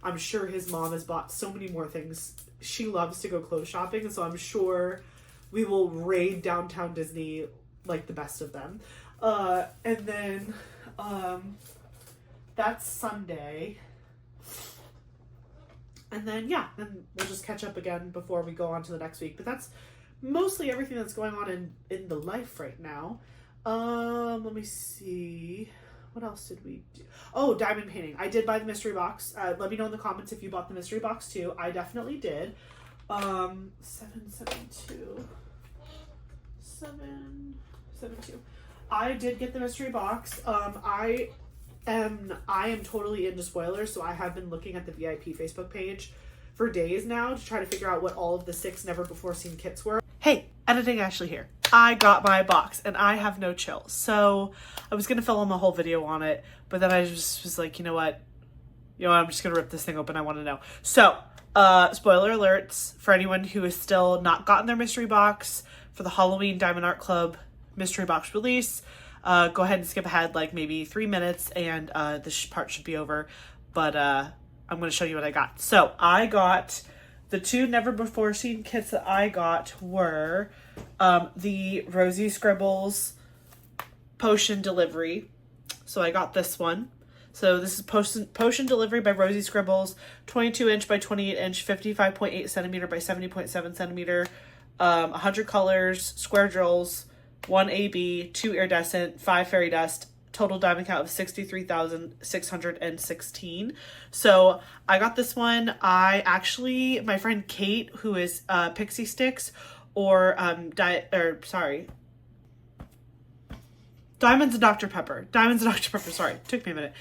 I'm sure his mom has bought so many more things. She loves to go clothes shopping, and so I'm sure we will raid downtown Disney like the best of them. And then that's Sunday. And then, yeah, then we'll just catch up again before we go on to the next week. But that's mostly everything that's going on in the life right now. Let me see. What else did we do? Oh, diamond painting. I did buy the mystery box. Let me know in the comments if you bought the mystery box too. I definitely did. 772. I did get the mystery box. I am totally into spoilers, so I have been looking at the VIP Facebook page for days now to try to figure out what all of the 6 never before seen kits were. Hey, editing Ashley here. I got my box and I have no chill. So I was going to film a whole video on it, but then I just was like, you know what, I'm just going to rip this thing open. I want to know. So, spoiler alerts for anyone who has still not gotten their mystery box for the Halloween Diamond Art Club mystery box release. Go ahead and skip ahead like maybe 3 minutes and this part should be over. But I'm going to show you what I got. So I got the 2 never before seen kits that I got were the Rosie Scribbles Potion Delivery. So I got this one. So this is Potion Delivery by Rosie Scribbles, 22 inch by 28 inch, 55.8 centimeter by 70.7 centimeter, 100 colors, square drills, 1 AB, 2 iridescent, 5 fairy dust, total diamond count of 63,616. So I got this one. My friend Kate, who is Pixie Sticks, or Diamonds and Dr. Pepper, sorry, took me a minute.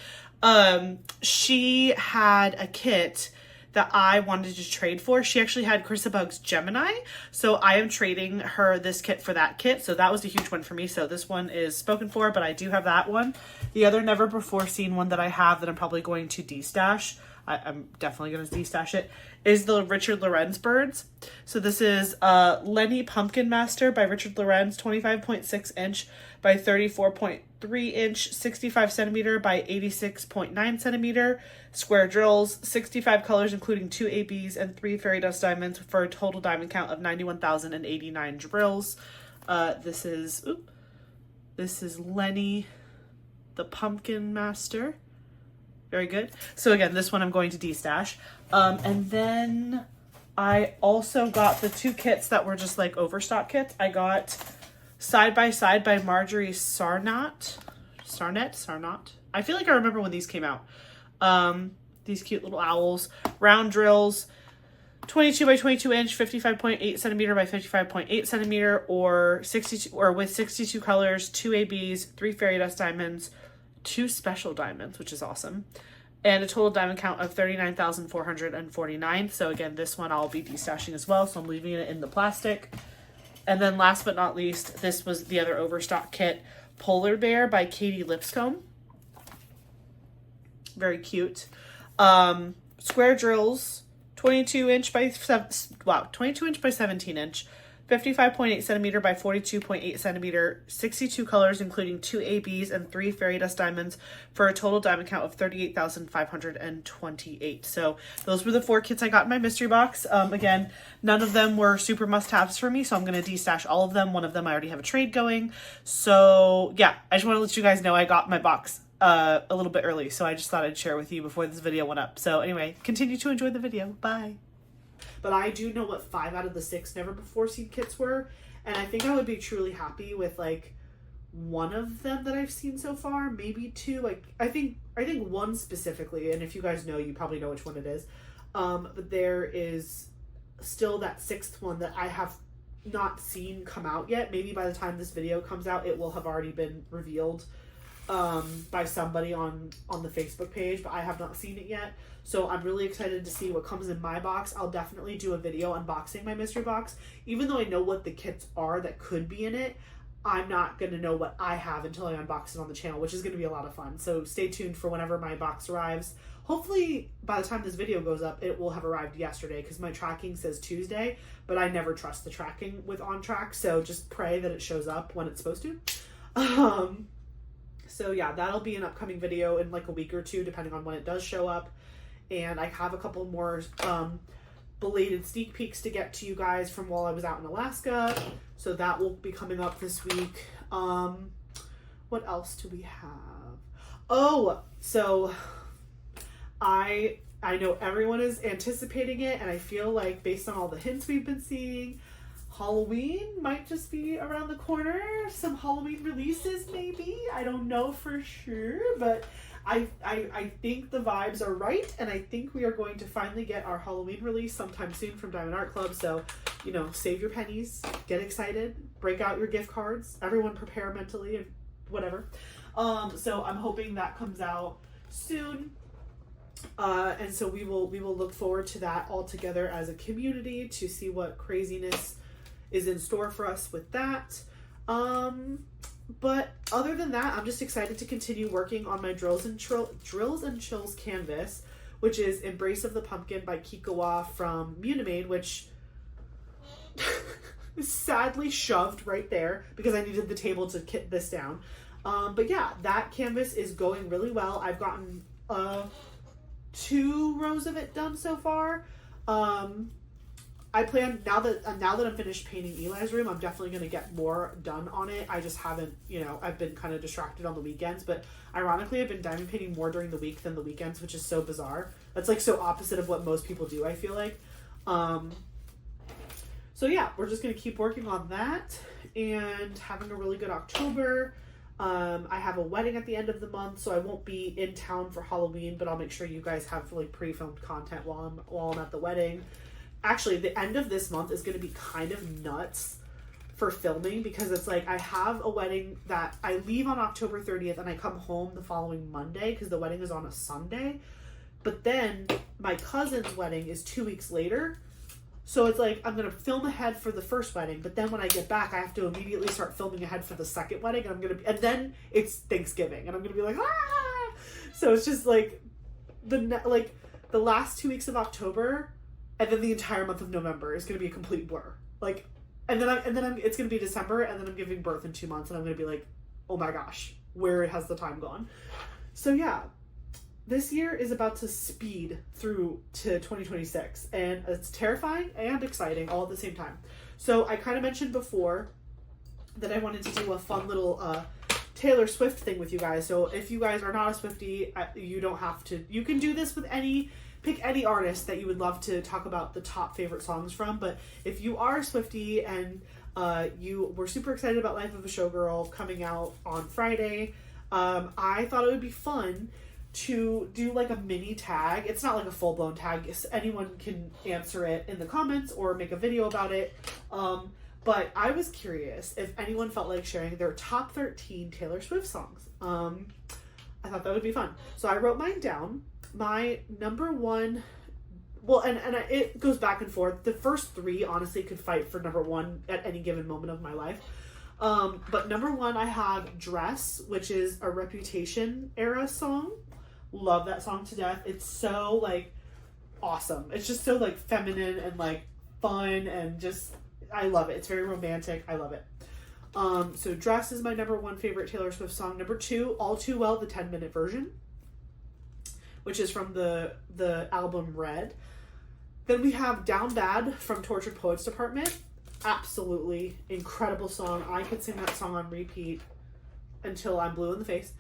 She had a kit that I wanted to trade for. She actually had Chrisabug's Gemini, so I am trading her this kit for that kit. So that was a huge one for me. So this one is spoken for, but I do have that one. The other never before seen one that I have that I'm probably going to destash, I'm definitely going to destash it, is the Richard Lorenz birds. So this is Lenny Pumpkin Master by Richard Lorenz, 25.6 inch by 34.3 inch, 65 centimeter by 86.9 centimeter, square drills, 65 colors including 2 ABs and 3 fairy dust diamonds for a total diamond count of 91,089 drills. This is Lenny the Pumpkin Master. Very good. So again, this one I'm going to destash. And then I also got the 2 kits that were just like overstock kits. I got Side by Side by Marjorie Sarnat. I feel like I remember when these came out. These cute little owls. Round drills. 22 by 22 inch, 55.8 centimeter by 55.8 centimeter, or 62, or with 62 colors, 2 ABs, 3 fairy dust diamonds, 2 special diamonds, which is awesome, and a total diamond count of 39,449. So again, this one I'll be destashing as well, so I'm leaving it in the plastic. And then last but not least, this was the other overstock kit Polar Bear by Katie Lipscomb. Very cute. Square drills, 22 inch by 17 inch, 55.8 centimeter by 42.8 centimeter, 62 colors, including 2 ABs and 3 fairy dust diamonds, for a total diamond count of 38,528. So those were the 4 kits I got in my mystery box. Again, none of them were super must-haves for me, so I'm going to destash all of them. One of them I already have a trade going. So yeah, I just want to let you guys know I got my box a little bit early, so I just thought I'd share with you before this video went up. So anyway, continue to enjoy the video. Bye. But I do know what 5 out of the 6 never before seen kits were, and I think I would be truly happy with like one of them that I've seen so far, maybe 2. Like I think one specifically, and if you guys know, you probably know which one it is. But there is still that 6th one that I have not seen come out yet. Maybe by the time this video comes out, it will have already been revealed by somebody on the Facebook page, but I have not seen it yet. So I'm really excited to see what comes in my box. I'll definitely do a video unboxing my mystery box. Even though I know what the kits are that could be in it, I'm not going to know what I have until I unbox it on the channel, which is going to be a lot of fun. So stay tuned for whenever my box arrives. Hopefully by the time this video goes up, it will have arrived yesterday, because my tracking says Tuesday, but I never trust the tracking with On Track, so just pray that it shows up when it's supposed to. So yeah, that'll be an upcoming video in like a week or 2, depending on when it does show up. And I have a couple more belated sneak peeks to get to you guys from while I was out in Alaska. So that will be coming up this week. What else do we have? Oh, so I know everyone is anticipating it, and I feel like based on all the hints we've been seeing, Halloween might just be around the corner. Some Halloween releases maybe. I don't know for sure, but I think the vibes are right, and I think we are going to finally get our Halloween release sometime soon from Diamond Art Club. So, you know, save your pennies, get excited, break out your gift cards. Everyone prepare mentally and whatever. So I'm hoping that comes out soon. And so we will look forward to that all together as a community to see what craziness is in store for us with that. But other than that, I'm just excited to continue working on my Drills and Chills canvas, which is Embrace of the Pumpkin by Kikowa from Munimade, which is sadly shoved right there because I needed the table to kit this down. But yeah, that canvas is going really well. I've gotten 2 rows of it done so far. I plan, now that I'm finished painting Eli's room, I'm definitely going to get more done on it. I just haven't, I've been kind of distracted on the weekends, but ironically I've been diamond painting more during the week than the weekends, which is so bizarre. That's like so opposite of what most people do, I feel like. So yeah, we're just going to keep working on that and having a really good October. I have a wedding at the end of the month, so I won't be in town for Halloween, but I'll make sure you guys have like pre-filmed content while I'm at the wedding. Actually, the end of this month is going to be kind of nuts for filming, because it's like I have a wedding that I leave on October 30th and I come home the following Monday because the wedding is on a Sunday. But then my cousin's wedding is 2 weeks later. So it's like I'm going to film ahead for the first wedding, but then when I get back, I have to immediately start filming ahead for the second wedding, and then it's Thanksgiving and I'm going to be like, ah! So it's just like the last 2 weeks of October and then the entire month of November is going to be a complete blur. Like, and then it's going to be December, and then I'm giving birth in 2 months, and I'm going to be like, oh my gosh, where has the time gone? So yeah, this year is about to speed through to 2026, and it's terrifying and exciting all at the same time. So I kind of mentioned before that I wanted to do a fun little Taylor Swift thing with you guys. So if you guys are not a Swiftie, you don't have to. You can do this with pick any artist that you would love to talk about the top favorite songs from. But if you are a Swiftie and you were super excited about Life of a Showgirl coming out on Friday, I thought it would be fun to do like a mini tag. It's not like a full-blown tag. Anyone can answer it in the comments or make a video about it. But I was curious if anyone felt like sharing their top 13 Taylor Swift songs. I thought that would be fun. So I wrote mine down. My number one, well, and it goes back and forth. The first 3 honestly could fight for number 1 at any given moment of my life. But number one, I have Dress, which is a Reputation era song. Love that song to death. It's so like awesome. It's just so like feminine and like fun and just, I love it. It's very romantic. I love it. So Dress is my number one favorite Taylor Swift song. Number two, All Too Well, the 10-minute version, which is from the album Red. Then we have Down Bad from Tortured Poets Department. Absolutely incredible song. I could sing that song on repeat until I'm blue in the face.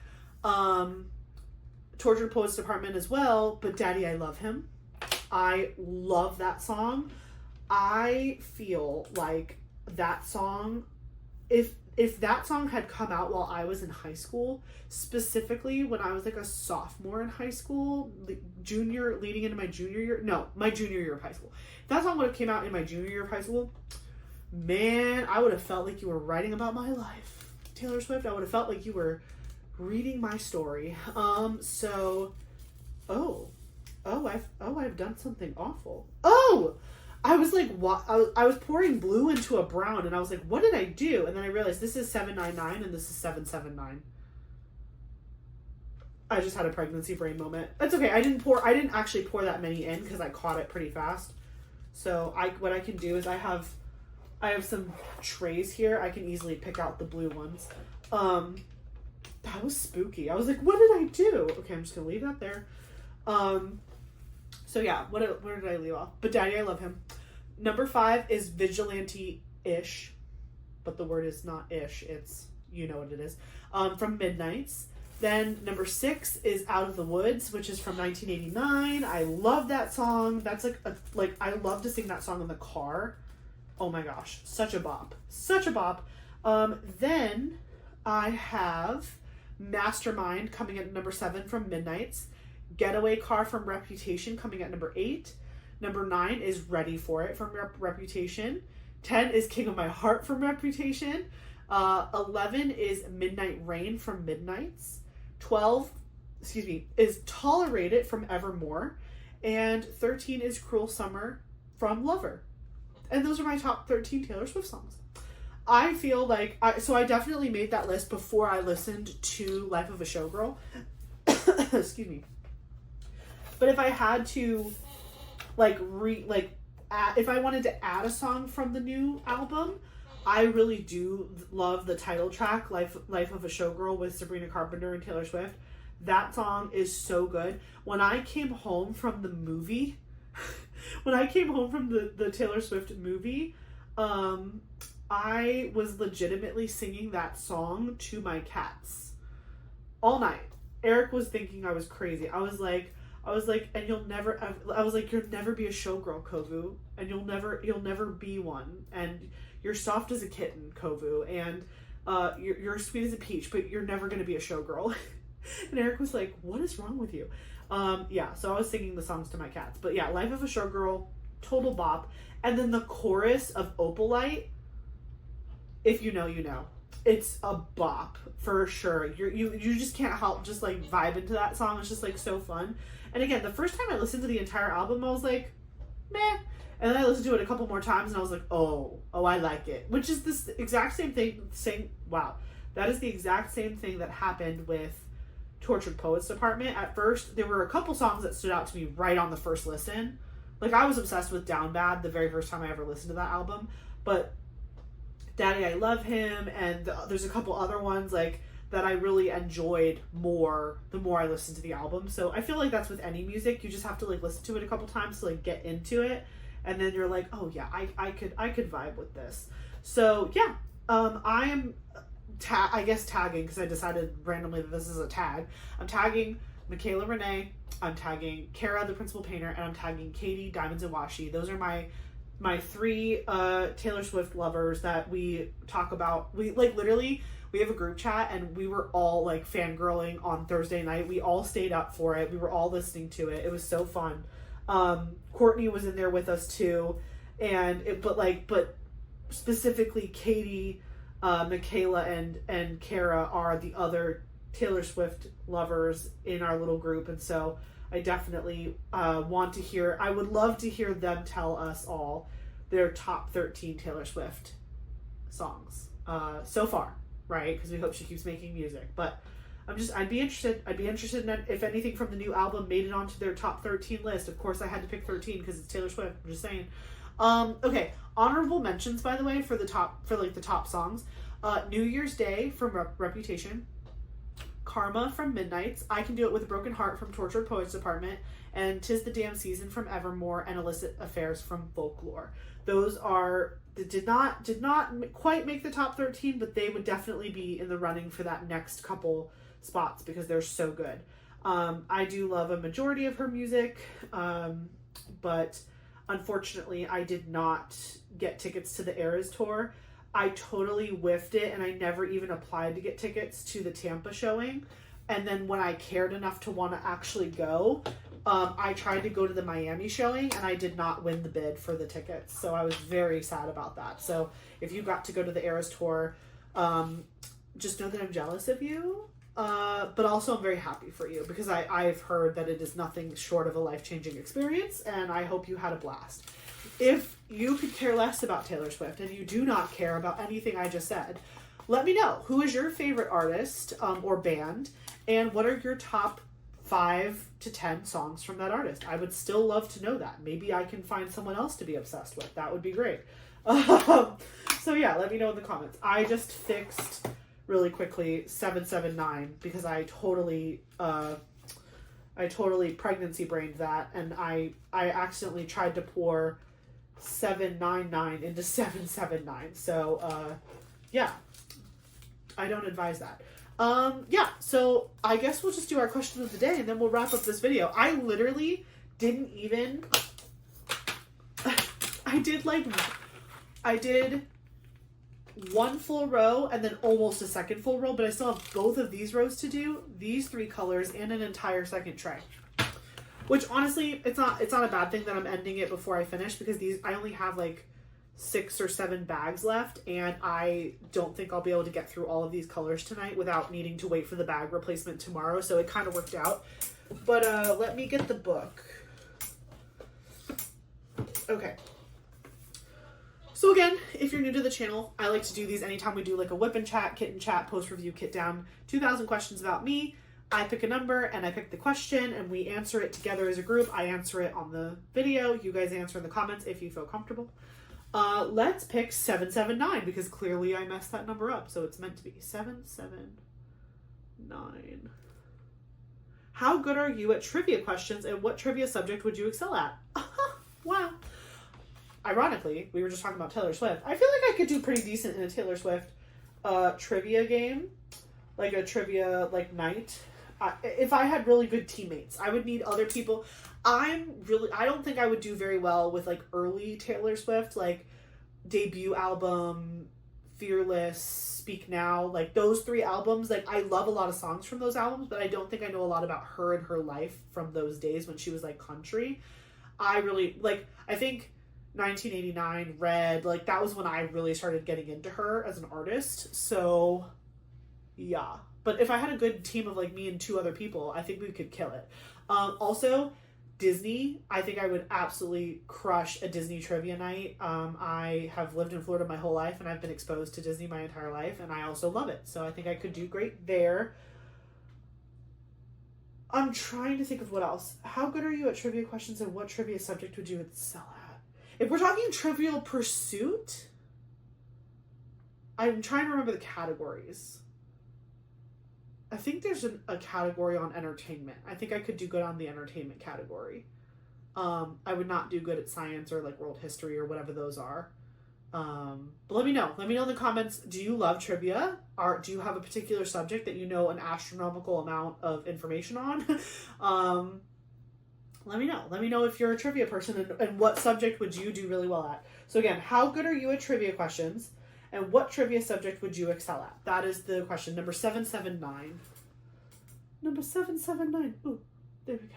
Tortured Poets Department as well, but Daddy, I Love Him. I love that song. I feel like that song, if that song had come out while I was in high school, specifically when I was like a sophomore in high school, leading into my junior year of high school. If that song would have came out in my junior year of high school, man, I would have felt like you were writing about my life. Taylor Swift, I would have felt like you were reading my story. I've done something awful. I was like, what? I was pouring blue into a brown, and I was like, what did I do? And then I realized this is 799 and this is 779. I just had a pregnancy brain moment. That's okay. I didn't actually pour that many in because I caught it pretty fast. So what I can do is I have some trays here. I can easily pick out the blue ones. That was spooky. I was like, what did I do? Okay, I'm just gonna leave that there. So yeah, where did I leave off? But Daddy, I Love Him. Number 5 is Vigilante-ish, but the word is not ish. It's, you know what it is. From Midnights. Then number 6 is Out of the Woods, which is from 1989. I love that song. That's like I love to sing that song in the car. Oh my gosh, such a bop. Such a bop. Then I have Mastermind coming at number 7 from Midnights. Getaway Car from Reputation coming at number 8. Number 9 is Ready for It from Reputation. 10 is King of My Heart from Reputation. 11 is Midnight Rain from Midnights. 12 is Tolerate It from Evermore. And 13 is Cruel Summer from Lover. And those are my top 13 Taylor Swift songs. I feel like, I definitely made that list before I listened to Life of a Showgirl. Excuse me. But if I had to, if I wanted to add a song from the new album, I really do love the title track, Life of a Showgirl with Sabrina Carpenter and Taylor Swift. That song is so good. When I came home from the movie, the Taylor Swift movie, I was legitimately singing that song to my cats all night. Eric was thinking I was crazy. I was like, and you'll never be a showgirl, Kovu, and you'll never be one, and you're soft as a kitten, Kovu, and you're sweet as a peach, but you're never gonna be a showgirl. And Eric was like, what is wrong with you? So I was singing the songs to my cats. But yeah, Life of a Showgirl, total bop. And then the chorus of Opalite, if you know, you know. It's a bop for sure. You just can't help just like vibe into that song. It's just like so fun. And again, the first time I listened to the entire album, I was like, meh. And then I listened to it a couple more times and I was like, oh, I like it. Which is this exact same thing. Wow. That is the exact same thing that happened with Tortured Poets Department. At first, there were a couple songs that stood out to me right on the first listen. Like, I was obsessed with Down Bad the very first time I ever listened to that album. But Daddy, I Love Him, and there's a couple other ones like that I really enjoyed more the more I listened to the album. So I feel like that's with any music. You just have to like listen to it a couple times to like get into it, and then you're like, oh yeah, I could vibe with this. So yeah, I am tagging, because I decided randomly that this is a tag. I'm tagging Michaela Renee, I'm tagging Carra, the Principal Painter, and I'm tagging Katie, Diamonds and Washi. Those are my 3 Taylor Swift lovers that we talk about. We like literally, we have a group chat and we were all like fangirling on Thursday night. We all stayed up for it. We were all listening to it. It was so fun. Courtney was in there with us too. But specifically Katie, Michaela and Carra are the other Taylor Swift lovers in our little group. And so I definitely I would love to hear them tell us all their top 13 Taylor Swift songs. so far, right? Because we hope she keeps making music. But I'd be interested in if anything from the new album made it onto their top 13 list. Of course, I had to pick 13 because it's Taylor Swift. I'm just saying. Okay, honorable mentions, by the way, for the top songs. New Year's Day from Reputation, Karma from Midnights, I Can Do It With a Broken Heart from Tortured Poets Department, and 'Tis the Damn Season from Evermore, and Illicit Affairs from Folklore. Those did not quite make the top 13, but they would definitely be in the running for that next couple spots because they're so good. I do love a majority of her music, but unfortunately I did not get tickets to the Eras tour. I totally whiffed it, and I never even applied to get tickets to the Tampa showing. And then when I cared enough to want to actually go, I tried to go to the Miami showing, and I did not win the bid for the tickets. So I was very sad about that. So if you got to go to the Eras tour, just know that I'm jealous of you. But also I'm very happy for you because I've heard that it is nothing short of a life-changing experience, and I hope you had a blast. If you could care less about Taylor Swift and you do not care about anything I just said, let me know. Who is your favorite artist or band, and what are your top 5 to 10 songs from that artist? I would still love to know that. Maybe I can find someone else to be obsessed with. That would be great. So yeah, let me know in the comments. I just fixed really quickly 779 because I totally pregnancy brained that, and I accidentally tried to pour 799 into 779. So yeah, I don't advise that. Yeah, so I guess we'll just do our question of the day and then we'll wrap up this video. I literally didn't even I did one full row and then almost a second full row, but I still have both of these rows to do, these 3 colors, and an entire second tray. Which honestly, it's not a bad thing that I'm ending it before I finish, because I only have like 6 or 7 bags left, and I don't think I'll be able to get through all of these colors tonight without needing to wait for the bag replacement tomorrow, so it kind of worked out. But let me get the book. Okay. So again, if you're new to the channel, I like to do these anytime we do like a whip and chat, kit and chat, post review, kit down, 2,000 questions about me. I pick a number and I pick the question and we answer it together as a group. I answer it on the video. You guys answer in the comments if you feel comfortable. Let's pick 779 because clearly I messed that number up. So it's meant to be 779. How good are you at trivia questions, and what trivia subject would you excel at? Wow. Ironically, we were just talking about Taylor Swift. I feel like I could do pretty decent in a Taylor Swift trivia game, like a trivia night. If I had really good teammates, I would need other people. I don't think I would do very well with like early Taylor Swift, like debut album, Fearless, Speak Now, like those 3 albums. Like I love a lot of songs from those albums, but I don't think I know a lot about her and her life from those days when she was like country. I think 1989, Red, like that was when I really started getting into her as an artist. So yeah, but if I had a good team of like me and 2 other people, I think we could kill it. Also Disney, I think I would absolutely crush a Disney trivia night. I have lived in Florida my whole life and I've been exposed to Disney my entire life, and I also love it. So I think I could do great there. I'm trying to think of what else. How good are you at trivia questions, and what trivia subject would you excel at? If we're talking Trivial Pursuit, I'm trying to remember the categories. I think there's a category on entertainment. I think I could do good on the entertainment category. I would not do good at science or like world history or whatever those are. But let me know. Let me know in the comments. Do you love trivia? Do you have a particular subject that you know an astronomical amount of information on? Let me know. Let me know if you're a trivia person, and what subject would you do really well at. So again, how good are you at trivia questions, and what trivia subject would you excel at? That is the question. Number 779. Number 779. Ooh, there we go.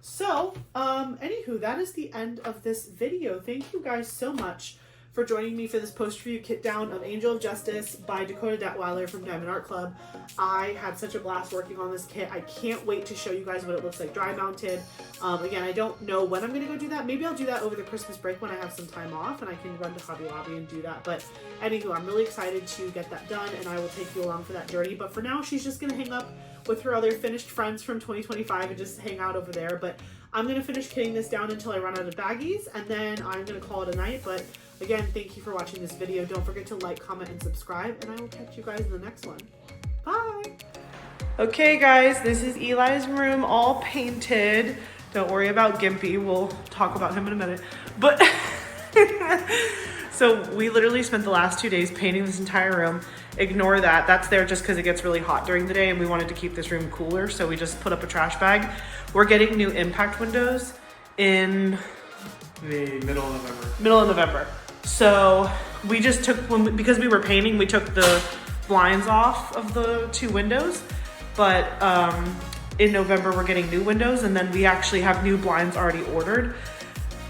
So, anywho, that is the end of this video. Thank you guys so much for joining me for this post-review kit down of Angel of Justice by Dakota Daetwiler from Diamond Art Club. I had such a blast working on this kit. I can't wait to show you guys what it looks like dry mounted. Again, I don't know when I'm going to go do that. Maybe I'll do that over the Christmas break when I have some time off and I can run to Hobby Lobby and do that. But anywho, I'm really excited to get that done and I will take you along for that journey. But for now, she's just going to hang up with her other finished friends from 2025 and just hang out over there. But I'm going to finish kitting this down until I run out of baggies and then I'm going to call it a night. But again, thank you for watching this video. Don't forget to like, comment, and subscribe, and I will catch you guys in the next one. Bye! Okay guys, this is Eli's room all painted. Don't worry about Gimpy, we'll talk about him in a minute. But, so we literally spent the last 2 days painting this entire room. Ignore that, that's there just because it gets really hot during the day and we wanted to keep this room cooler, so we just put up a trash bag. We're getting new impact windows in the middle of November. Middle of November. So we just took, because we were painting, we took the blinds off of the 2 windows. But in November, we're getting new windows and then we actually have new blinds already ordered.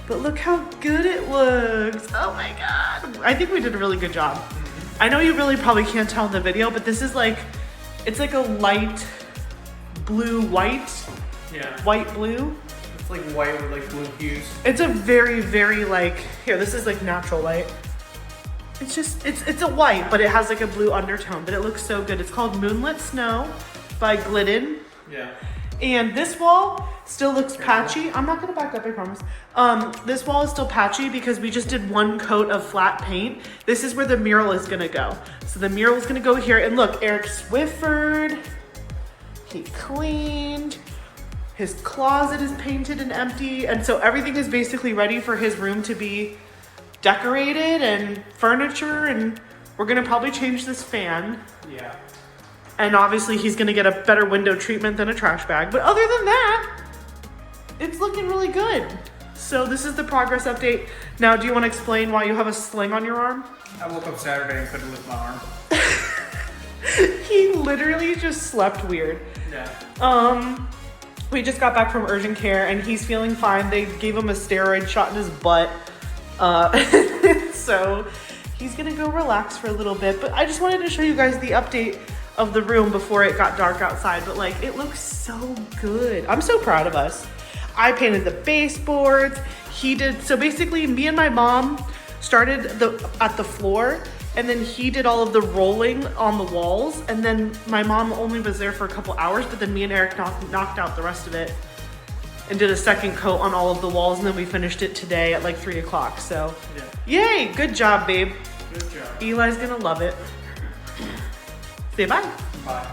But look how good it looks. Oh my God. I think we did a really good job. I know you really probably can't tell in the video, but this is like, it's like a light blue, white. Yeah. White blue. It's like white with like blue hues. It's a very, very like, here, this is like natural light. It's just, it's a white, but it has like a blue undertone, but it looks so good. It's called Moonlit Snow by Glidden. Yeah. And this wall still looks patchy. I'm not gonna back up, I promise. This wall is still patchy because we just did 1 coat of flat paint. This is where the mural is gonna go. So the mural is gonna go here. And look, Eric Swiffered, he cleaned. His closet is painted and empty. And so everything is basically ready for his room to be decorated and furniture. And we're gonna probably change this fan. Yeah. And obviously he's gonna get a better window treatment than a trash bag. But other than that, it's looking really good. So this is the progress update. Now, do you wanna explain why you have a sling on your arm? I woke up Saturday and couldn't lift my arm. He literally just slept weird. Yeah. We just got back from urgent care and he's feeling fine. They gave him a steroid shot in his butt. So he's gonna go relax for a little bit. But I just wanted to show you guys the update of the room before it got dark outside. But like, it looks so good. I'm so proud of us. I painted the baseboards. He did, so basically me and my mom started at the floor and then he did all of the rolling on the walls. And then my mom only was there for a couple hours, but then me and Eric knocked out the rest of it and did a second coat on all of the walls. And then we finished it today at like 3 o'clock. So yeah. Yay, good job, babe. Good job. Eli's gonna love it. Say bye. Bye.